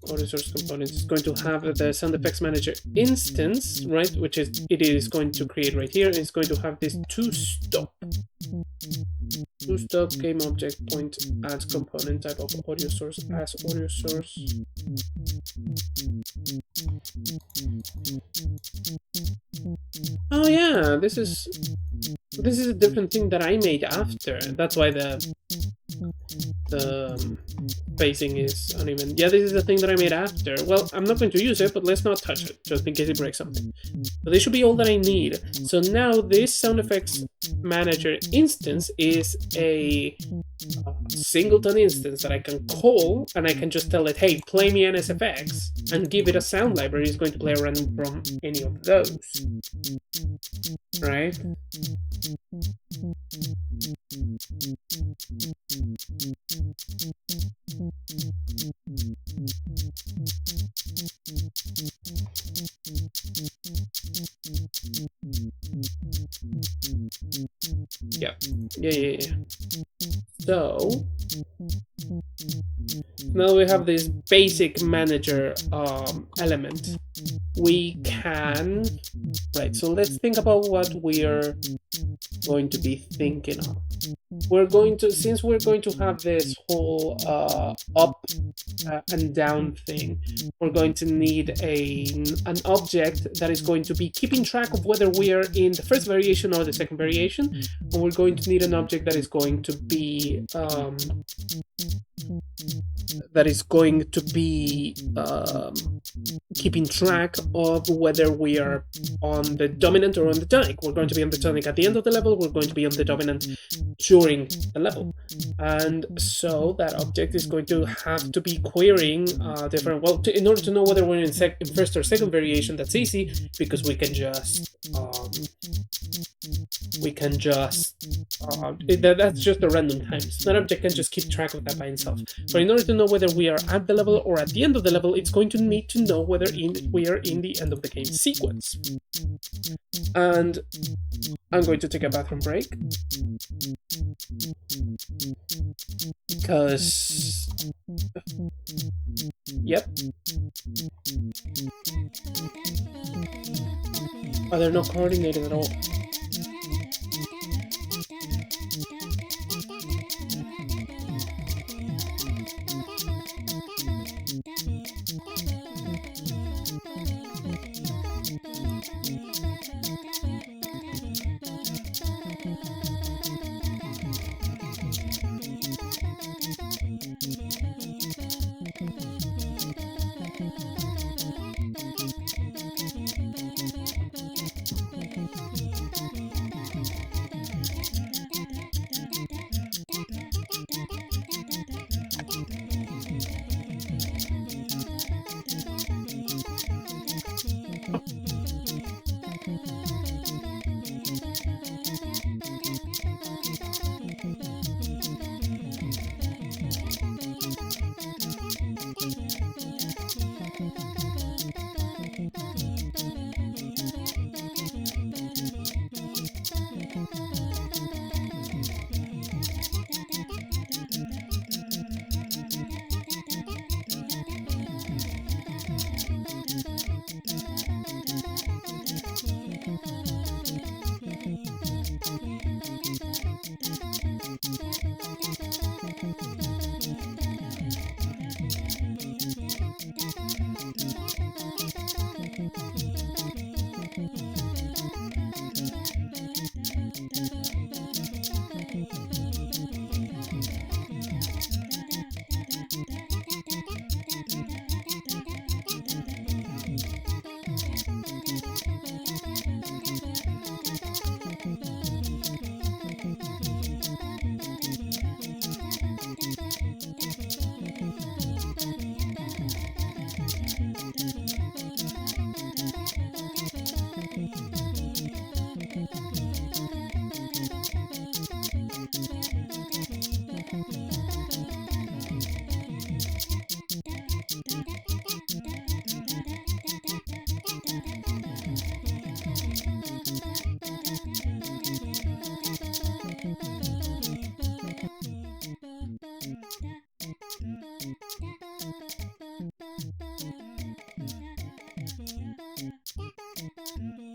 audio source component. It's going to have the sound effects manager instance, right? Which is it is going to create right here. It's going to have this two-stop game object point as component type of audio source as audio source. Oh yeah, this is a different thing that I made after. That's why the spacing is uneven. Yeah, this is the thing that I made after. Well, I'm not going to use it, but let's not touch it, just in case it breaks something. So this should be all that I need. So now this sound effects manager instance is a singleton instance that I can call, and I can just tell it, hey, play me an SFX, and give it a sound library. It's going to play a random from any of those. Right? Yeah. So now we have this basic manager element. we can, right, so let's think about what we're going to be thinking of. We're going to, since we're going to have this whole up and down thing, we're going to need an object that is going to be keeping track of whether we are in the first variation or the second variation, and we're going to need an object that is going to be keeping track of whether we are on the dominant or on the tonic. We're going to be on the tonic at the end of the level, we're going to be on the dominant during the level. And so that object is going to have to be querying different, well, in order to know whether we're in first or second variation, that's easy, because we can just that's just the random times. That object can just keep track of that by itself. But in order to know whether we are at the level or at the end of the level, it's going to need to know whether we are in the end of the game sequence. And I'm going to take a bathroom break, because yep. Oh, they're not coordinated at all.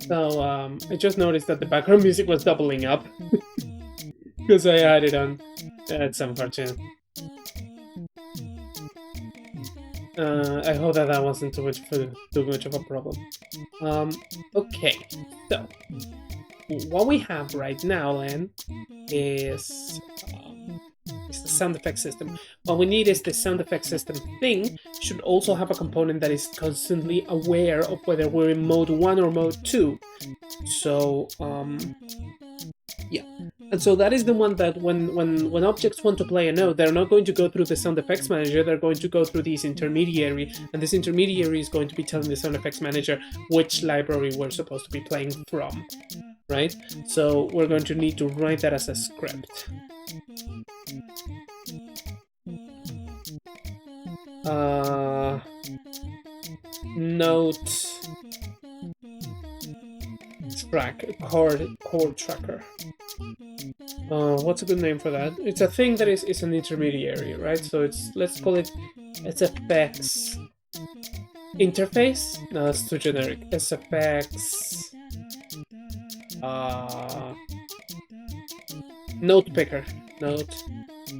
So I just noticed that the background music was doubling up because I had it on. That's unfortunate. I hope that wasn't too much of a problem. Okay, so what we have right now then is the sound effect system. What we need is the sound effect system thing should also have a component that is constantly aware of whether we're in mode 1 or mode 2. So yeah, and so that is the one that when objects want to play a note, they're not going to go through the sound effects manager, they're going to go through this intermediary, and this intermediary is going to be telling the sound effects manager which library we're supposed to be playing from, right? So we're going to need to write that as a script. Note track chord tracker. What's a good name for that? It's a thing that is an intermediary, right? So it's, let's call it, it's effects Interface? No, it's too generic. SFX. Uh, Note picker. Note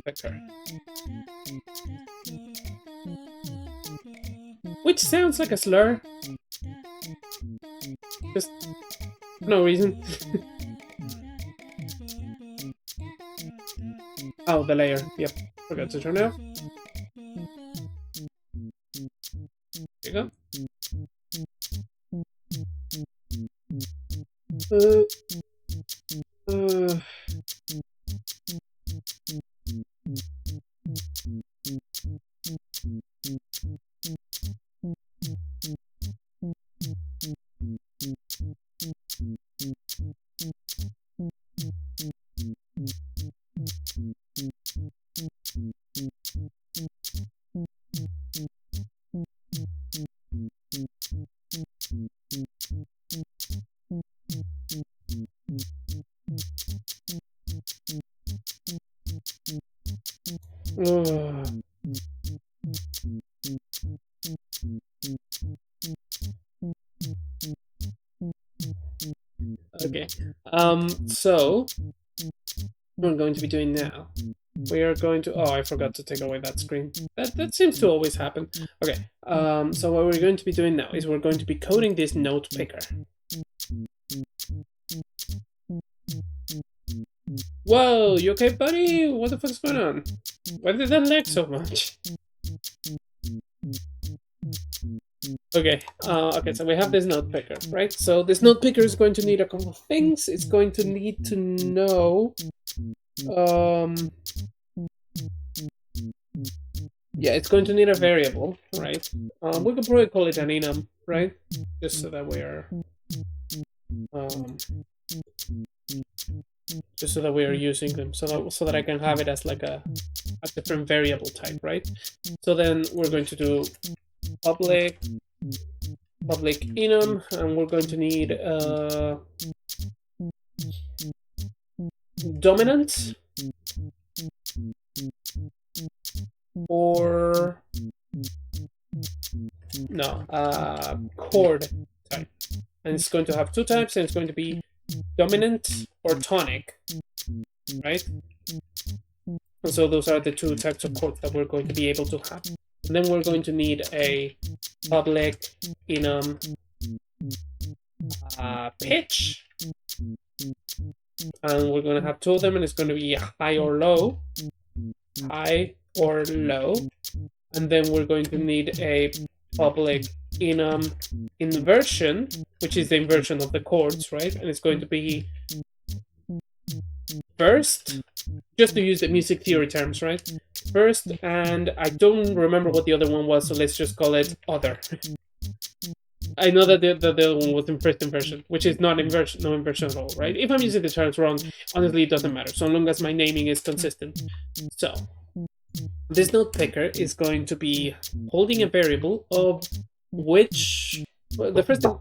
picker. Which sounds like a slur. Just for no reason. Oh, the layer. Yep. Forgot to turn it off. There you go. Uh, uh, uh, okay. So what we're going to be doing now. We are going to. Oh, I forgot to take away that screen. That seems to always happen. Okay. So what we're going to be doing now is we're going to be coding this note picker. Whoa, you okay, buddy? What the fuck's going on? Why did that lag so much? Okay, okay, so we have this note picker, right? So this note picker is going to need a couple of things. It's going to need to know, yeah, it's going to need a variable, right? We could probably call it an enum, right? Just so that we are, um, just so that we are using them, so that I can have it as like a different variable type, right? So then we're going to do public enum, and we're going to need dominant or no chord type, and it's going to have two types, and it's going to be dominant or tonic, right? And so those are the two types of chords that we're going to be able to have. And then we're going to need a public enum pitch, and we're going to have two of them, and it's going to be high or low, and then we're going to need a public enum inversion, which is the inversion of the chords, right? And it's going to be first, just to use the music theory terms, right? First, and I don't remember what the other one was, so let's just call it other. I know that the other one was in first inversion, which is not inversion, no inversion at all, right? If I'm using the terms wrong, honestly, it doesn't matter, so long as my naming is consistent. So, this note picker is going to be holding a variable of which, well, the first thing.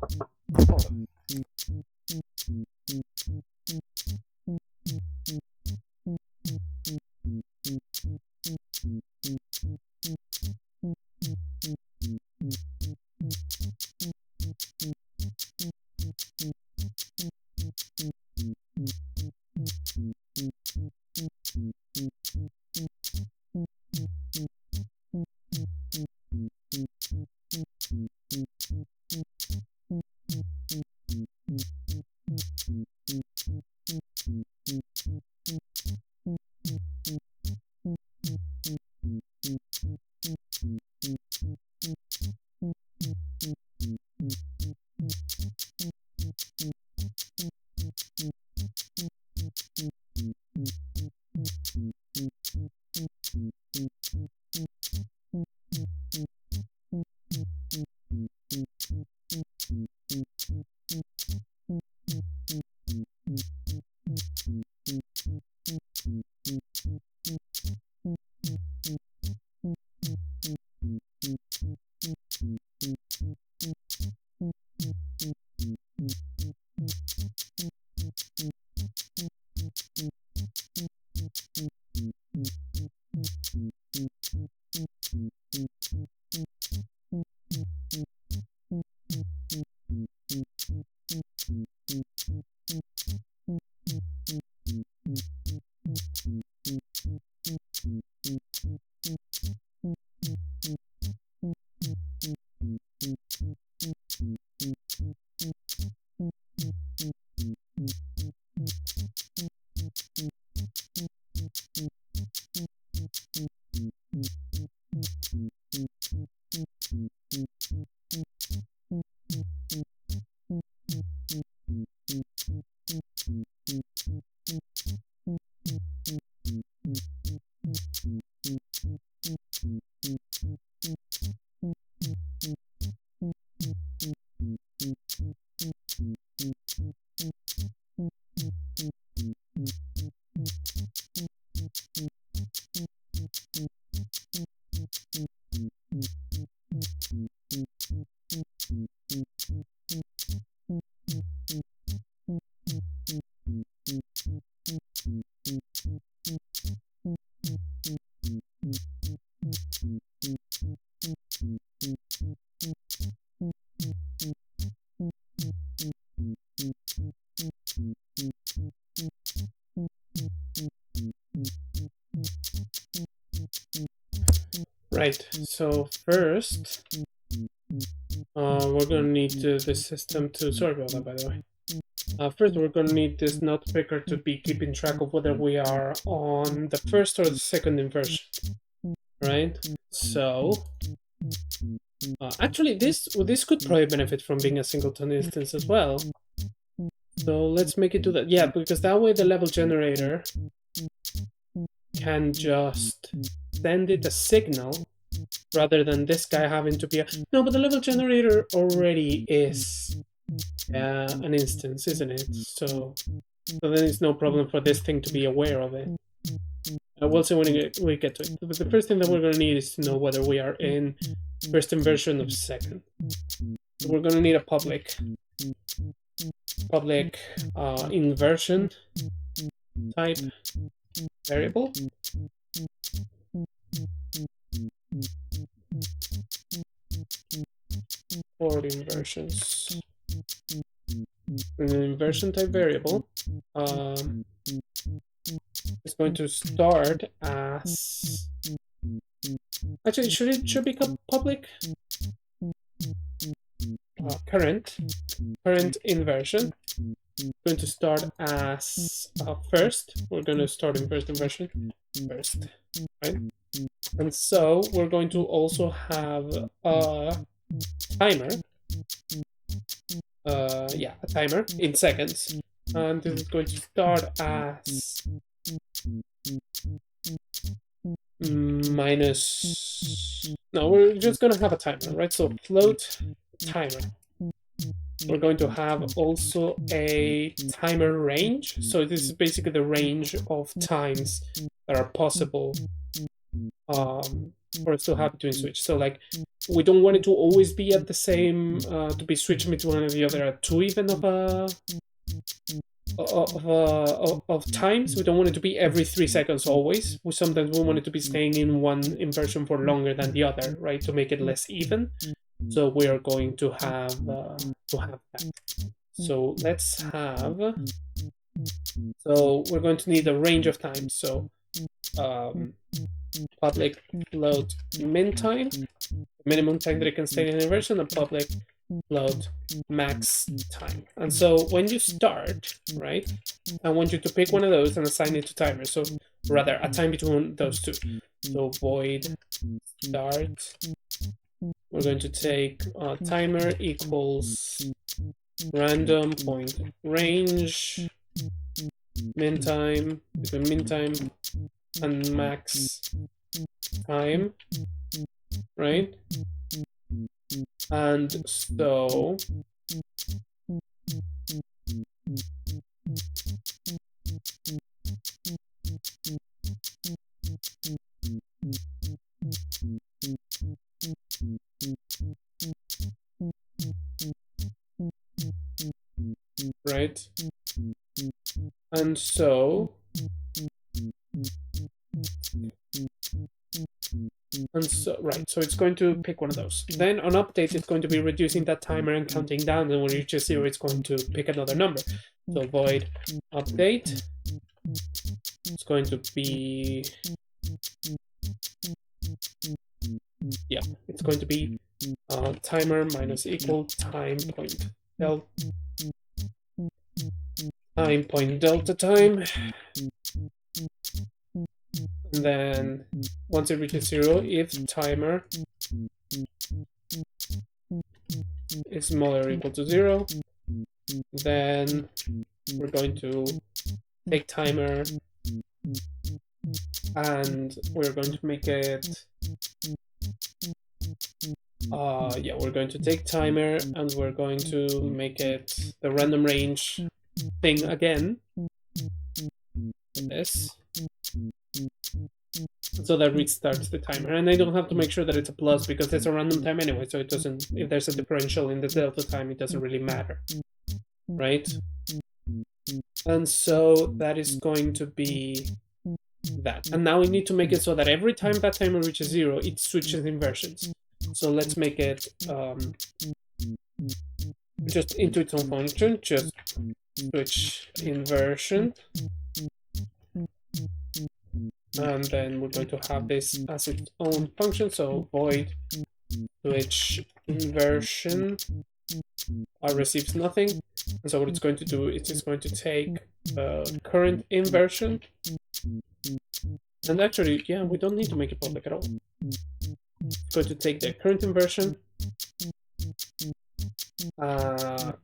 Right, so first, we're gonna need the system to, sorry about that by the way. First, we're gonna need this node picker to be keeping track of whether we are on the first or the second inversion, right? So, actually, this could probably benefit from being a singleton instance as well. So let's make it do that. Yeah, because that way the level generator can just send it a signal rather than this guy having to be a... No, but the level generator already is an instance, isn't it? So then it's no problem for this thing to be aware of it. We'll see when we get to it. But the first thing that we're going to need is to know whether we are in first inversion of second. So we're going to need a public inversion type variable. For inversions. An inversion type variable is going to start as... Actually, should it become public? Current inversion. Going to start as first. We're going to start in first inversion first, right? And so we're going to also have a timer. Yeah, a timer in seconds. And this is going to start as minus... No, we're just going to have a timer, right? So float timer. We're going to have also a timer range. So this is basically the range of times that are possible for us to have between switch. So like, we don't want it to always be at the same, to be switching between one and the other at too even of times. We don't want it to be every 3 seconds always. Sometimes we want it to be staying in one inversion for longer than the other, right? To make it less even. So we are going to have that. So let's have... So we're going to need a range of times. So public float min time, minimum time that it can stay in inversion, and public float max time. And so when you start, right, I want you to pick one of those and assign it to timer. So rather a time between those two. So void start. We're going to take timer equals random point range min time between min time and max time, right? And so right, and so right, so it's going to pick one of those. Then on update, it's going to be reducing that timer and counting down, and when you reach 0, it's going to pick another number. So void update. It's going to be... Yeah, it's going to be timer minus equal time point delta time. And then once it reaches 0, if timer is smaller or equal to 0, then we're going to take timer and we're going to make it Yeah, we're going to take timer and we're going to make it the random range thing again. This. So that restarts the timer. And I don't have to make sure that it's a plus because it's a random time anyway, so it doesn't, if there's a differential in the delta time, it doesn't really matter, right? And so that is going to be that. And now we need to make it so that every time that timer reaches 0, it switches inversions. So let's make it just into its own function, just switch inversion. And then we're going to have this as its own function, so void switch inversion receives nothing. And so what it's going to do is it's going to take the current inversion. And actually, yeah, we don't need to make it public at all. It's going to take the current inversion and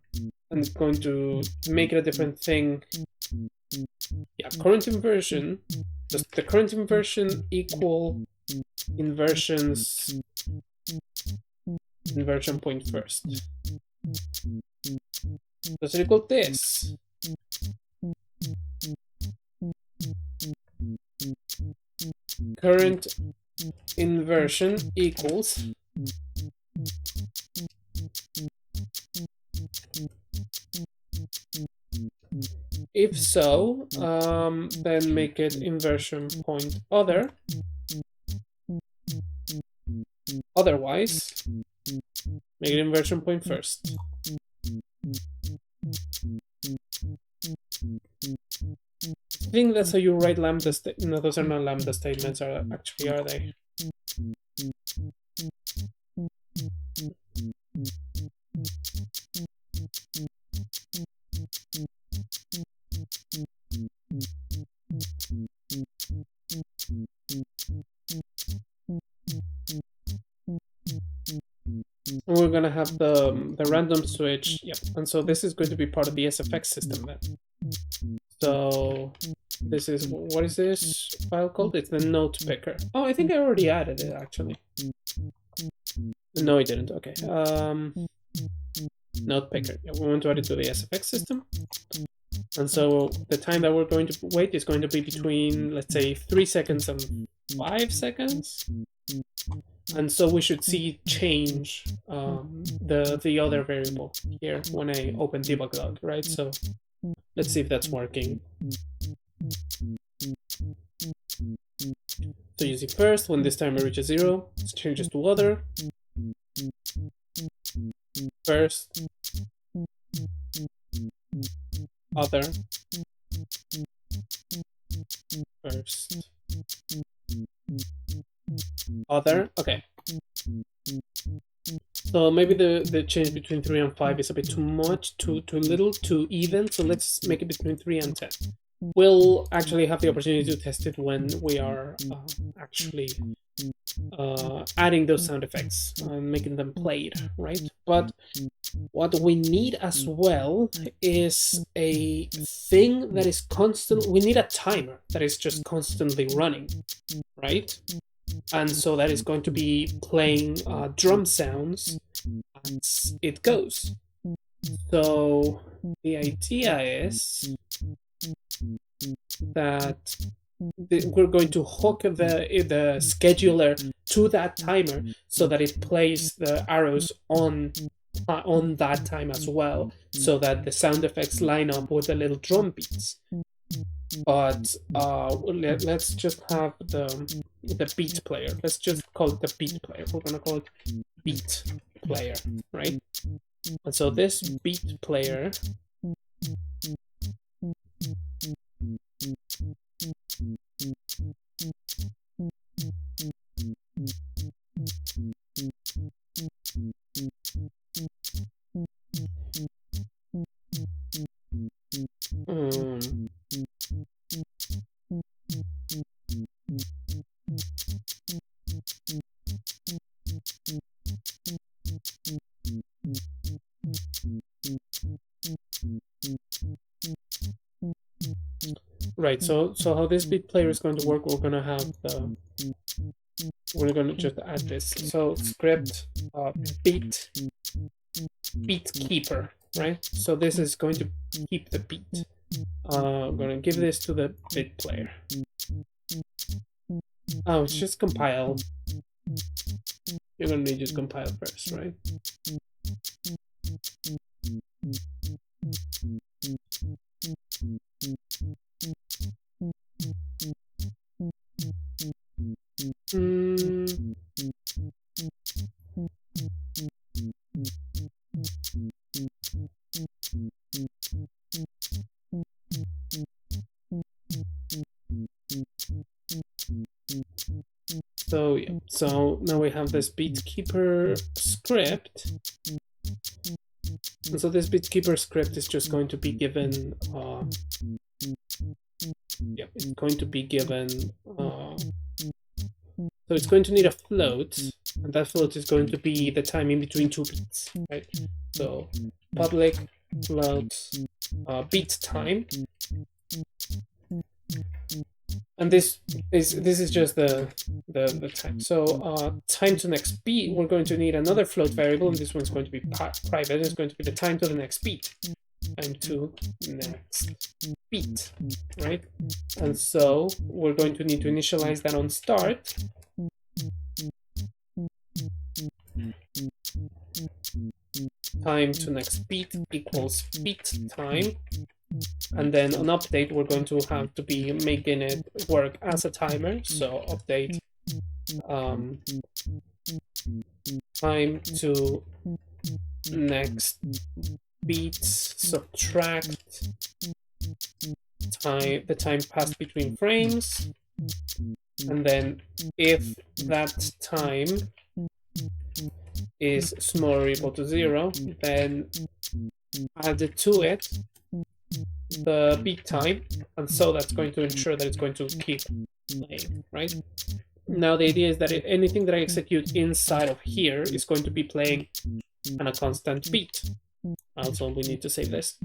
it's going to make it a different thing. Yeah, current inversion. Does the current inversion equal inversions inversion point first? Does it equal this? Current inversion equals if so, then make it inversion point other. Otherwise, make it inversion point first. I think that's how you write lambda no, those are not lambda statements, actually, are they? We're gonna have the random switch, yeah, and so this is going to be part of the SFX system then. So this is, what is this file called? It's the note picker. Oh, I think I already added it actually. No, I didn't. Okay. Note picker. Yeah, we want to add it to the SFX system. And so the time that we're going to wait is going to be between, let's say, 3 seconds and 5 seconds. And so we should see change the other variable here when I open debug.log, right? So let's see if that's working. So you see first, when this timer reaches 0, it changes to other. First, other, first, other. Okay. So maybe the change between 3 and 5 is a bit too much, too little, too even. So let's make it between 3 and 10. We'll actually have the opportunity to test it when we are actually adding those sound effects and making them played, right? But what we need as well is a thing that is constant. We need a timer that is just constantly running, right? And so that is going to be playing drum sounds as it goes. So the idea is that we're going to hook the scheduler to that timer so that it plays the arrows on that time as well, so that the sound effects line up with the little drum beats. But let's just have the beat player. Let's just call it the beat player. We're gonna call it beat player, right? And so this beat player right, so how this beat player is going to work, we're gonna have we're gonna just add this. So script beat keeper, right? So this is going to keep the beat. I'm gonna give this to the bit player. Oh, it's just compile. You're gonna need to compile first, right? So yeah, so now we have this beatkeeper script. And so this beatkeeper script is just going to be given, it's going to be given, so it's going to need a float, and that float is going to be the time in between two beats, right? So public float beat time, and this is just the time. So time to next beat, we're going to need another float variable, and this one's going to be private. It's going to be the time to the next beat. Time to next beat, right? And so we're going to need to initialize that on start. Time to next beat equals beat time. And then on update, we're going to have to be making it work as a timer. So update time to next beats, subtract the time passed between frames, and then if that time is smaller or equal to 0, then add to it the beat time, and so that's going to ensure that it's going to keep playing, right? Now the idea is that anything that I execute inside of here is going to be playing on a constant beat. Also, we need to save this.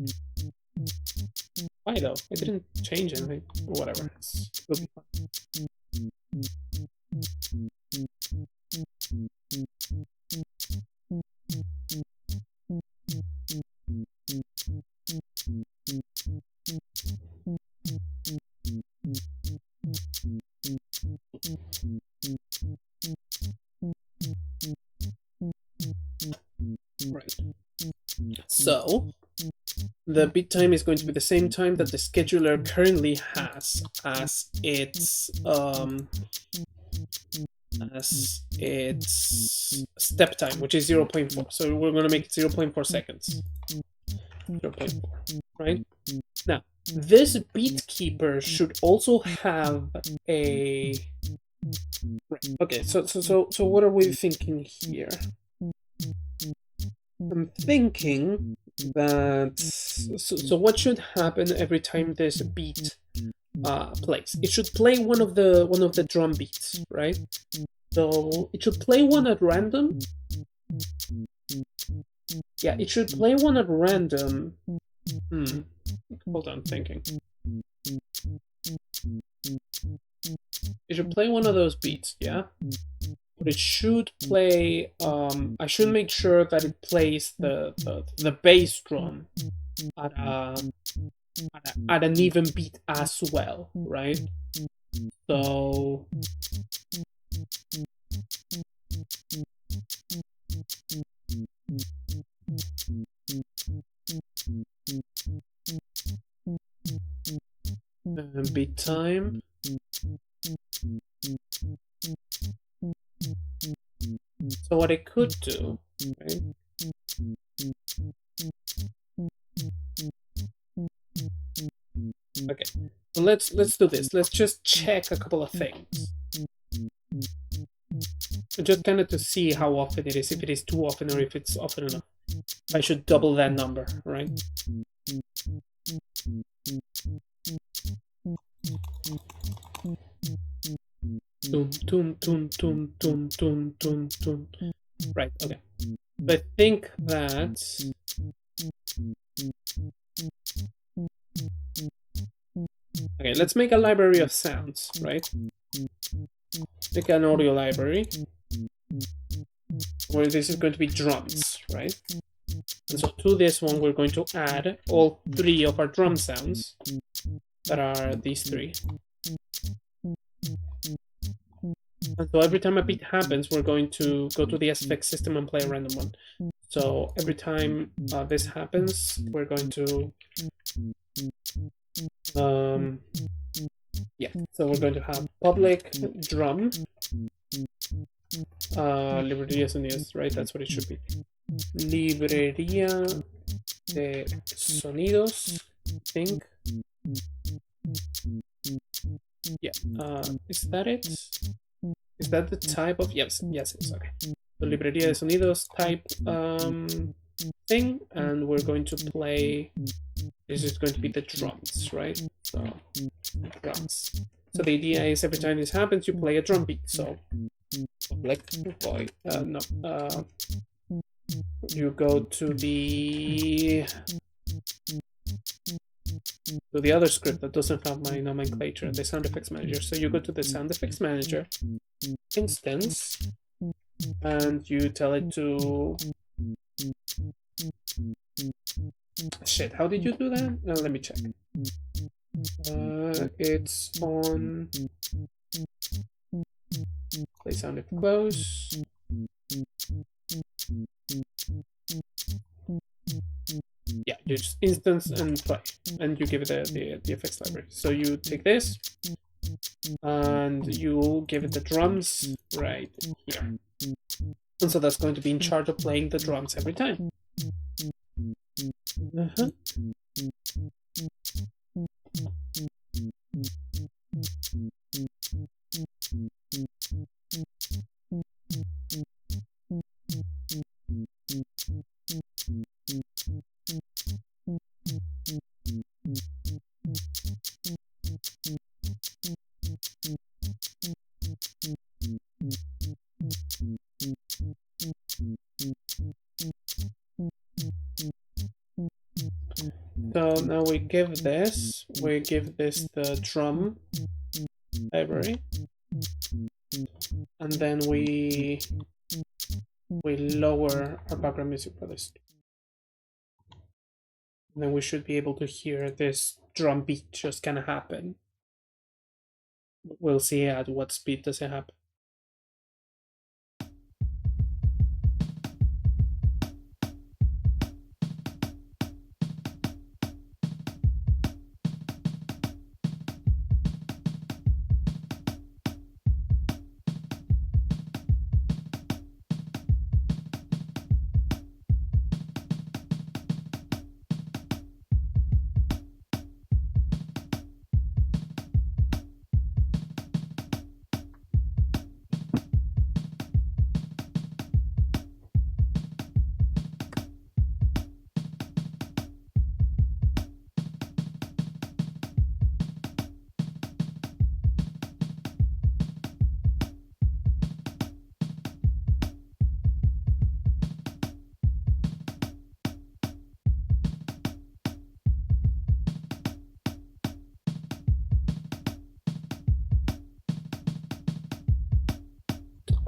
Why though? I didn't change anything, or whatever. It'll be fine. Right. So the beat time is going to be the same time that the scheduler currently has as its step time, which is 0.4. So we're going to make it 0.4 seconds. 0.4, right? Now, this beat keeper should also have a... Okay, so what are we thinking here? I'm thinking that... So what should happen every time this beat plays? It should play one of the drum beats, right? So it should play one at random. Yeah, it should play one at random. Hold on, thinking. It should play one of those beats, yeah? But it should play, I should make sure that it plays the bass drum at an even beat as well, right? So... beat time. So what I could do, right? Okay, so let's do this. Let's just check a couple of things. Just kind of to see how often it is, if it is too often or if it's often enough. I should double that number, right? Tum, tum, tum, tum, tum, tum, tum, tum. Right, okay. I think that... Okay, let's make a library of sounds, right? Make an audio library. where this is going to be drums, right? And so to this one, we're going to add all 3 of our drum sounds that are these 3. And so every time a beat happens, we're going to go to the SFX system and play a random one. So every time this happens, we're going to yeah, so we're going to have public drum librería de sonidos, right? That's what it should be. Librería de sonidos, I think. Yeah, is that it? Is that the type of, yes, it's okay. So librería de sonidos type thing, and we're going to play, this is going to be the drums, right? So drums. So the idea is every time this happens, you play a drum beat. So like you go to the other script that doesn't have my nomenclature, the sound effects manager. So you go to the sound effects manager instance and you tell it to, shit, how did you do that? Let me check. It's on play sound if close. Yeah, you just instance and play, and you give it the effects library. So you take this, and you give it the drums right here. And so that's going to be in charge of playing the drums every time. So now we give this the drum library, and then we lower our background music for this. And then we should be able to hear this drum beat just kind of happen. We'll see at what speed does it happen.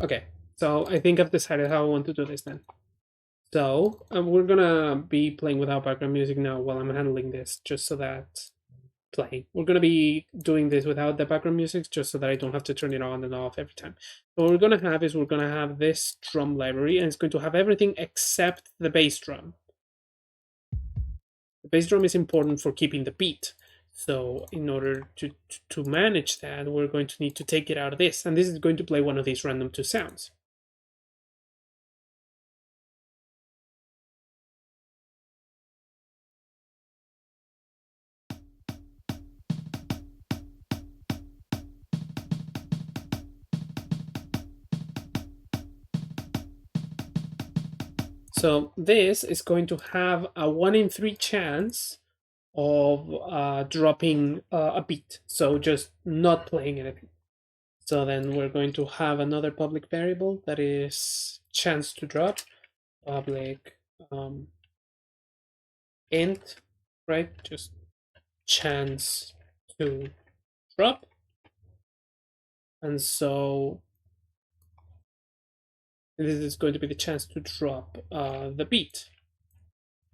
Okay, so I think I've decided how I want to do this then. So we're gonna be playing without background music now while I'm handling this, just so that we're gonna be doing this without the background music, just so that I don't have to turn it on and off every time. So what we're gonna have is we're gonna have this drum library, and it's going to have everything except the bass drum. The bass drum is important for keeping the beat. So in order to manage that, we're going to need to take it out of this, and this is going to play one of these random 2 sounds. So this is going to have a 1 in 3 chance of dropping a beat, so just not playing anything. So then we're going to have another public variable that is chance to drop, public int, right? Just chance to drop. And so And this is going to be the chance to drop the beat.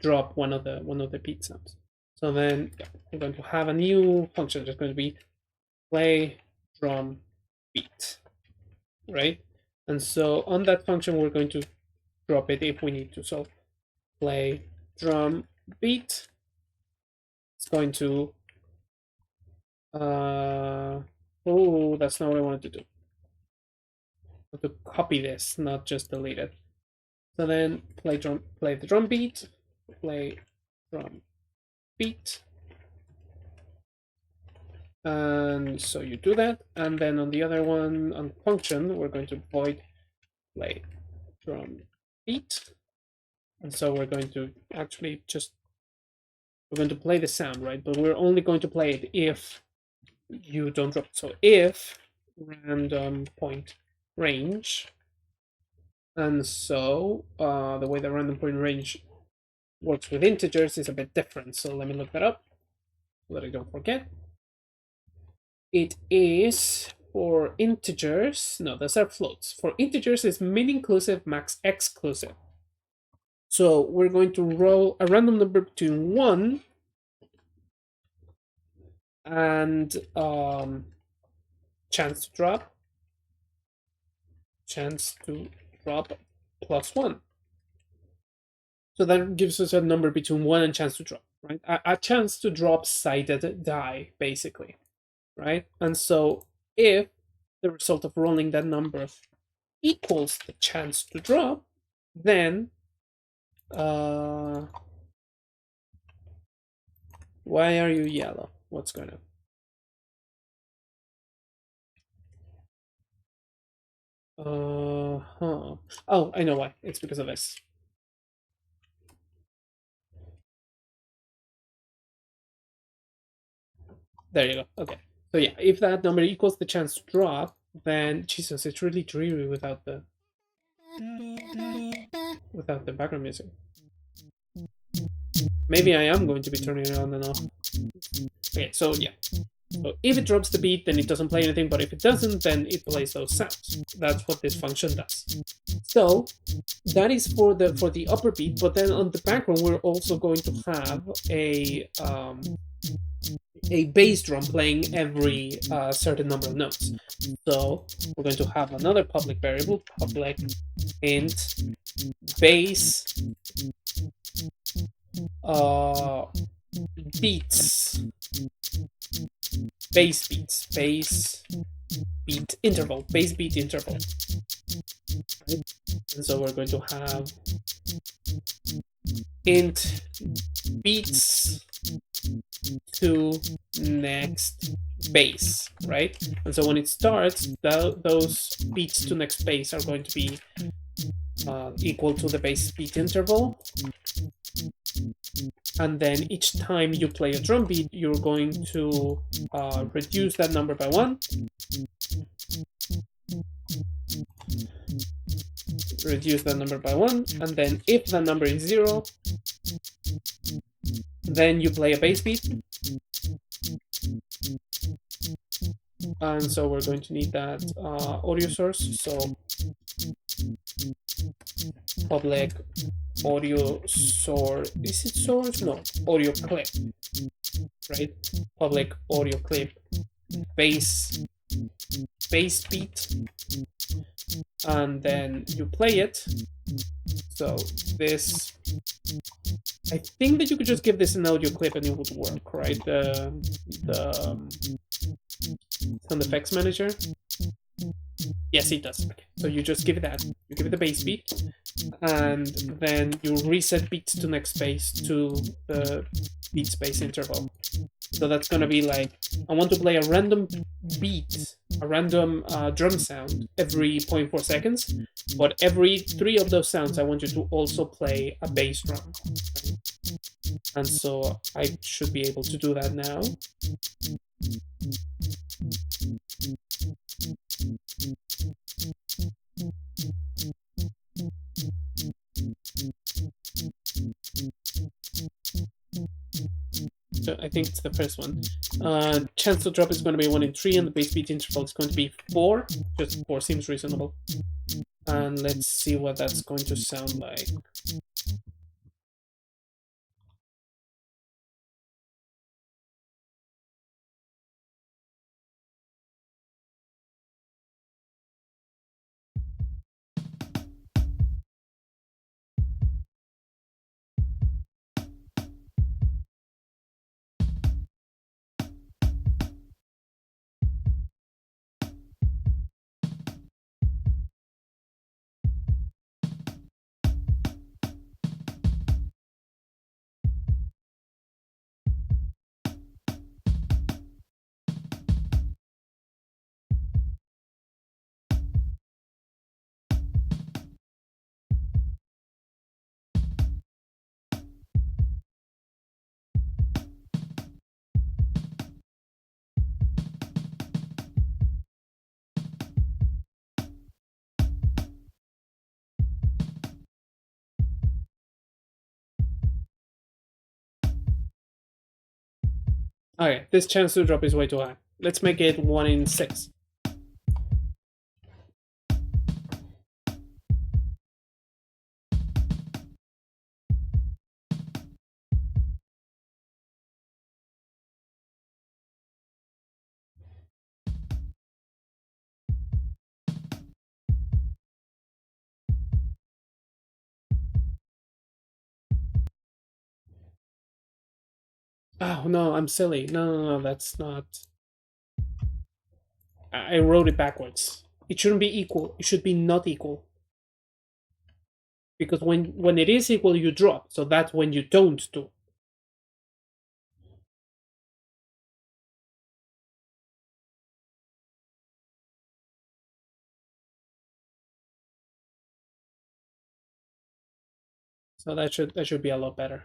Drop one of the beat sounds. So then we're going to have a new function that's going to be play drum beat, right? And so on that function, we're going to drop it if we need to. So play drum beat. It's going to, oh, that's not what I wanted to do. I have to copy this, not just delete it. So then play the drum beat, play drum beat. And so you do that, and then on the other one, on function, we're going to void play drum beat. And so we're going to actually we're going to play the sound, right? But we're only going to play it if you don't drop it. So if random point range, and so the way the random point range works with integers is a bit different. So let me look that up so that I don't forget. It is for integers. No, those are floats. For integers, it's min inclusive, max exclusive. So we're going to roll a random number between 1 and chance to drop plus 1. So that gives us a number between 1 and chance to drop, right? A chance to drop sided die, basically, right? And so if the result of rolling that number equals the chance to drop, then why are you yellow? What's going on? Oh, I know why. It's because of this. There you go. Okay. So yeah, if that number equals the chance to drop, then Jesus, it's really dreary without the background music. Maybe I am going to be turning it on and off. Okay, so yeah. So if it drops the beat, then it doesn't play anything, but if it doesn't, then it plays those sounds. That's what this function does. So that is for the upper beat, but then on the background, we're also going to have a bass drum playing every certain number of notes. So we're going to have another public variable, public int bass beats, bass beat interval. And so we're going to have int beats to next bass, right? And so when it starts, those beats to next bass are going to be equal to the bass beat interval. And then each time you play a drum beat, you're going to reduce that number by 1. Reduce that number by 1, and then if the number is 0, then you play a bass beat. And so we're going to need that audio source. So public audio source. Is it source? No, audio clip, right? Public audio clip bass beat, and then you play it. So this, I think that you could just give this an audio clip and it would work, right? The sound effects manager. Yes, it does. Okay. So you just give it that. You give it the bass beat, and then you reset beats to next bass to the beat space interval. So that's gonna be like, I want to play a random beat, a random drum sound every 0.4 seconds, but every 3 of those sounds I want you to also play a bass drum. Right? And so I should be able to do that now. So I think it's the first one. Chance to drop is going to be 1 in 3, and the bass beat interval is going to be 4. Just 4 seems reasonable. And let's see what that's going to sound like. Okay, this chance to drop is way too high. Let's make it 1 in 6. Oh no, I'm silly. No, that's not. I wrote it backwards. It shouldn't be equal. It should be not equal. Because when it is equal, you drop. So that's when you don't do. So that should be a lot better.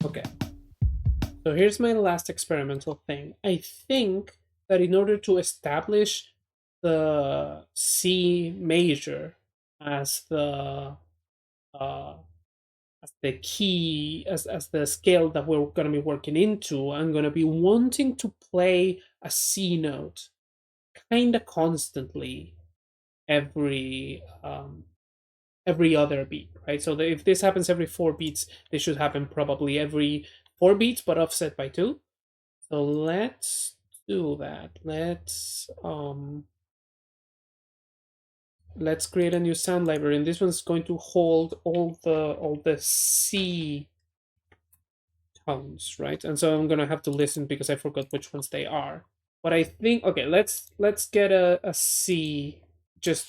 Okay. So here's my last experimental thing. I think that in order to establish the C major as the uh, key as the scale that we're going to be working into, I'm going to be wanting to play a C note kind of constantly every other beat, right? So if this happens every 4 beats, this should happen probably every 4 beats, but offset by 2. So let's do that. Let's create a new sound library, and this one's going to hold all the C tones, right? And so I'm gonna have to listen because I forgot which ones they are. But I think okay, let's get a C. Just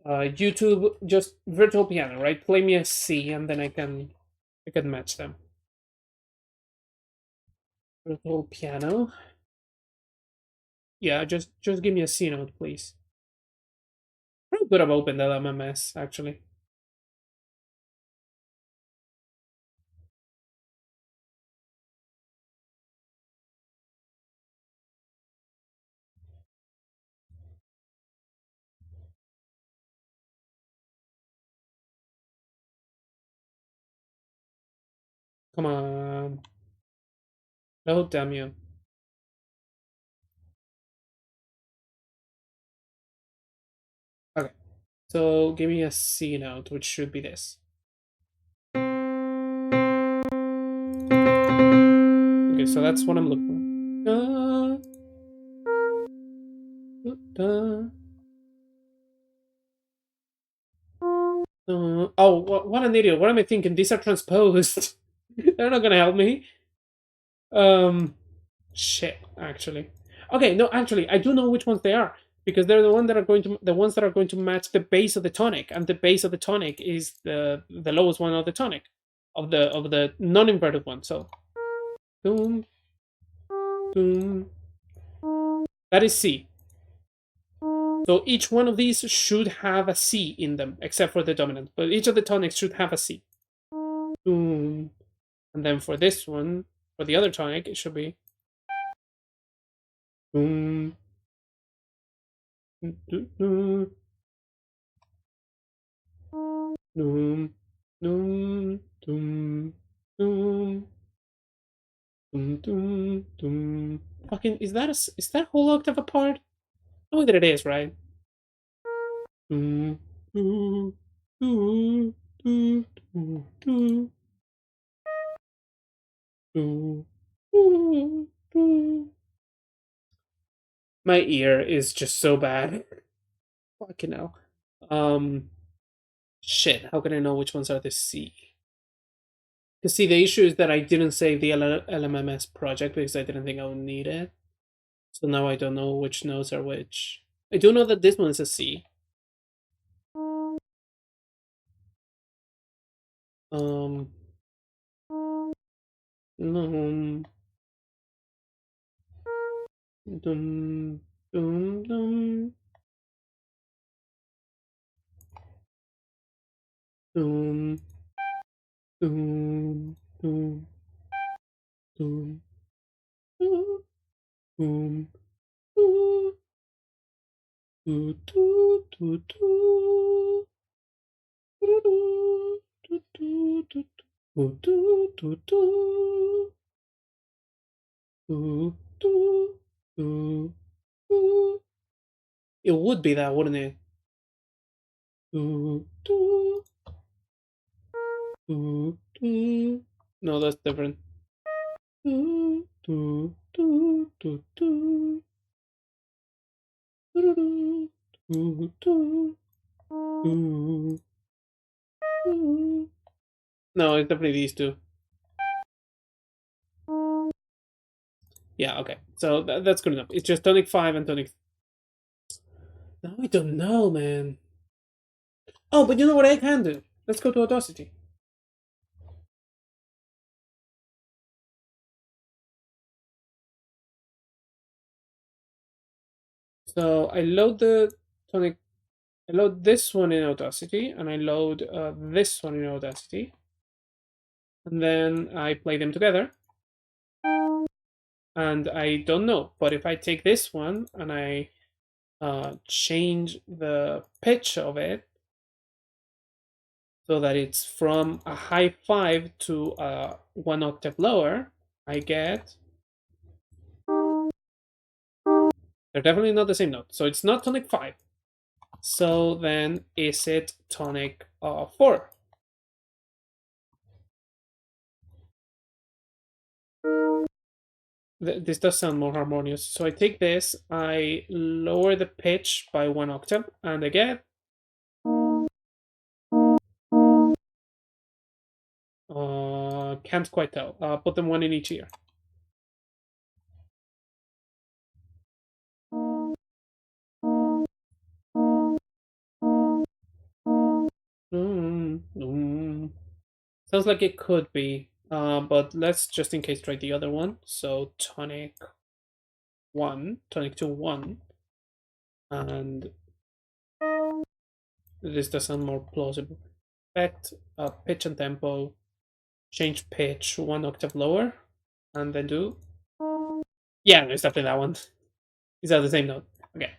YouTube, just virtual piano, right? Play me a C, and then I can match them. Virtual piano. Yeah, just give me a C note, please. I could have opened that MMS actually. Come on. Oh damn you. Okay. So give me a C note, which should be this. Okay, so that's what I'm looking for. Da, da. Oh, what an idiot! What am I thinking? These are transposed. They're not gonna help me. Um, Shit. Actually, okay. No, actually, I do know which ones they are because they're the ones that are going to match the base of the tonic, and the base of the tonic is the lowest one of the tonic, of the non-inverted one. So, boom, boom. That is C. So each one of these should have a C in them, except for the dominant. But each of the tonics should have a C. Boom. And then for this one, for the other tonic, it should be boom, boom, boom, boom, boom, boom, boom, boom, boom, boom. Fucking, is that whole octave apart? Oh, that it is, right? Boom, boom, boom, boom, boom, boom, boom, boom, boom. My ear is just so bad. Fucking hell. Um, Shit. How can I know which ones are the C? Because see, the issue is that I didn't save the LMMS project because I didn't think I would need it. So now I don't know which notes are which. I do know that this one is a C. Um, dum, dum, dum, dum, dum, dum, dum, dum, dum, dum, dum, dum, dum, dum, dum. It would be that, wouldn't it? No, that's different. No, it's definitely these two. Yeah, okay. So that's good enough. It's just tonic 5 and tonic. No, I don't know, man. Oh, but you know what I can do? Let's go to Audacity. So I load the tonic. I load this one in Audacity, and I load this one in Audacity, and then I play them together. And I don't know, but if I take this one and I change the pitch of it so that it's from a high 5 to one octave lower, I get. They're definitely not the same note. So it's not tonic 5. So then is it tonic 4? This does sound more harmonious. So I take this, I lower the pitch by one octave, and I get. Can't quite tell. Put them one in each ear. Sounds like it could be, but let's just in case try the other one. So tonic 1, tonic 2, 1, and this does sound more plausible. Effect, pitch and tempo, change pitch one octave lower, and then do. Yeah, it's definitely that one. Is that the same note? Okay.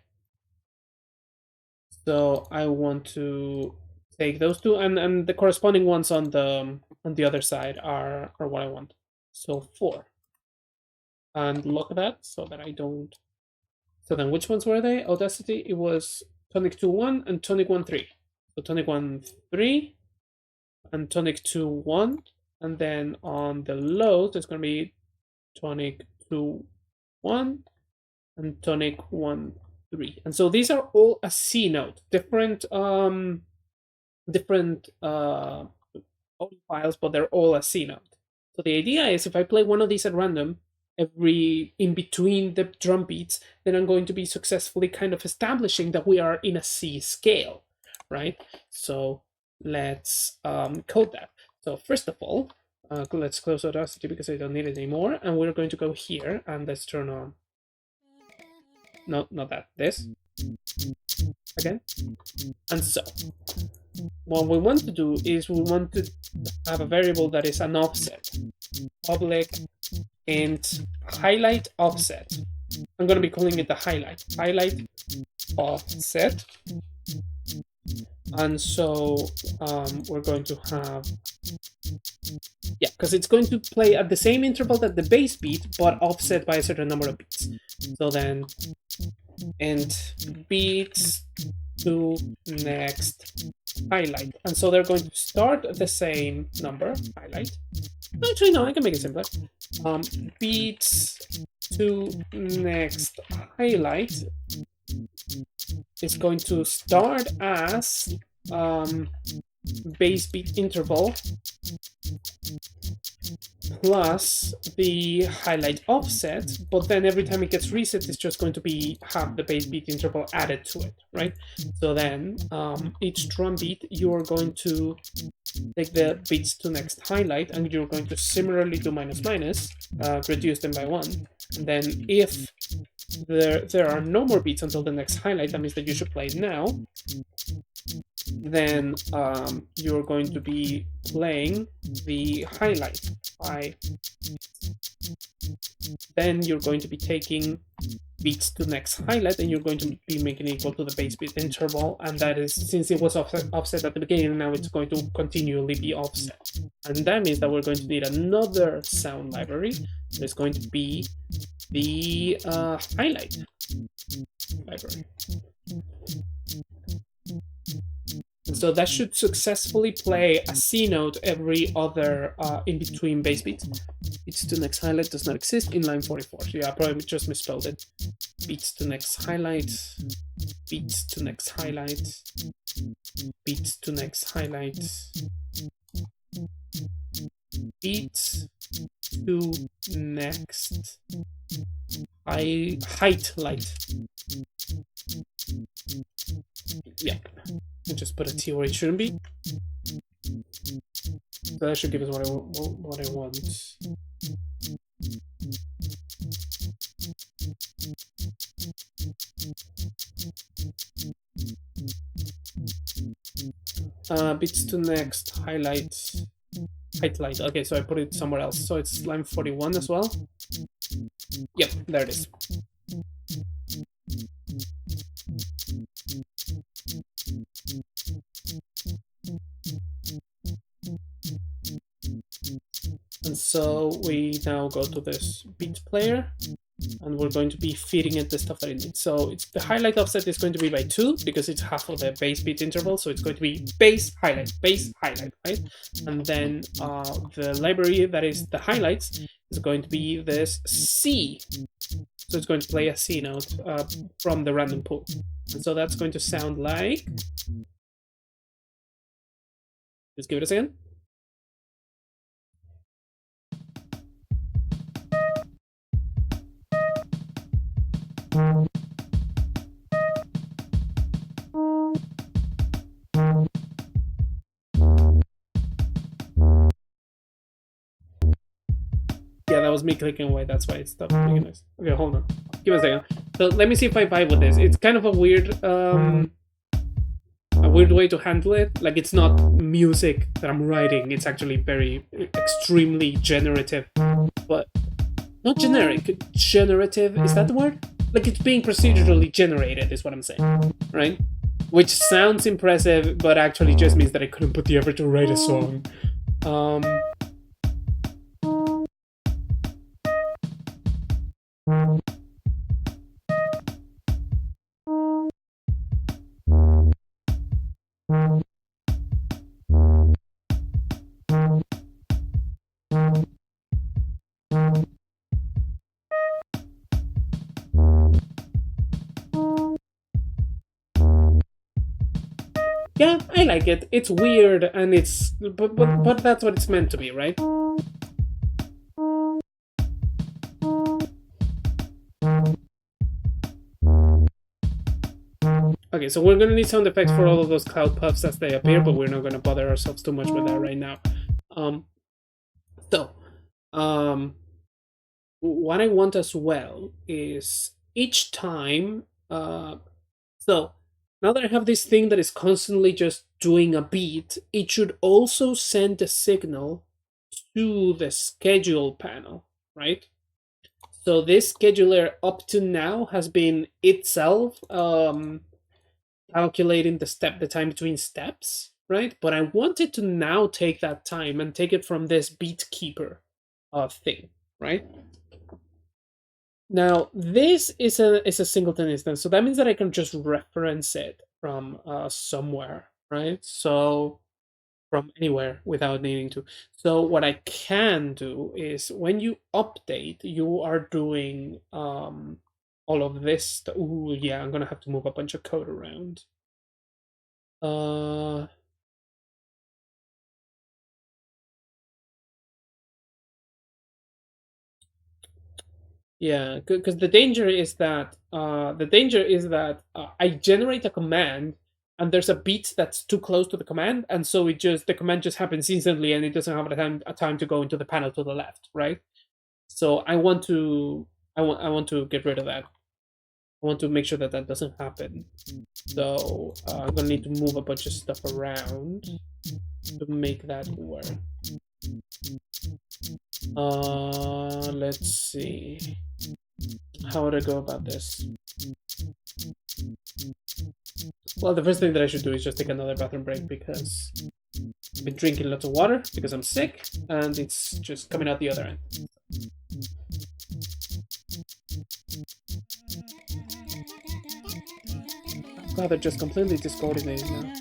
So I want to take those two, and the corresponding ones on the other side are what I want. So 4, and look at that so that I don't. So then, which ones were they? Audacity. It was tonic 2 1 and tonic 1 3. So tonic 1 3 and tonic 2 1, and then on the lows it's gonna be tonic 2 1 and tonic 1 3. And so these are all a C note, different different audio files, but they're all a C note. So the idea is if I play one of these at random, every in between the drum beats, then I'm going to be successfully kind of establishing that we are in a C scale, right? So let's code that. So first of all, let's close Audacity because I don't need it anymore, and we're going to go here and let's turn on. No, not that. This again, and so what we want to do is we want to have a variable that is an offset, public int highlight offset. I'm going to be calling it the highlight offset. And so we're going to have, yeah, because it's going to play at the same interval that the bass beat, but offset by a certain number of beats. So then int beats to next highlight. And so they're going to start at the same number, highlight. Actually, no, I can make it simpler. Beats to next highlight is going to start as bass beat interval plus the highlight offset, but then every time it gets reset, it's just going to have the bass beat interval added to it, right? So then each drum beat, you're going to take the beats to next highlight, and you're going to similarly do minus minus, reduce them by 1. And then if there are no more beats until the next highlight, that means that you should play it now. Then you're going to be playing the highlight. Then you're going to be taking beats to next highlight, and you're going to be making it equal to the bass beat interval, and that is, since it was offset at the beginning, now it's going to continually be offset. And that means that we're going to need another sound library. There's going to be the highlight library. And so that should successfully play a C note every other in between bass beats. Beats to next highlight does not exist in line 44. So yeah, I probably just misspelled it. Beats to next highlight, beats to next highlight, beats to next highlight, beats to next height light. Yeah, and just put a T where it shouldn't be. So that should give us what I want. Beats to next highlight, height light. Okay, so I put it somewhere else. So it's line 41 as well. Yep, there it is. And so we now go to this beat player, and we're going to be feeding it the stuff that it needs. So it's the highlight offset is going to be by 2 because it's half of the bass beat interval. So it's going to be bass, highlight, right? And then the library that is the highlights is going to be this C. So it's going to play a C note from the random pool. And so that's going to sound like, let's give it a second. Yeah, that was me clicking away. That's why it stopped making noise. Okay, hold on. Give me a second. So let me see if I vibe with this. It's kind of a weird way to handle it. Like, it's not music that I'm writing. It's actually very extremely generative, but not generic. Generative, is that the word? Like, it's being procedurally generated is what I'm saying, right? Which sounds impressive, but actually just means that I couldn't put the effort to write a song. Yeah, I like it. It's weird, and but that's what it's meant to be, right? Okay, so we're gonna need sound effects for all of those cloud puffs as they appear, but we're not gonna bother ourselves too much with that right now. Um, so, um, what I want as well is each time. So now that I have this thing that is constantly just doing a beat, it should also send a signal to the schedule panel, right? So this scheduler up to now has been itself calculating the time between steps, right? But I wanted to now take that time and take it from this beat keeper thing, right? Now this is a singleton instance, so that means that I can just reference it from somewhere, right? So from anywhere without needing to. So what I can do is when you update, you are doing all of this. Ooh, yeah, I'm gonna have to move a bunch of code around. Uh, yeah, because the danger is that I generate a command and there's a beat that's too close to the command, and so the command just happens instantly and it doesn't have a time to go into the panel to the left, right? So I want to get rid of that. I want to make sure that that doesn't happen. So I'm gonna need to move a bunch of stuff around to make that work. Let's see. How would I go about this? Well, the first thing that I should do is just take another bathroom break because I've been drinking lots of water because I'm sick and it's just coming out the other end. God, they're just completely discoordinated now.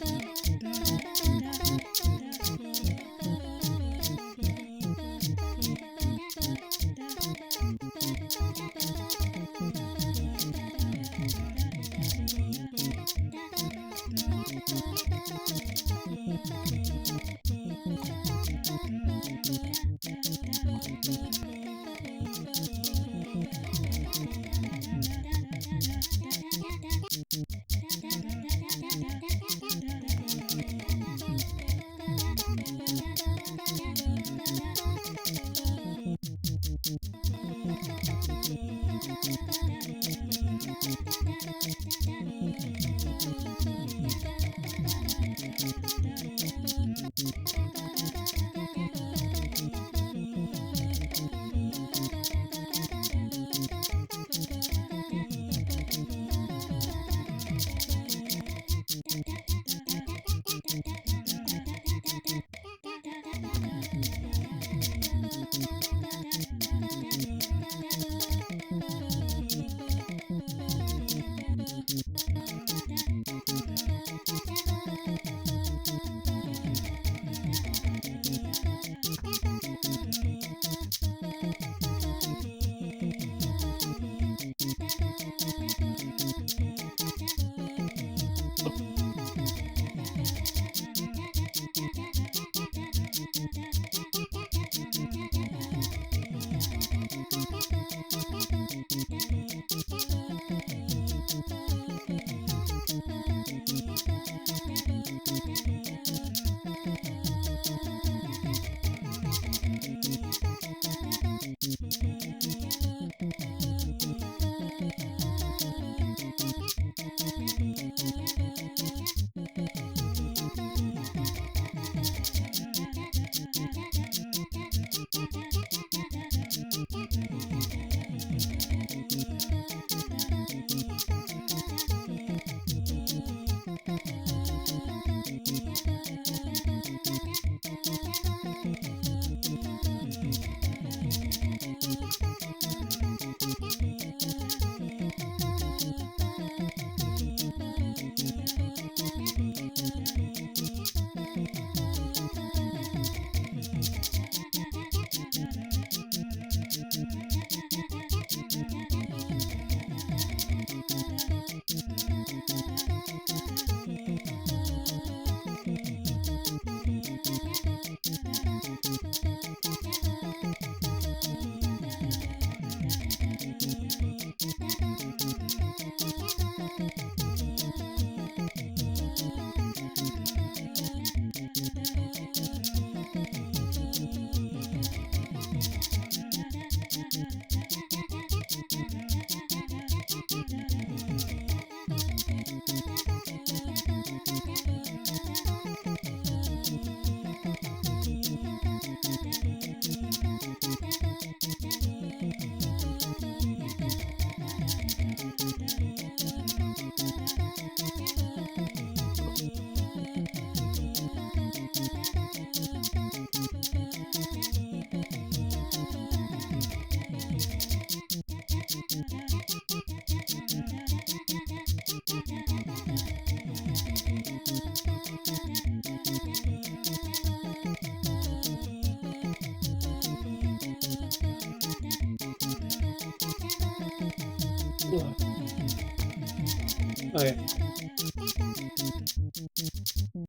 Okay.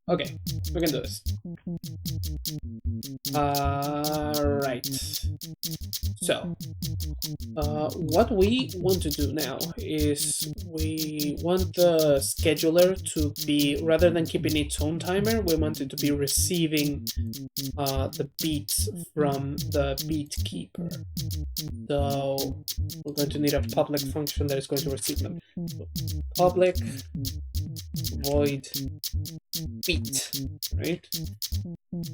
Okay, we can do this. Right. So, what we want to do now is we want the scheduler to be, rather than keeping its own timer, we want it to be receiving the beats from the beat keeper. So we're going to need a public function that is going to receive them. So public void beat, right?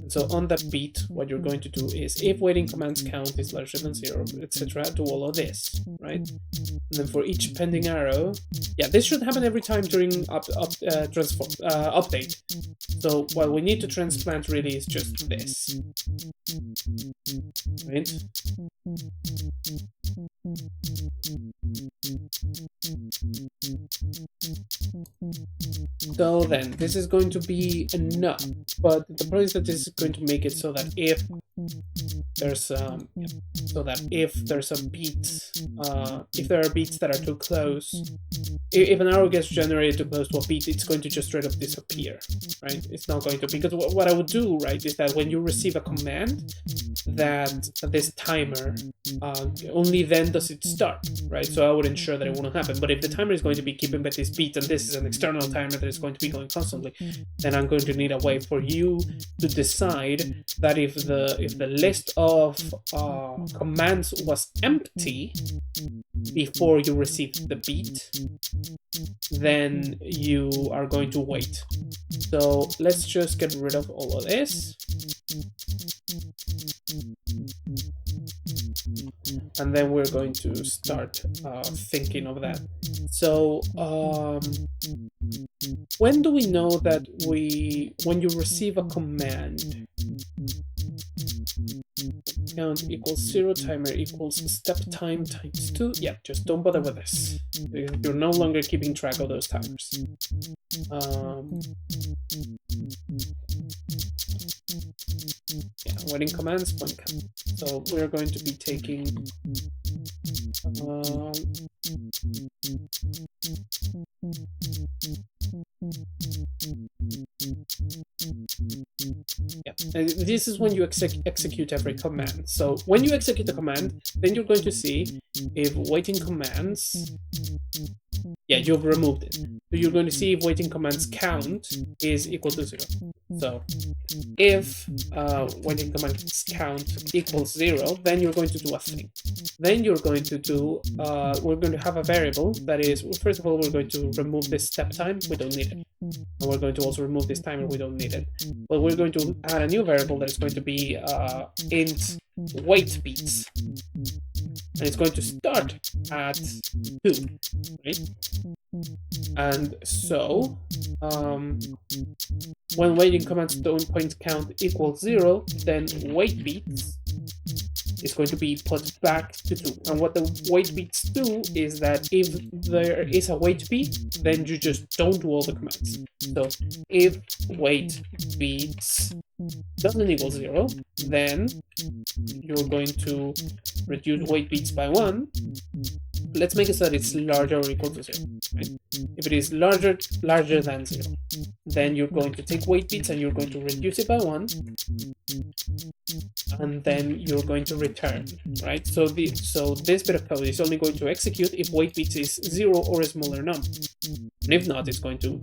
So on that beat, what you're going to do is if waiting commands count is larger than 0, etc., do all of this, right? And then for each pending arrow, yeah, this should happen every time during update. So what we need to transplant really is just this, right? So then, this is going to be enough, but the problem is that this is going to make it so that if there's a beat, if there are beats that are too close, if an arrow gets generated too close to a beat, it's going to just straight up disappear, right? It's not going to, because what I would do, right, is that when you receive a command, that this timer, only then does it start, right? So I would ensure that it wouldn't happen. But if the timer is going to be keeping by this beat, and this is an external timer that is going to be going constantly, then I'm going to need a way for you to decide that if the list of commands was empty before you received the beat, then you are going to wait. So let's just get rid of all of this. And then we're going to start thinking of that. So when do we know that when you receive a command, count equals 0, timer equals step time times 2? Yeah, just don't bother with this. You're no longer keeping track of those timers. Yeah, waiting commands, point count. So we're going to be taking yeah, this is when you execute every command. So when you execute a command, then you're going to see if waiting commands, yeah, you've removed it. So you're going to see if waiting commands count is equal to 0. So if waiting commands count equals 0, then you're going to do a thing. Then you're going to do, we're going to have a variable that is, first of all, we're going to remove this step time, we don't need it. And we're going to also remove this timer, we don't need it. But we're going to add a new variable that is going to be int wait beats. And it's going to start at 2, right? And so, when waiting commands don't point count equals 0, then wait beats is going to be put back to 2. And what the wait beats do is that if there is a wait beat, then you just don't do all the commands. So if wait beats doesn't equal 0, then you're going to reduce wait beats by 1. Let's make it so that it's larger or equal to 0. Right? If it is larger than 0, then you're going to take wait beats and you're going to reduce it by 1. And then you're going to return, right? So this bit of code is only going to execute if wait beats is 0 or a smaller number. And if not, it's going to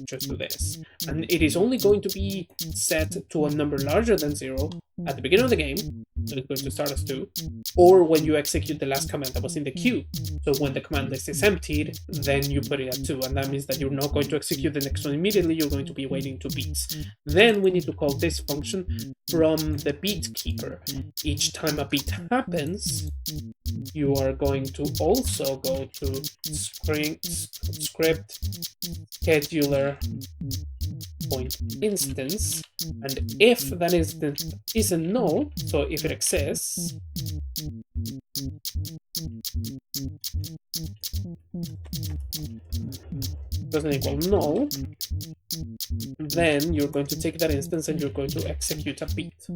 just do this. And it is only going to be set to a number larger than 0 at the beginning of the game, so it's going to start as 2, or when you execute the last command that was in the queue. So when the command list is emptied, then you put it at 2, and that means that you're not going to execute the next one immediately, you're going to be waiting 2 beats. Then we need to call this function from the beat keeper. Each time a beat happens, you are going to also go to script scheduler point instance, and if that instance isn't null, so if it exists, doesn't equal null, then you're going to take that instance and you're going to execute a beat.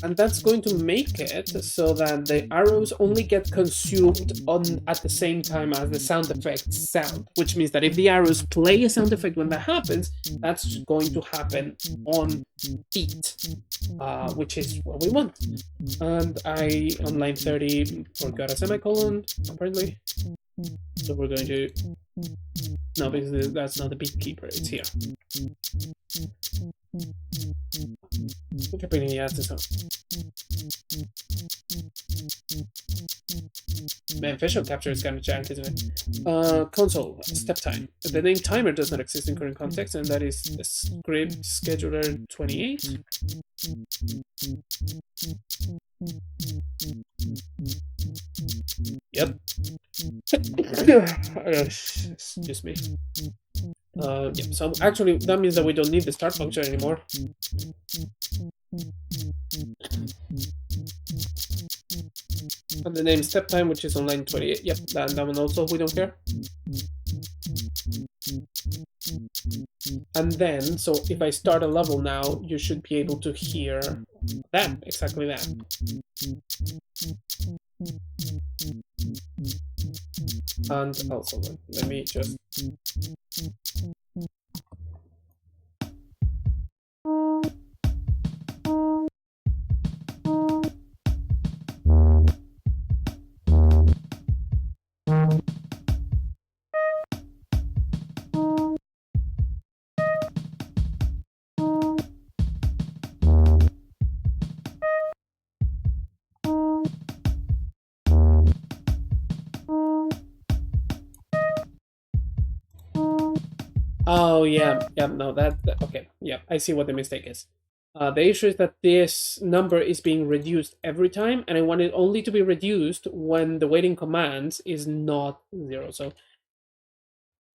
And that's going to make it so that the arrows only get consumed on at the same time as the sound effects sound, which means that if the arrows play a sound effect when that happens, that's going to happen on beat, which is what we want. And I on line 30 forgot a semicolon apparently, so we're going to no, because that's not the beat keeper, it's here. Okay, yeah, it's this. Man, facial capture is kind of jank, isn't it? Console, step time. The name timer does not exist in current context, and that is script scheduler 28. Yep. Excuse me. Yep. So actually, that means that we don't need the start function anymore. And the name step time, which is on line 28. Yep, that one also we don't care. And then, so if I start a level now, you should be able to hear that, exactly that. And also, let me just... Oh, yeah, no, okay, yeah, I see what the mistake is. The issue is that this number is being reduced every time, and I want it only to be reduced when the waiting commands is not 0. So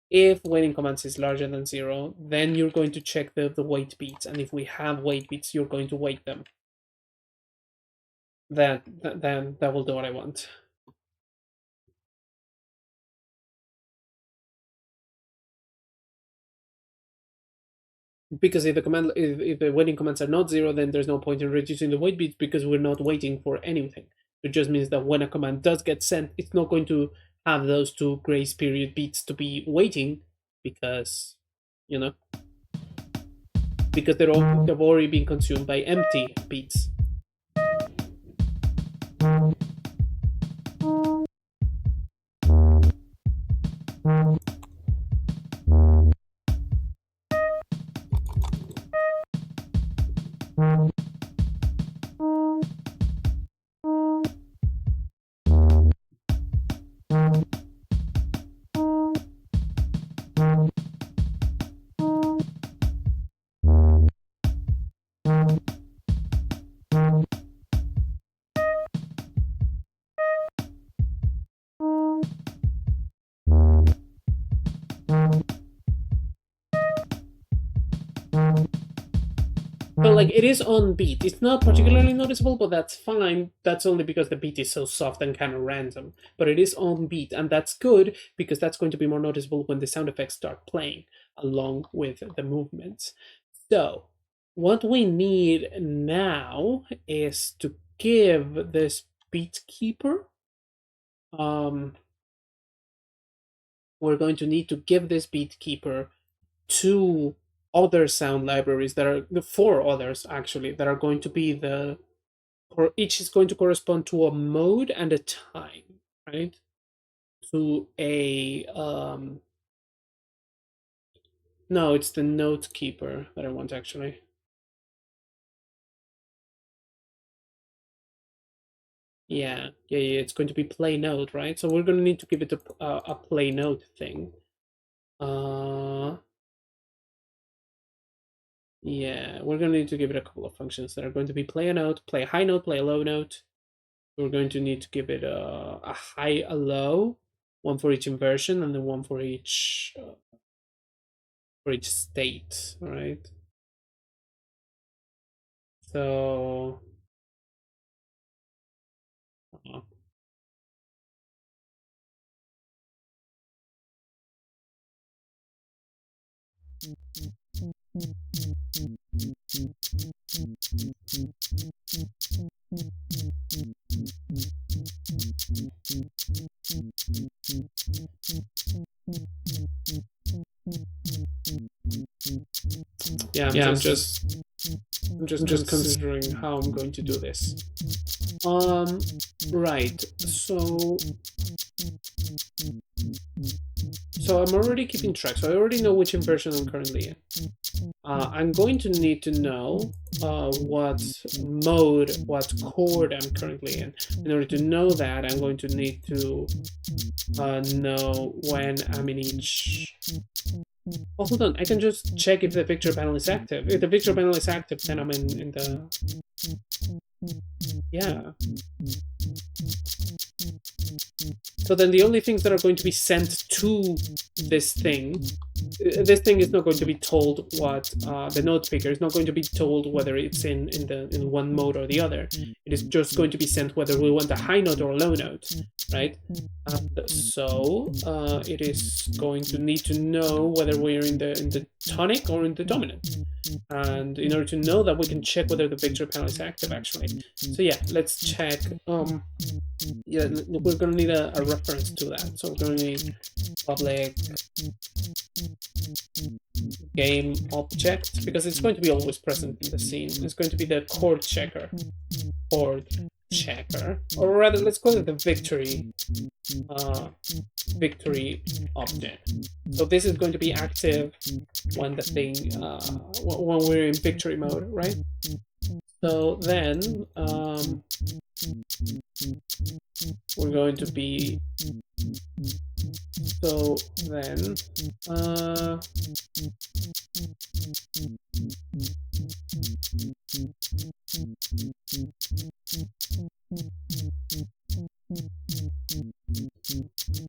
if waiting commands is larger than 0, then you're going to check the wait beats, and if we have wait beats, you're going to wait them. Then that will do what I want. Because if the waiting commands are not 0, then there's no point in reducing the wait beats because we're not waiting for anything. It just means that when a command does get sent, it's not going to have those 2 grace period beats to be waiting because, you know, because they've already been consumed by empty beats. But like it is on beat. It's not particularly noticeable, but that's fine. That's only because the beat is so soft and kind of random. But it is on beat, and that's good because that's going to be more noticeable when the sound effects start playing along with the movements. So what we need now is to give this beat keeper. We're going to need to give this beat keeper 2 other sound libraries that are the 4 others actually that are going to be or each is going to correspond to a mode and a time, right? To a no, it's the note keeper that I want actually. Yeah, it's going to be play note, right? So we're going to need to give it a play note thing. Yeah, we're going to need to give it a couple of functions that are going to be play a note, play a high note, play a low note. We're going to need to give it a high, a low, one for each inversion, and then one for each state, right? So Yeah, Yeah, I'm just considering how I'm going to do this. Right. So I'm already keeping track. So I already know which inversion I'm currently in. I'm going to need to know what mode, what chord I'm currently in. In order to know that, I'm going to need to know when I'm in each. Oh, hold on. I can just check if the picture panel is active. If the picture panel is active, then I'm in the. Yeah. So then the only things that are going to be sent to this thing is not going to be told what the note picker is not going to be told whether it's in one mode or the other. It is just going to be sent whether we want a high note or a low note, right? So it is going to need to know whether we're in the tonic or in the dominant. And in order to know that, we can check whether the picture panel is active actually. So yeah, let's check. Yeah, we're gonna need a reference to that. So we're gonna need public game object, because it's going to be always present in the scene. It's going to be the chord checker, or rather, let's call it the victory object. So this is going to be active when the thing when we're in victory mode, right? So then we're going to be so then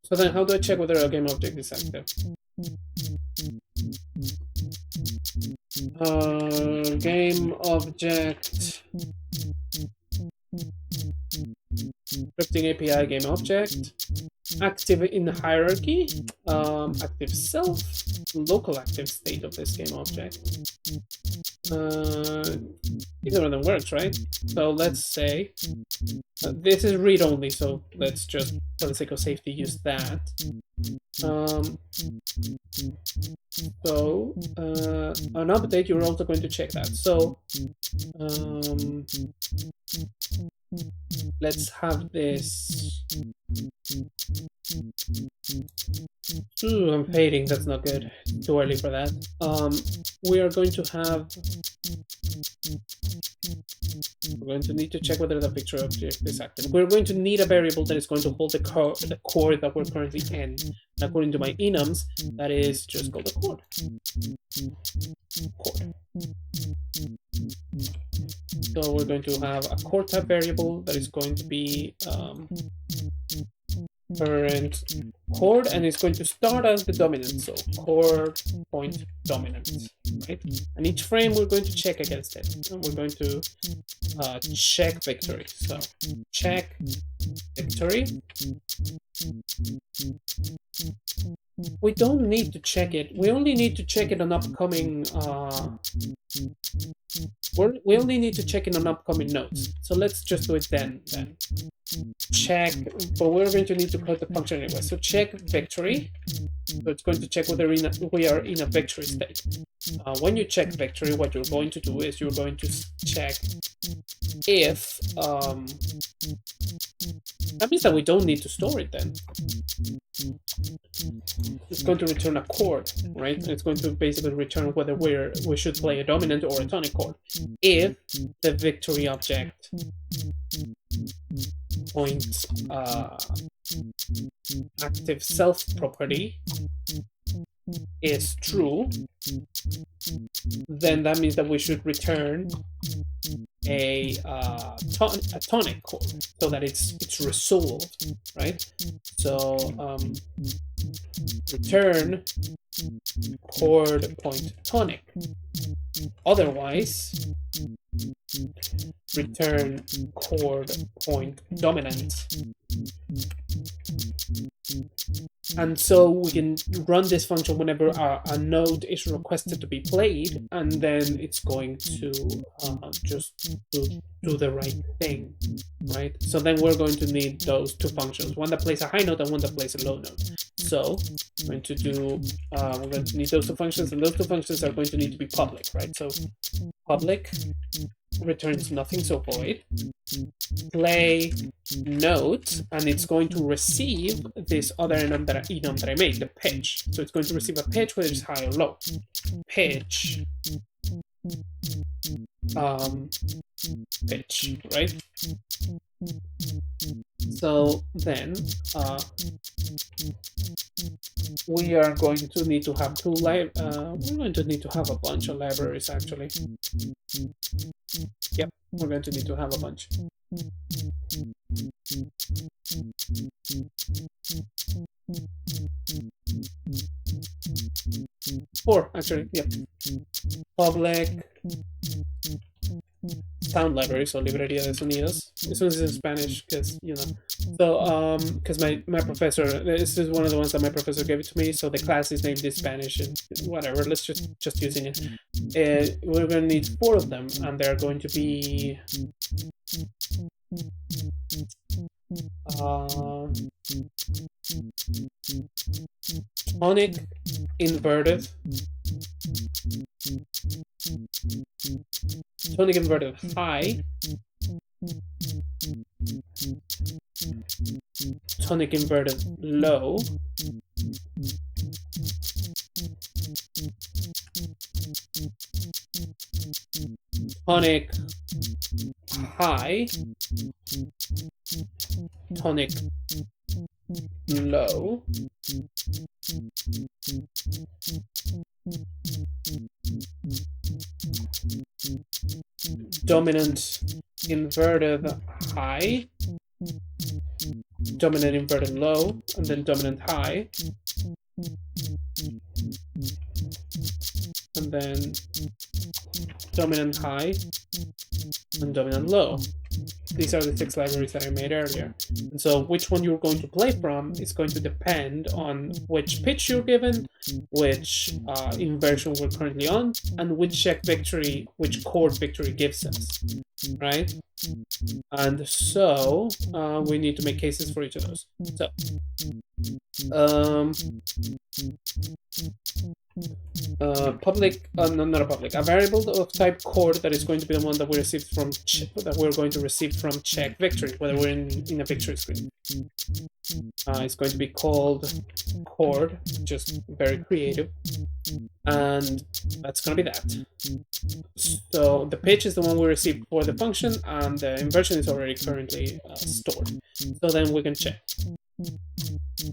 so then how do I check whether a game object is active? Game object scripting API game object active in hierarchy, active self, local active state of this game object. Either of them works, right? So let's say this is read only, so let's just, for the sake of safety, use that. So on update, you're also going to check that. So let's have this. Ooh, I'm fading. That's not good. Too early for that. We are going to have. We're going to need to check whether the picture object is active. We're going to need a variable that is going to hold the chord that we're currently in. And according to my enums, that is just called a chord. So we're going to have a chord type variable that is going to be current chord, and it's going to start as the dominant, so chord point dominant, right? And each frame we're going to check against it, and we're going to check victory. So check victory. We don't need to check it. We only need to check it on upcoming. We only need to check it on upcoming nodes. So let's just do it then. Check, but we're going to need to call the function anyway. So check victory. So it's going to check whether we are in a victory state. When you check victory, what you're going to do is you're going to check if that means that we don't need to store it then. It's going to return a chord, right? And it's going to basically return whether we should play a dominant or a tonic chord. If the victory object points active self property is true, then that means that we should return a tonic chord so that it's resolved, right? So return chord point tonic. Otherwise, return chord point dominant. And so we can run this function whenever a note is requested to be played, and then it's going to just do the right thing, right? So then we're going to need those two functions, one that plays a high note and one that plays a low note. So we're going to need those two functions, and those two functions are going to need to be public, right? So public returns nothing, so void play note, and it's going to receive this other enum that I made, the pitch. So it's going to receive a pitch whether it's high or low. Pitch pitch, right? So then we are going to need to have we're going to need to have a bunch of libraries, actually. Yep, we're going to need to have a bunch. Four, actually, yep. Public sound library, so librería de sonidos. This one's in Spanish, because, you know. So, because my professor, this is one of the ones that my professor gave it to me, so the class is named in Spanish, and whatever, let's just using it. We're going to need 4 of them, and they're going to be tonic inverted, tonic inverted high, tonic inverted low, tonic high, tonic low, dominant inverted high, dominant inverted low, and then dominant high, and then dominant high and dominant low. These are the 6 libraries that I made earlier. And so which one you're going to play from is going to depend on which pitch you're given, which inversion we're currently on, and which chord victory gives us, right? And so we need to make cases for each of those. So a variable of type chord that is going to be the one that we receive from we're going to receive from check victory, whether we're in a victory screen. It's going to be called chord, just very creative, and that's going to be that. So the pitch is the one we received for the function, and the inversion is already currently stored. So then we can check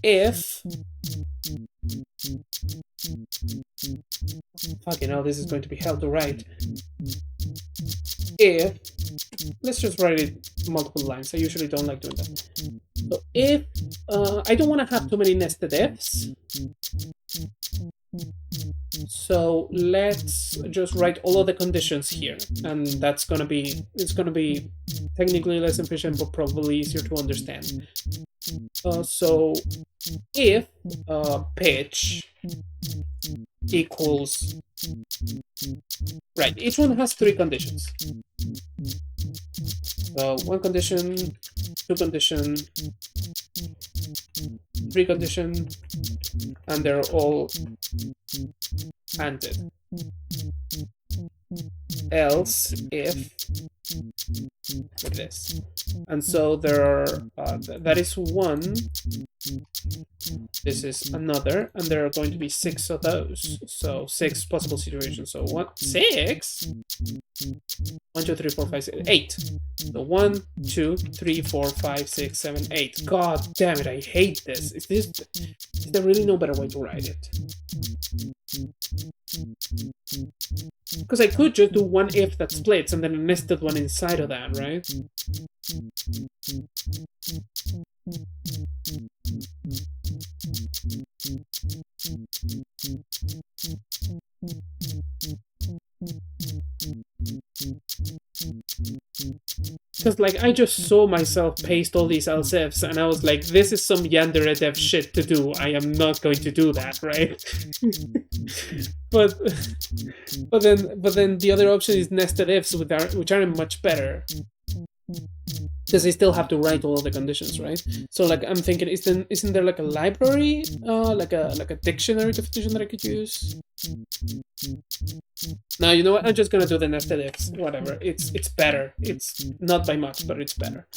if fucking hell, this is going to be hell to write. If, let's just write it multiple lines. I usually don't like doing that. So if, I don't want to have too many nested ifs. So let's just write all of the conditions here. And it's going to be technically less efficient, but probably easier to understand. So if pitch equals, right, each one has 3 conditions. So 1 condition, 2 condition, 3 condition, and they're all ANDed. Else if like this. And so there are that is 1, this is another, and there are going to be 6 of those. So 6 possible situations. So 6? 1, 2, 3, 4, 5, 6, 8. So 1, 2, 3, 4, 5, 6, 7, 8. God damn it, I hate this. Is there really no better way to write it? Because I could just do one if that splits and then a nested one inside of that, right? Because, like, I just saw myself paste all these else ifs, and I was like, this is some yandere dev shit to do. I am not going to do that, right? but then the other option is nested ifs, which are much better. Because I still have to write all of the conditions, right? So, like, I'm thinking, isn't there like a library, like a dictionary definition that I could use? No, you know what? I'm just gonna do the nested ifs. Whatever. It's better. It's not by much, but it's better.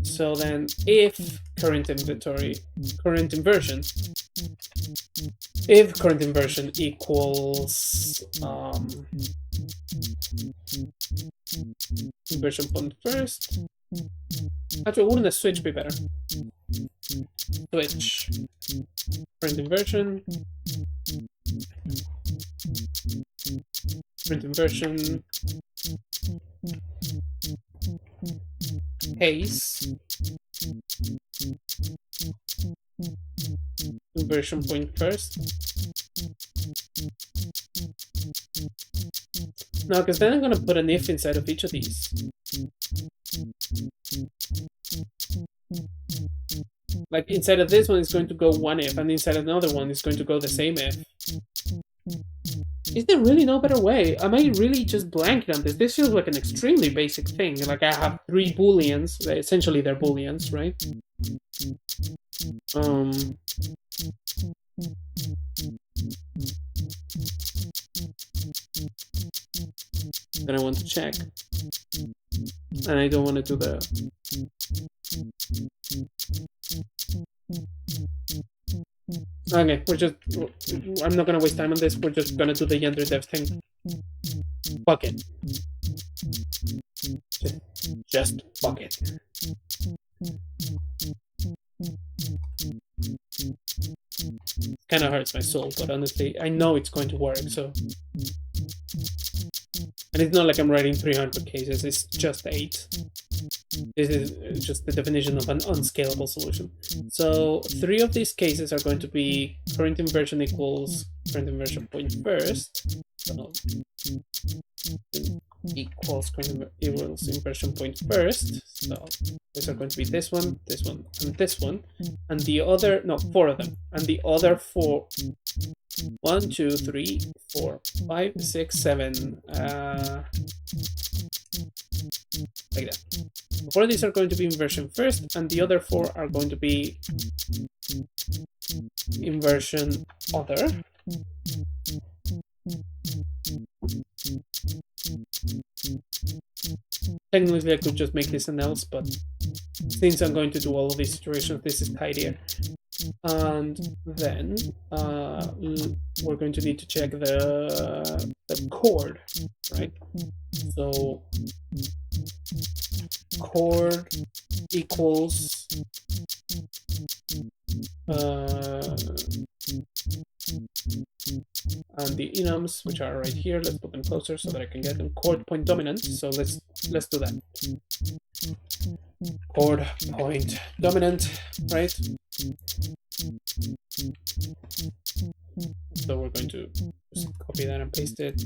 So then, if current inventory, current inversion, if current inversion equals inversion point first. Actually, wouldn't a switch be better? Switch. Current inversion. Current inversion. Case. Inversion point first. No, because then I'm going to put an if inside of each of these. Like, inside of this one is going to go one if, and inside another one is going to go the same if. Is there really no better way? Am I really just blanking on this? This feels like an extremely basic thing. Like, I have 3 booleans. Essentially, they're booleans, right? Then I want to check. And I don't want to do the... Okay, I'm not gonna waste time on this. We're just gonna do the yandere dev thing. Fuck it. Just fuck it. Kinda hurts my soul, but honestly, I know it's going to work, so... And it's not like I'm writing 300 cases, it's just 8. This is just the definition of an unscalable solution. So 3 of these cases are going to be current inversion equals current inversion point first. So equals current inversion point first. So these are going to be this one, and this one. And the other, no, 4 of them. And the other 4, 1, 2, 3, 4, 5, 6, 7, like that. 4 of these are going to be inversion first, and the other 4 are going to be inversion other. Technically, I could just make this an else, but since I'm going to do all of these situations, this is tidier. And then we're going to need to check the chord, right? So chord equals and the enums, which are right here, let's put them closer so that I can get them. Chord point dominant. So let's do that. Chord point dominant, right? So we're going to just copy that and paste it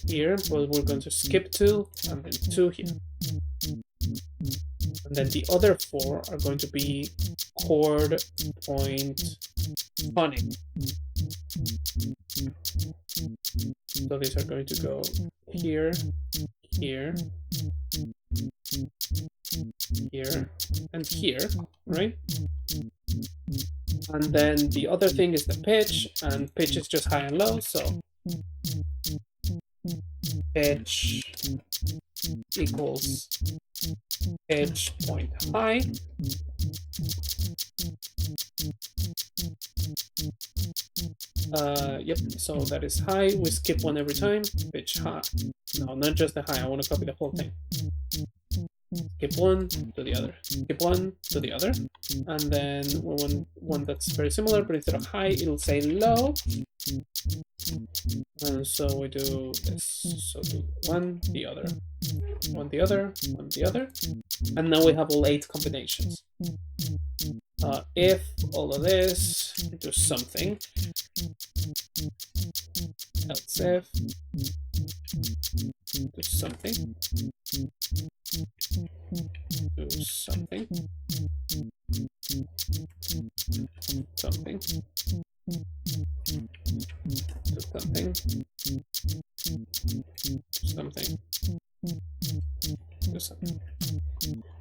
here, but we're going to skip 2 and then 2 here. And then the other 4 are going to be chord point tonic. So these are going to go here, here, here, and here, right? And then the other thing is the pitch, and pitch is just high and low, so pitch equals pitch point high. Yep, so that is high. We skip 1 every time. Pitch high. No, not just the high. I want to copy the whole thing. skip one to the other, skip one to the other, and then we want one that's very similar, but instead of high, it'll say low. And so we do this. So do one, the other, one, the other, one, the other, and now we have all 8 combinations. If all of this, do something. Else if, do something. Do something. Something. Do something. Something. Do something.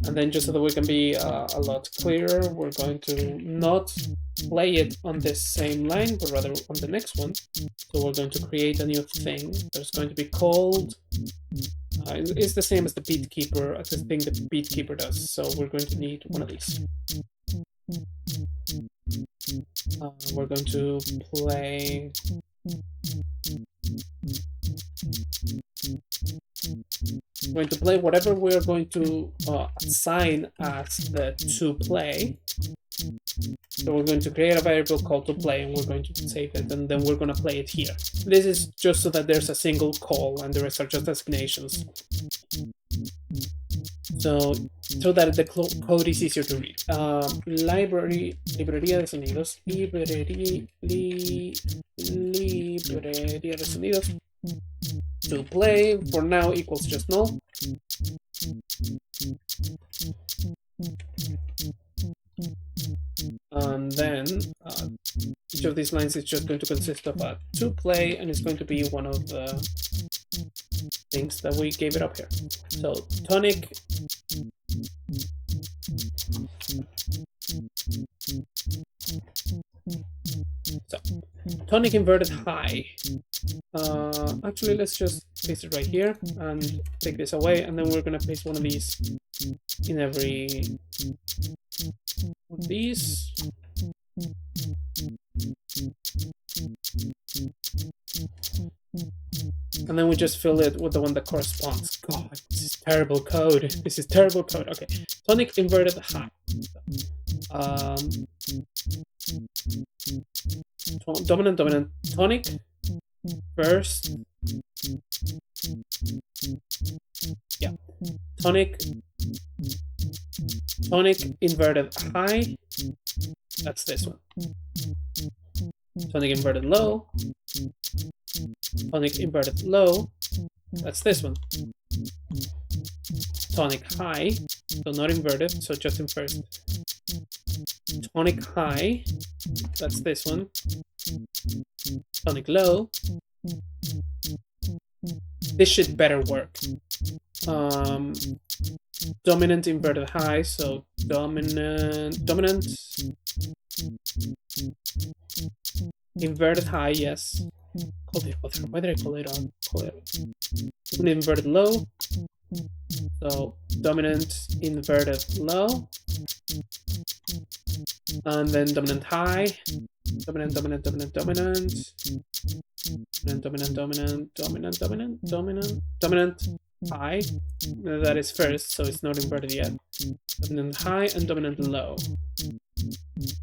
And then just so that we can be a lot clearer, we're going to not play it on this same line, but rather on the next one. So we're going to create a new thing that's going to be called, it's the same as the beat keeper, the thing the beat keeper does. So we're going to need one of these. We're going to play whatever we're going to assign as the to play. So we're going to create a variable called to play, and we're going to save it, and then we're going to play it here. This is just so that there's a single call and the rest are just designations. So that the code is easier to read. Librería de sonidos. Librería de sonidos. To play for now equals just null. And then each of these lines is just going to consist of a to play, and it's going to be one of the things that we gave it up here. So tonic tonic inverted high. Actually, let's just paste it right here and take this away, and then we're going to paste one of these in every one of these. And then we just fill it with the one that corresponds. God, this is terrible code. This is terrible code. Okay, tonic inverted high. Dominant, dominant, tonic, first. Yeah, tonic, tonic inverted high. That's this one. Tonic inverted low. Tonic inverted low. That's this one. Tonic high, so not inverted, so just in first. Tonic high, that's this one. Tonic low. This should better work. Dominant inverted high, so dominant, inverted high, yes. Why did I call it on? Inverted low. So dominant inverted low. And then dominant high. Dominant, dominant, dominant, dominant. Dominant, dominant, dominant, dominant, dominant, dominant high. That is first, so it's not inverted yet. Dominant high and dominant low.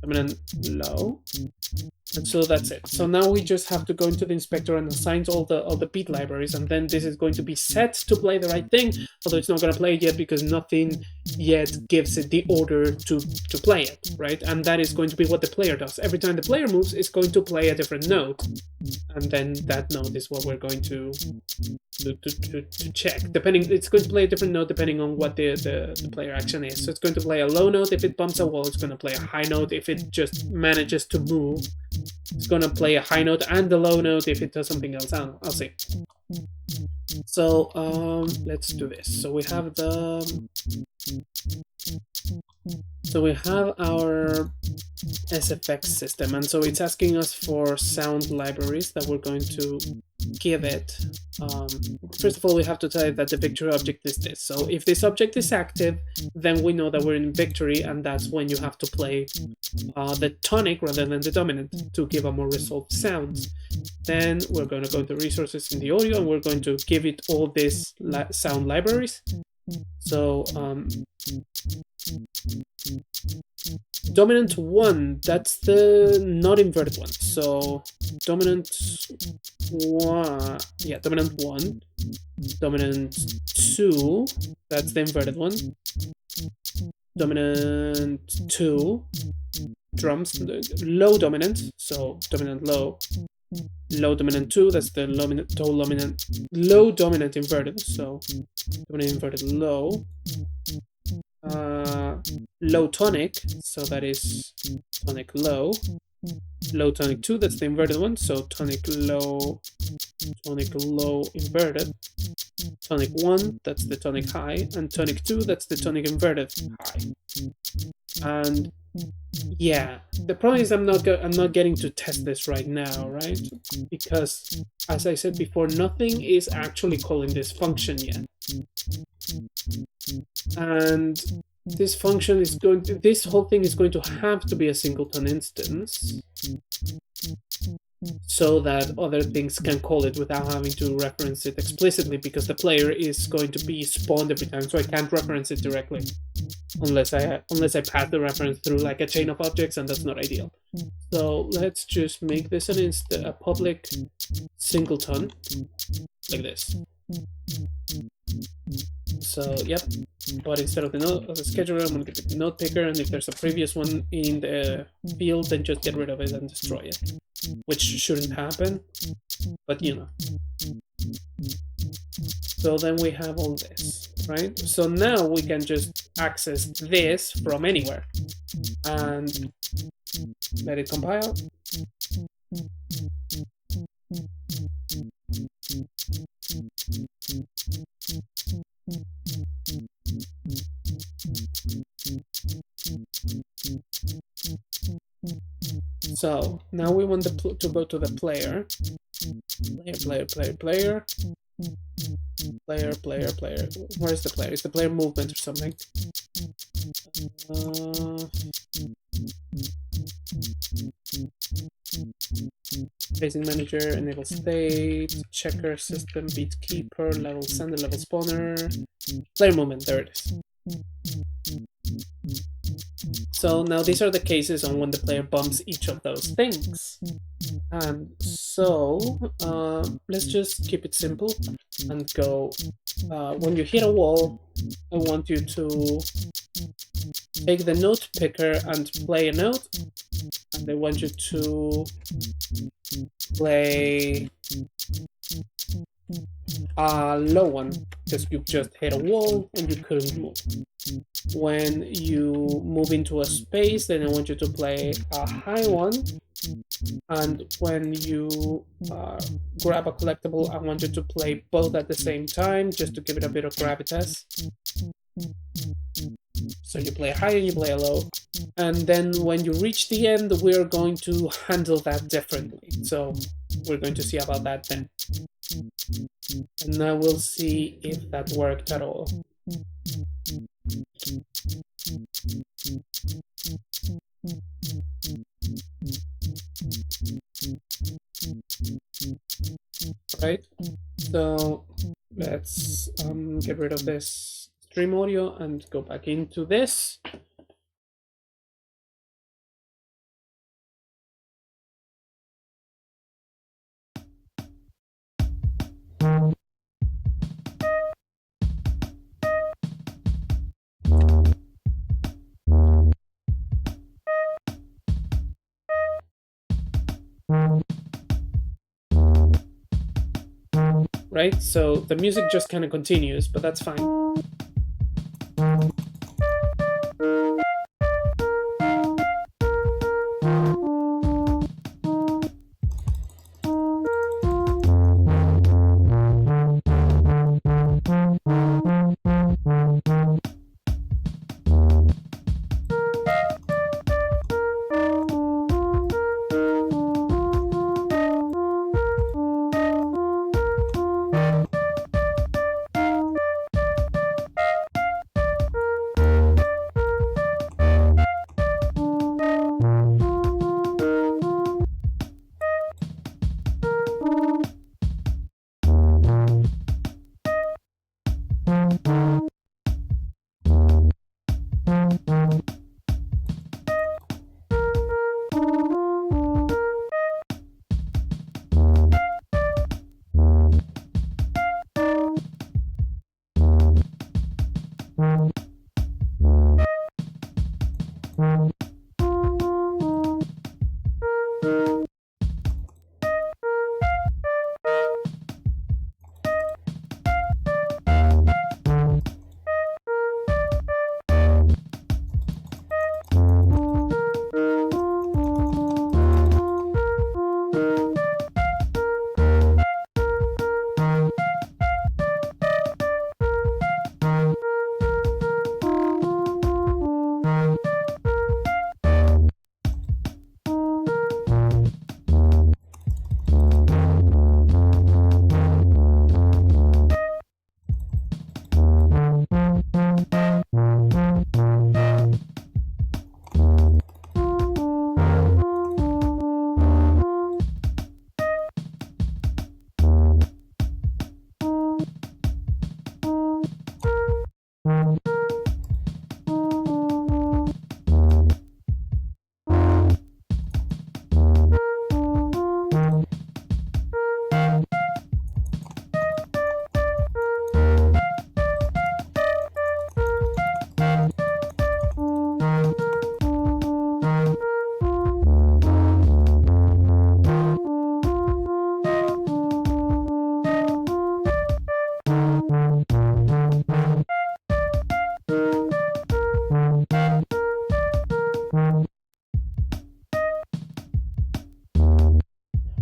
Dominant low. And so that's it. So now we just have to go into the inspector and assign all the beat libraries, and then this is going to be set to play the right thing, although it's not going to play it yet because nothing yet gives it the order to play it, right? And that is going to be what the player does. Every time the player moves, it's going to play a different note, and then that note is what we're going to check. Depending, it's going to play a different note depending on what the player action is. So it's going to play a low note if it bumps a wall. It's going to play a high note if it just manages to move. It's going to play a high note and the low note if it does something else. I'll see. So let's do this. So we have our SFX system, and so it's asking us for sound libraries that we're going to give it. First of all, we have to tell it that the victory object is this. So if this object is active, then we know that we're in victory, and that's when you have to play the tonic rather than the dominant to give a more resolved sound. Then we're going to go into resources in the audio, and we're going to give it all these sound libraries. So dominant 1, that's the not inverted one. So dominant 1, yeah, dominant 1. Dominant 2, that's the inverted one. Dominant 2, drums, low dominant, so dominant low. Low dominant 2, that's the low dominant inverted, so dominant inverted low. Low tonic, so that is tonic low. Low tonic 2, that's the inverted one, so tonic low inverted. Tonic 1, that's the tonic high, and tonic 2, that's the tonic inverted high. And yeah, the problem is I'm not getting to test this right now, right? Because as I said before, nothing is actually calling this function yet. And this function is this whole thing is going to have to be a singleton instance so that other things can call it without having to reference it explicitly, because the player is going to be spawned every time, so I can't reference it directly unless I pass the reference through like a chain of objects, and that's not ideal. So let's just make this a public singleton like this. So yep, but instead of the scheduler, I'm going to give it the node picker, and if there's a previous one in the field, then just get rid of it and destroy it, which shouldn't happen, but you know. So then we have all this, right? So now we can just access this from anywhere and let it compile. So now we want to go to the player. Player. Where is the player? Is the player movement or something? Facing manager, enable state, checker, system, beat keeper, level sender, level spawner, player movement. There it is. So now these are the cases on when the player bumps each of those things. And so let's just keep it simple and go, when you hit a wall, I want you to take the note picker and play a note, and I want you to play a low one, because you just hit a wall and you couldn't move. When you move into a space, then I want you to play a high one, and when you grab a collectible, I want you to play both at the same time, just to give it a bit of gravitas. So you play a high and you play a low, and then when you reach the end, we're going to handle that differently. So we're going to see about that then. And now we'll see if that worked at all. Right, so let's get rid of this stream audio and go back into this. Right, so the music just kind of continues, but that's fine.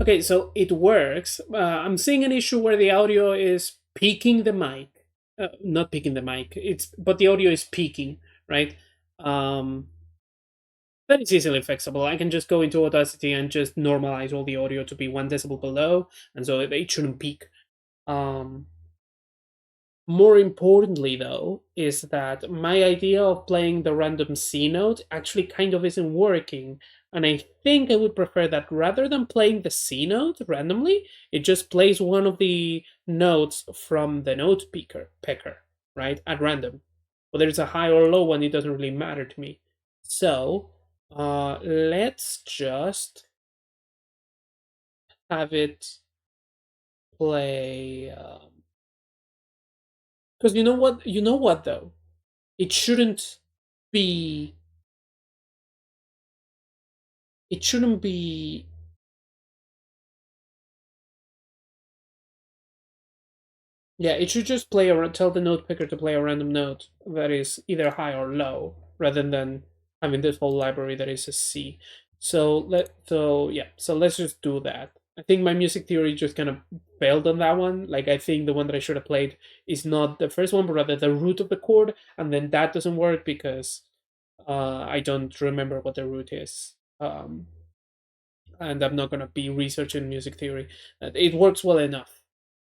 Okay, so it works. I'm seeing an issue where the audio is peaking the mic. Not peaking the mic. But the audio is peaking, right? Um, that is easily fixable. I can just go into Audacity and just normalize all the audio to be 1 decibel below, and so it shouldn't peak. Um, More importantly, though, is that my idea of playing the random C note actually kind of isn't working. And I think I would prefer that rather than playing the C note randomly, it just plays one of the notes from the note picker, right? At random. Whether it's a high or low one, it doesn't really matter to me. So let's just have it play. Because you know what? You know what, though? It shouldn't be it shouldn't be yeah, it should just play around tell the note picker to play a random note that is either high or low, rather than having this whole library that is a C. So let's just do that. I think my music theory just kind of failed on that one. Like, I think the one that I should have played is not the first one, but rather the root of the chord, and then that doesn't work because I don't remember what the root is. And I'm not gonna be researching music theory. It works well enough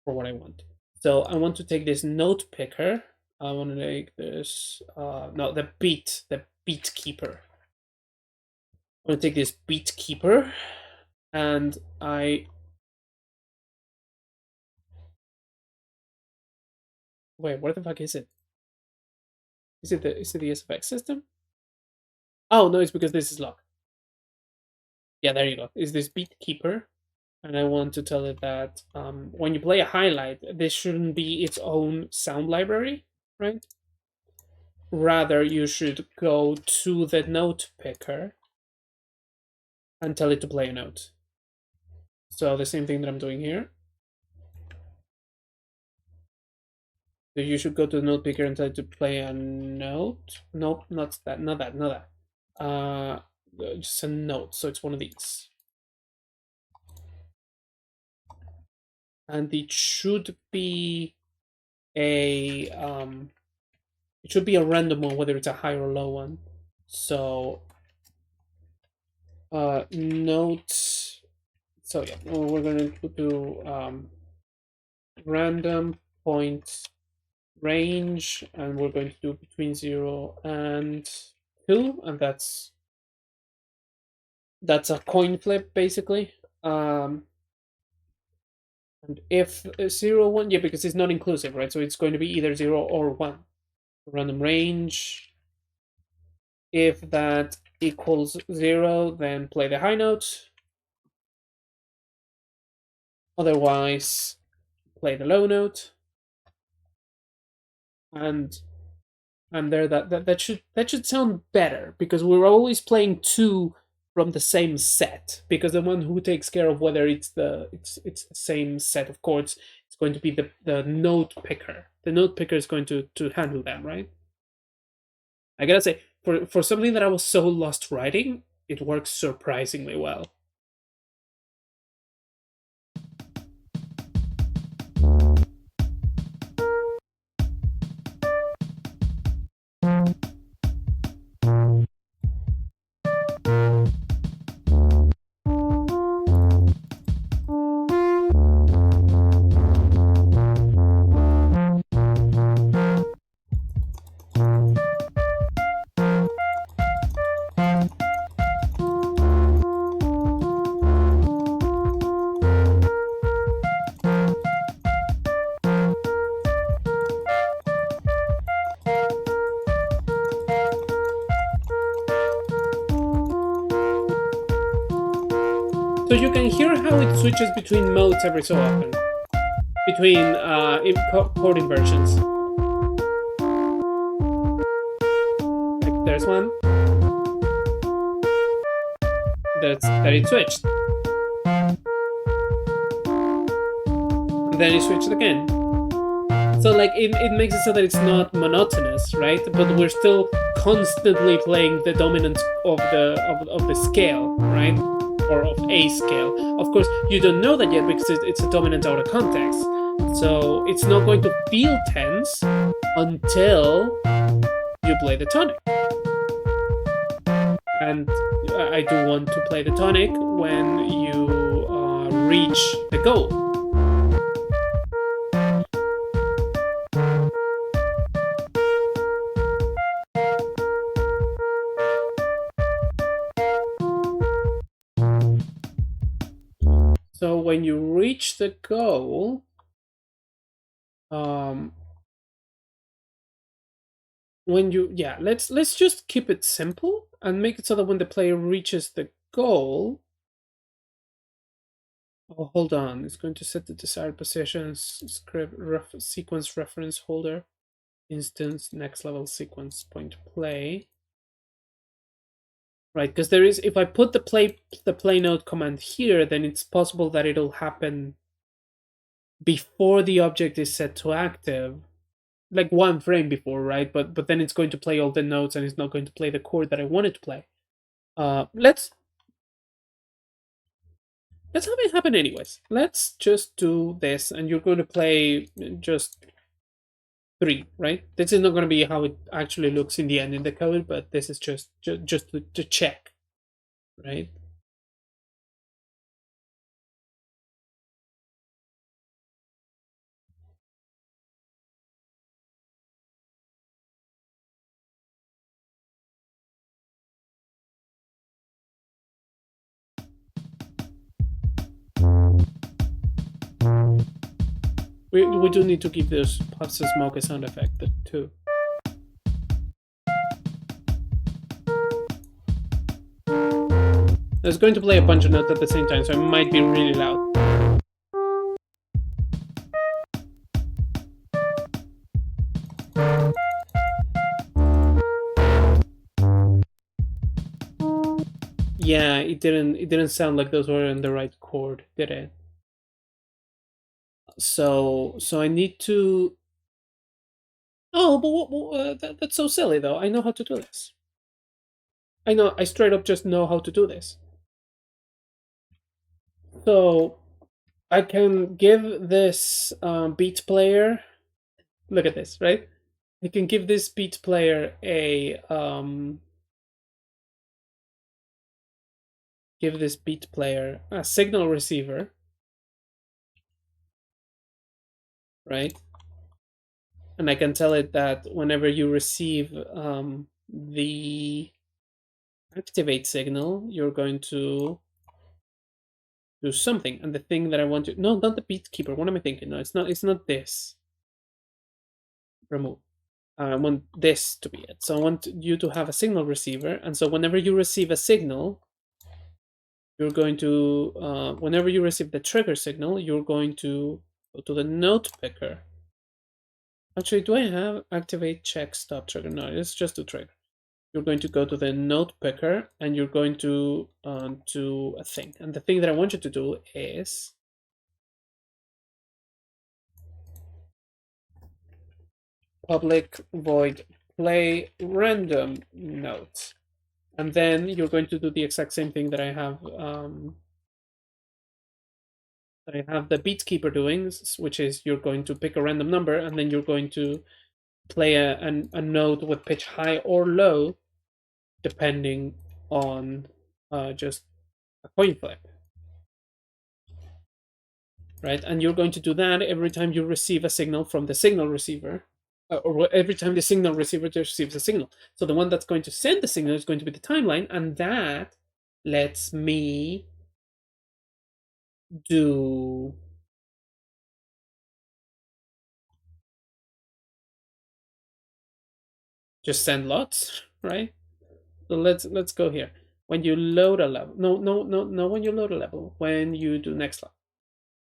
for what I want. So I want to take this note picker. I want to take this no, the beat keeper. I'm gonna take this beat keeper, and I wait. Where the fuck is it? Is it the SFX system? Oh no, it's because this is locked. Yeah, there you go. Is this beat keeper? And I want to tell it that when you play a highlight, this shouldn't be its own sound library, right? Rather, you should go to the note picker and tell it to play a note. So the same thing that I'm doing here. So you should go to the note picker and tell it to play a note. Nope, not that, not that, not that. Just a note. So it's one of these. And it should be a random one, whether it's a high or low one. So note. So yeah, we're gonna do random point range, and we're going to do between 0 and 2, and that's a coin flip basically. And if 0 1, yeah, because it's not inclusive, right? So it's going to be either 0 or 1. Random range. If that equals 0, then play the high note. Otherwise, play the low note. And there, that should sound better, because we're always playing 2 from the same set, because the one who takes care of whether it's the same set of chords, it's going to be the note picker. The note picker is going to handle that, right? I gotta say, for something that I was so lost writing, it works surprisingly well. So you can hear how it switches between modes every so often, between chord inversions. Like, there's one. That it switched. And then it switched again. So like it makes it so that it's not monotonous, right? But we're still constantly playing the dominant of the scale, right? or of a scale. Of course, you don't know that yet because it's a dominant out of context. So it's not going to feel tense until you play the tonic. And I do want to play the tonic when you reach the goal. So when you reach the goal, let's just keep it simple and make it so that when the player reaches the goal, oh, hold on, it's going to set the desired positions, script sequence reference holder, instance, next level sequence point play. Right, because there is, if I put the play node command here, then it's possible that it'll happen before the object is set to active, like one frame before, right? But then it's going to play all the nodes and it's not going to play the chord that I want it to play. Let's have it happen anyways. Let's just do this, and you're going to play just 3, right? This is not going to be how it actually looks in the end in the code, but this is just to check, right? We do need to give those puffs of smoke a sound effect too. I was going to play a bunch of notes at the same time, so it might be really loud. Yeah, it didn't sound like those were in the right chord, did it? So I need to. Oh, but that's so silly though. I know how to do this. I straight up just know how to do this. So I can give this beat player. Look at this, right? I can give this beat player a signal receiver, right? And I can tell it that whenever you receive the activate signal, you're going to do something. And the thing that I want to, no, not the beat keeper. What am I thinking? No, it's not this. Remove. I want this to be it. So I want you to have a signal receiver. And so whenever you receive a signal, you're going to, whenever you receive the trigger signal, you're going to go to the note picker. Actually, do I have activate, check, stop, trigger? No, it's just to trigger. You're going to go to the note picker and you're going to do a thing. And the thing that I want you to do is public void play random note. And then you're going to do the exact same thing that I have the beat keeper doing, which is you're going to pick a random number and then you're going to play a note with pitch high or low depending on just a coin flip, right? And you're going to do that every time you receive a signal from the signal receiver, or every time the signal receiver receives a signal. So the one that's going to send the signal is going to be the timeline, and that lets me do just send lots, right? So let's go here. When you load a level, no, when you load a level, when you do next level.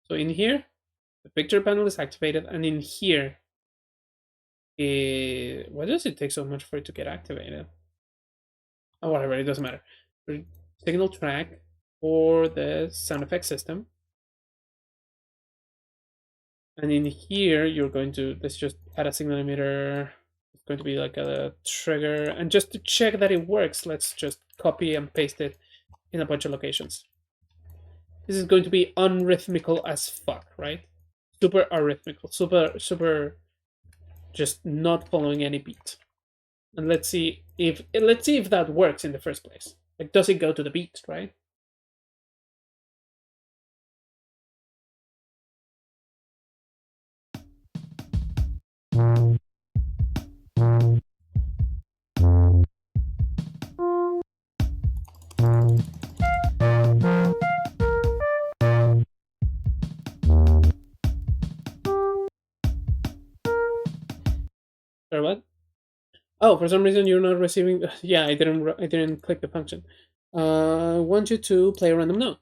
So in here, the picture panel is activated, and in here, why does it take so much for it to get activated? Oh, whatever, it doesn't matter. Signal track for the sound effect system. And in here, you're going to, let's just add a signal emitter. It's going to be like a trigger. And just to check that it works, let's just copy and paste it in a bunch of locations. this is going to be unrhythmical as fuck, right? Super arrhythmical, super just not following any beat. And let's see if that works in the first place. Like, does it go to the beat, right? Or what? Oh, for some reason you're not receiving. Yeah, I didn't click the function. I want you to play a random note.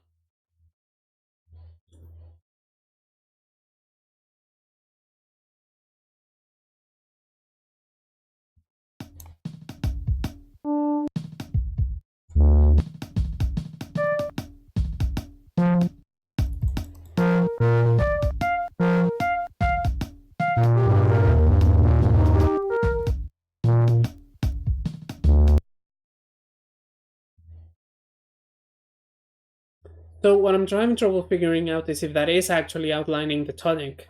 So what I'm having trouble figuring out is if that is actually outlining the tonic.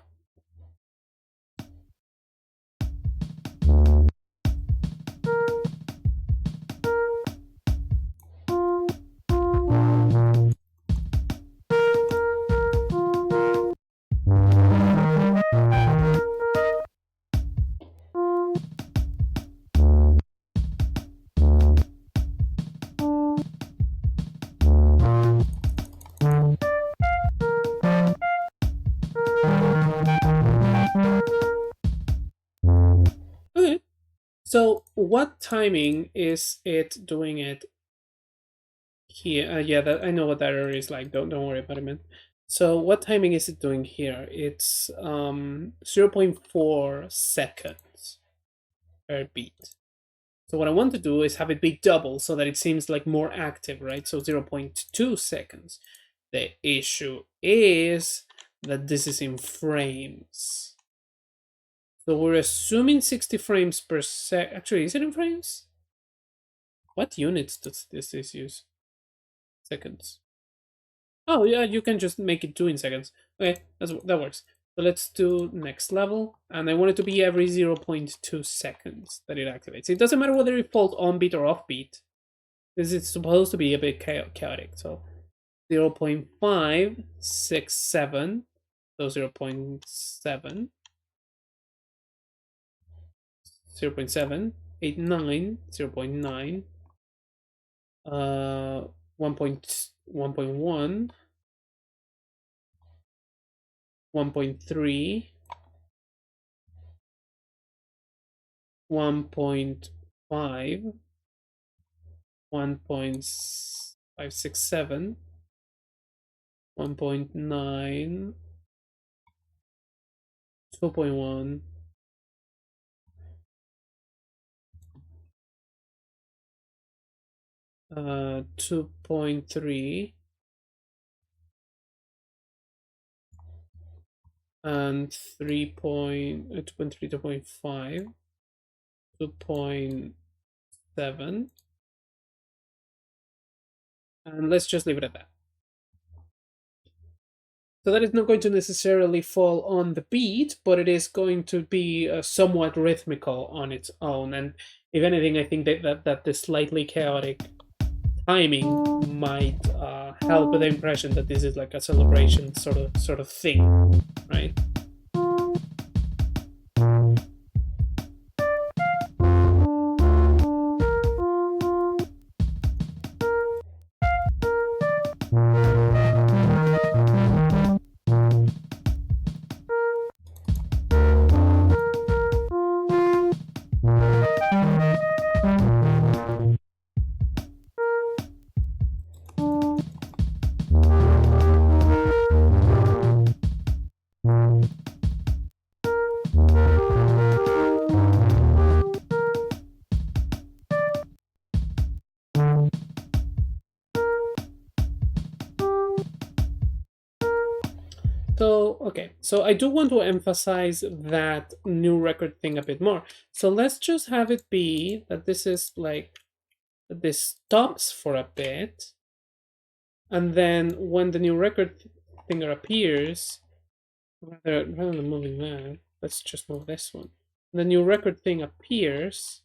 Okay. So what timing is it doing it here? Yeah, that I know what that error is like. Don't worry about it, man. So what timing is it doing here? It's 0.4 seconds per beat. So what I want to do is have it be double so that it seems like more active, right? So 0.2 seconds. The issue is that this is in frames. So we're assuming 60 frames per sec. Actually, is it in frames? What units does this use? Seconds. Oh yeah, you can just make it 2 in seconds. Okay, that works. So let's do next level, and I want it to be every 0.2 seconds that it activates. It doesn't matter whether it falls on beat or off beat, because it's supposed to be a bit chaotic. So 0.567, so 0.7, 0.7, 89, 0.9, 1.1, 1.3, 1.5, 1.567, 1.9, 2.1, 2.3, and 2.3, 2.5, 2.7, and let's just leave it at that. So that is not going to necessarily fall on the beat, but it is going to be somewhat rhythmical on its own. And if anything, I think that the slightly chaotic timing might help with the impression that this is like a celebration sort of thing, right? So, okay, so I do want to emphasize that new record thing a bit more. So let's just have it be that this is like, this stops for a bit, And then when the new record finger appears, rather than moving that, let's just move this one. The new record thing appears.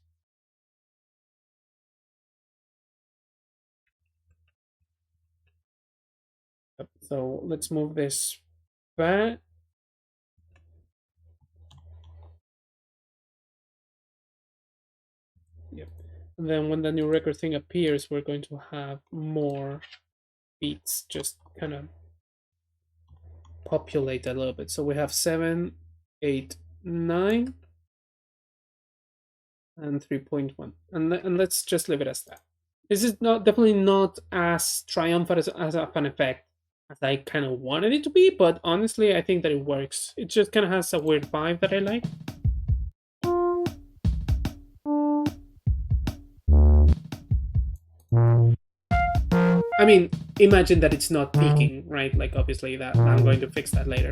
So let's move this back. Yep. And then when the new record thing appears, we're going to have more beats just kind of populate a little bit. So we have 7, 8, 9, and 3.1. And let's just leave it as that. This is not definitely not as triumphant as a fun effect as I kind of wanted it to be, but honestly, I think that it works. It just kind of has a weird vibe that I like. I mean, imagine that it's not peaking, right? Like, obviously, that I'm going to fix that later.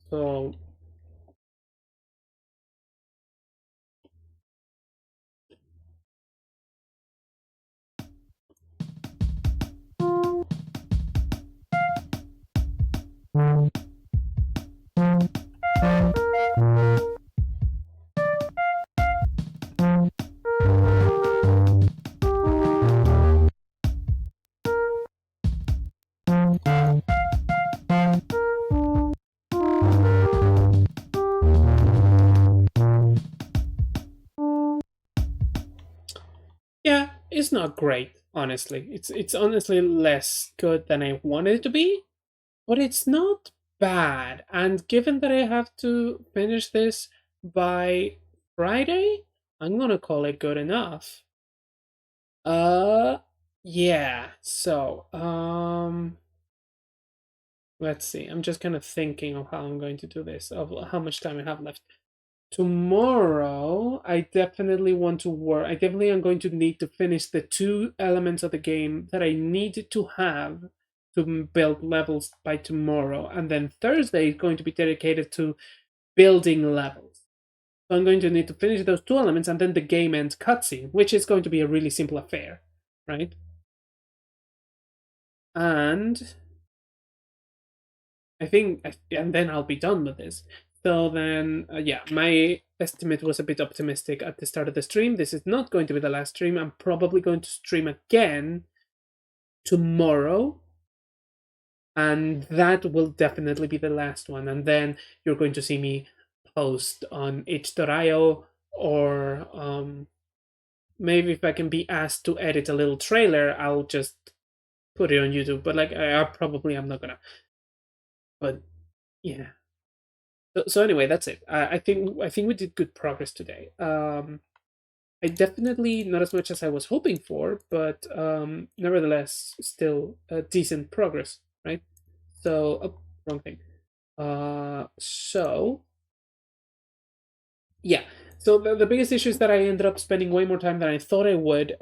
So yeah, it's not great, honestly. It's honestly less good than I wanted it to be, but it's not bad. And given that I have to finish this by Friday, I'm gonna call it good enough. Uh yeah. So, let's see. I'm just kind of thinking of how I'm going to do this, of how much time I have left. Tomorrow, I definitely want to work. I definitely am going to need to finish the 2 elements of the game that I need to have to build levels by tomorrow. And then Thursday is going to be dedicated to building levels. So I'm going to need to finish those 2 elements and then the game ends cutscene, which is going to be a really simple affair, right? And I think, and then I'll be done with this. So then, yeah, my estimate was a bit optimistic at the start of the stream. This is not going to be the last stream. I'm probably going to stream again tomorrow. And that will definitely be the last one. And then you're going to see me post on itch.io, or maybe if I can be asked to edit a little trailer, I'll just put it on YouTube. But like, I probably am not gonna. But yeah. So anyway, that's it. I think we did good progress today. I definitely not as much as I was hoping for, but nevertheless, still decent progress, right? So, oh, wrong thing. So yeah. So the biggest issue is that I ended up spending way more time than I thought I would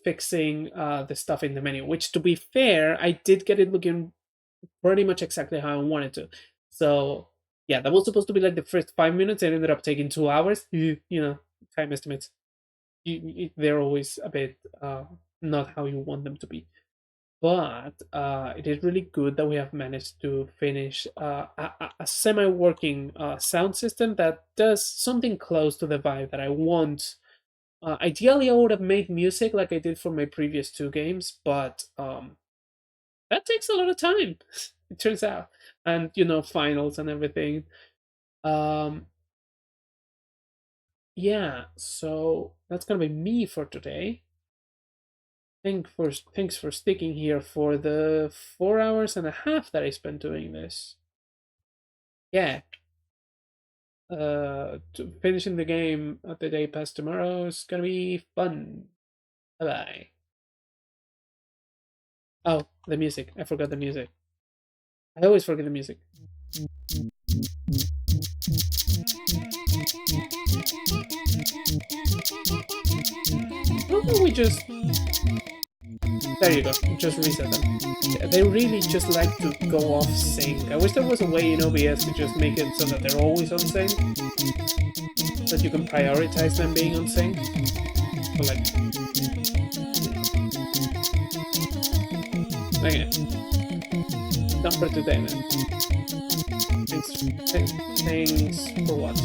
fixing the stuff in the menu, which, to be fair, I did get it looking pretty much exactly how I wanted to. So yeah, that was supposed to be like the first 5 minutes. It ended up taking 2 hours. You know, time estimates. They're always a bit not how you want them to be. But it is really good that we have managed to finish a semi-working sound system that does something close to the vibe that I want. Ideally, I would have made music like I did for my previous 2 games, but that takes a lot of time. It turns out, and finals and everything. Um, yeah, so that's gonna be me for today. Thanks for sticking here for the 4 hours and a half that I spent doing this. Yeah. Finishing the game at the day past tomorrow is gonna be fun. Bye bye. Oh, the music. I forgot the music. I always forget the music. Why don't we just There you go, just reset them. Yeah, they really just like to go off sync. I wish there was a way in OBS to just make it so that they're always on sync. That you can prioritize them being on sync. But like... Okay. Done for today then. Thanks for what?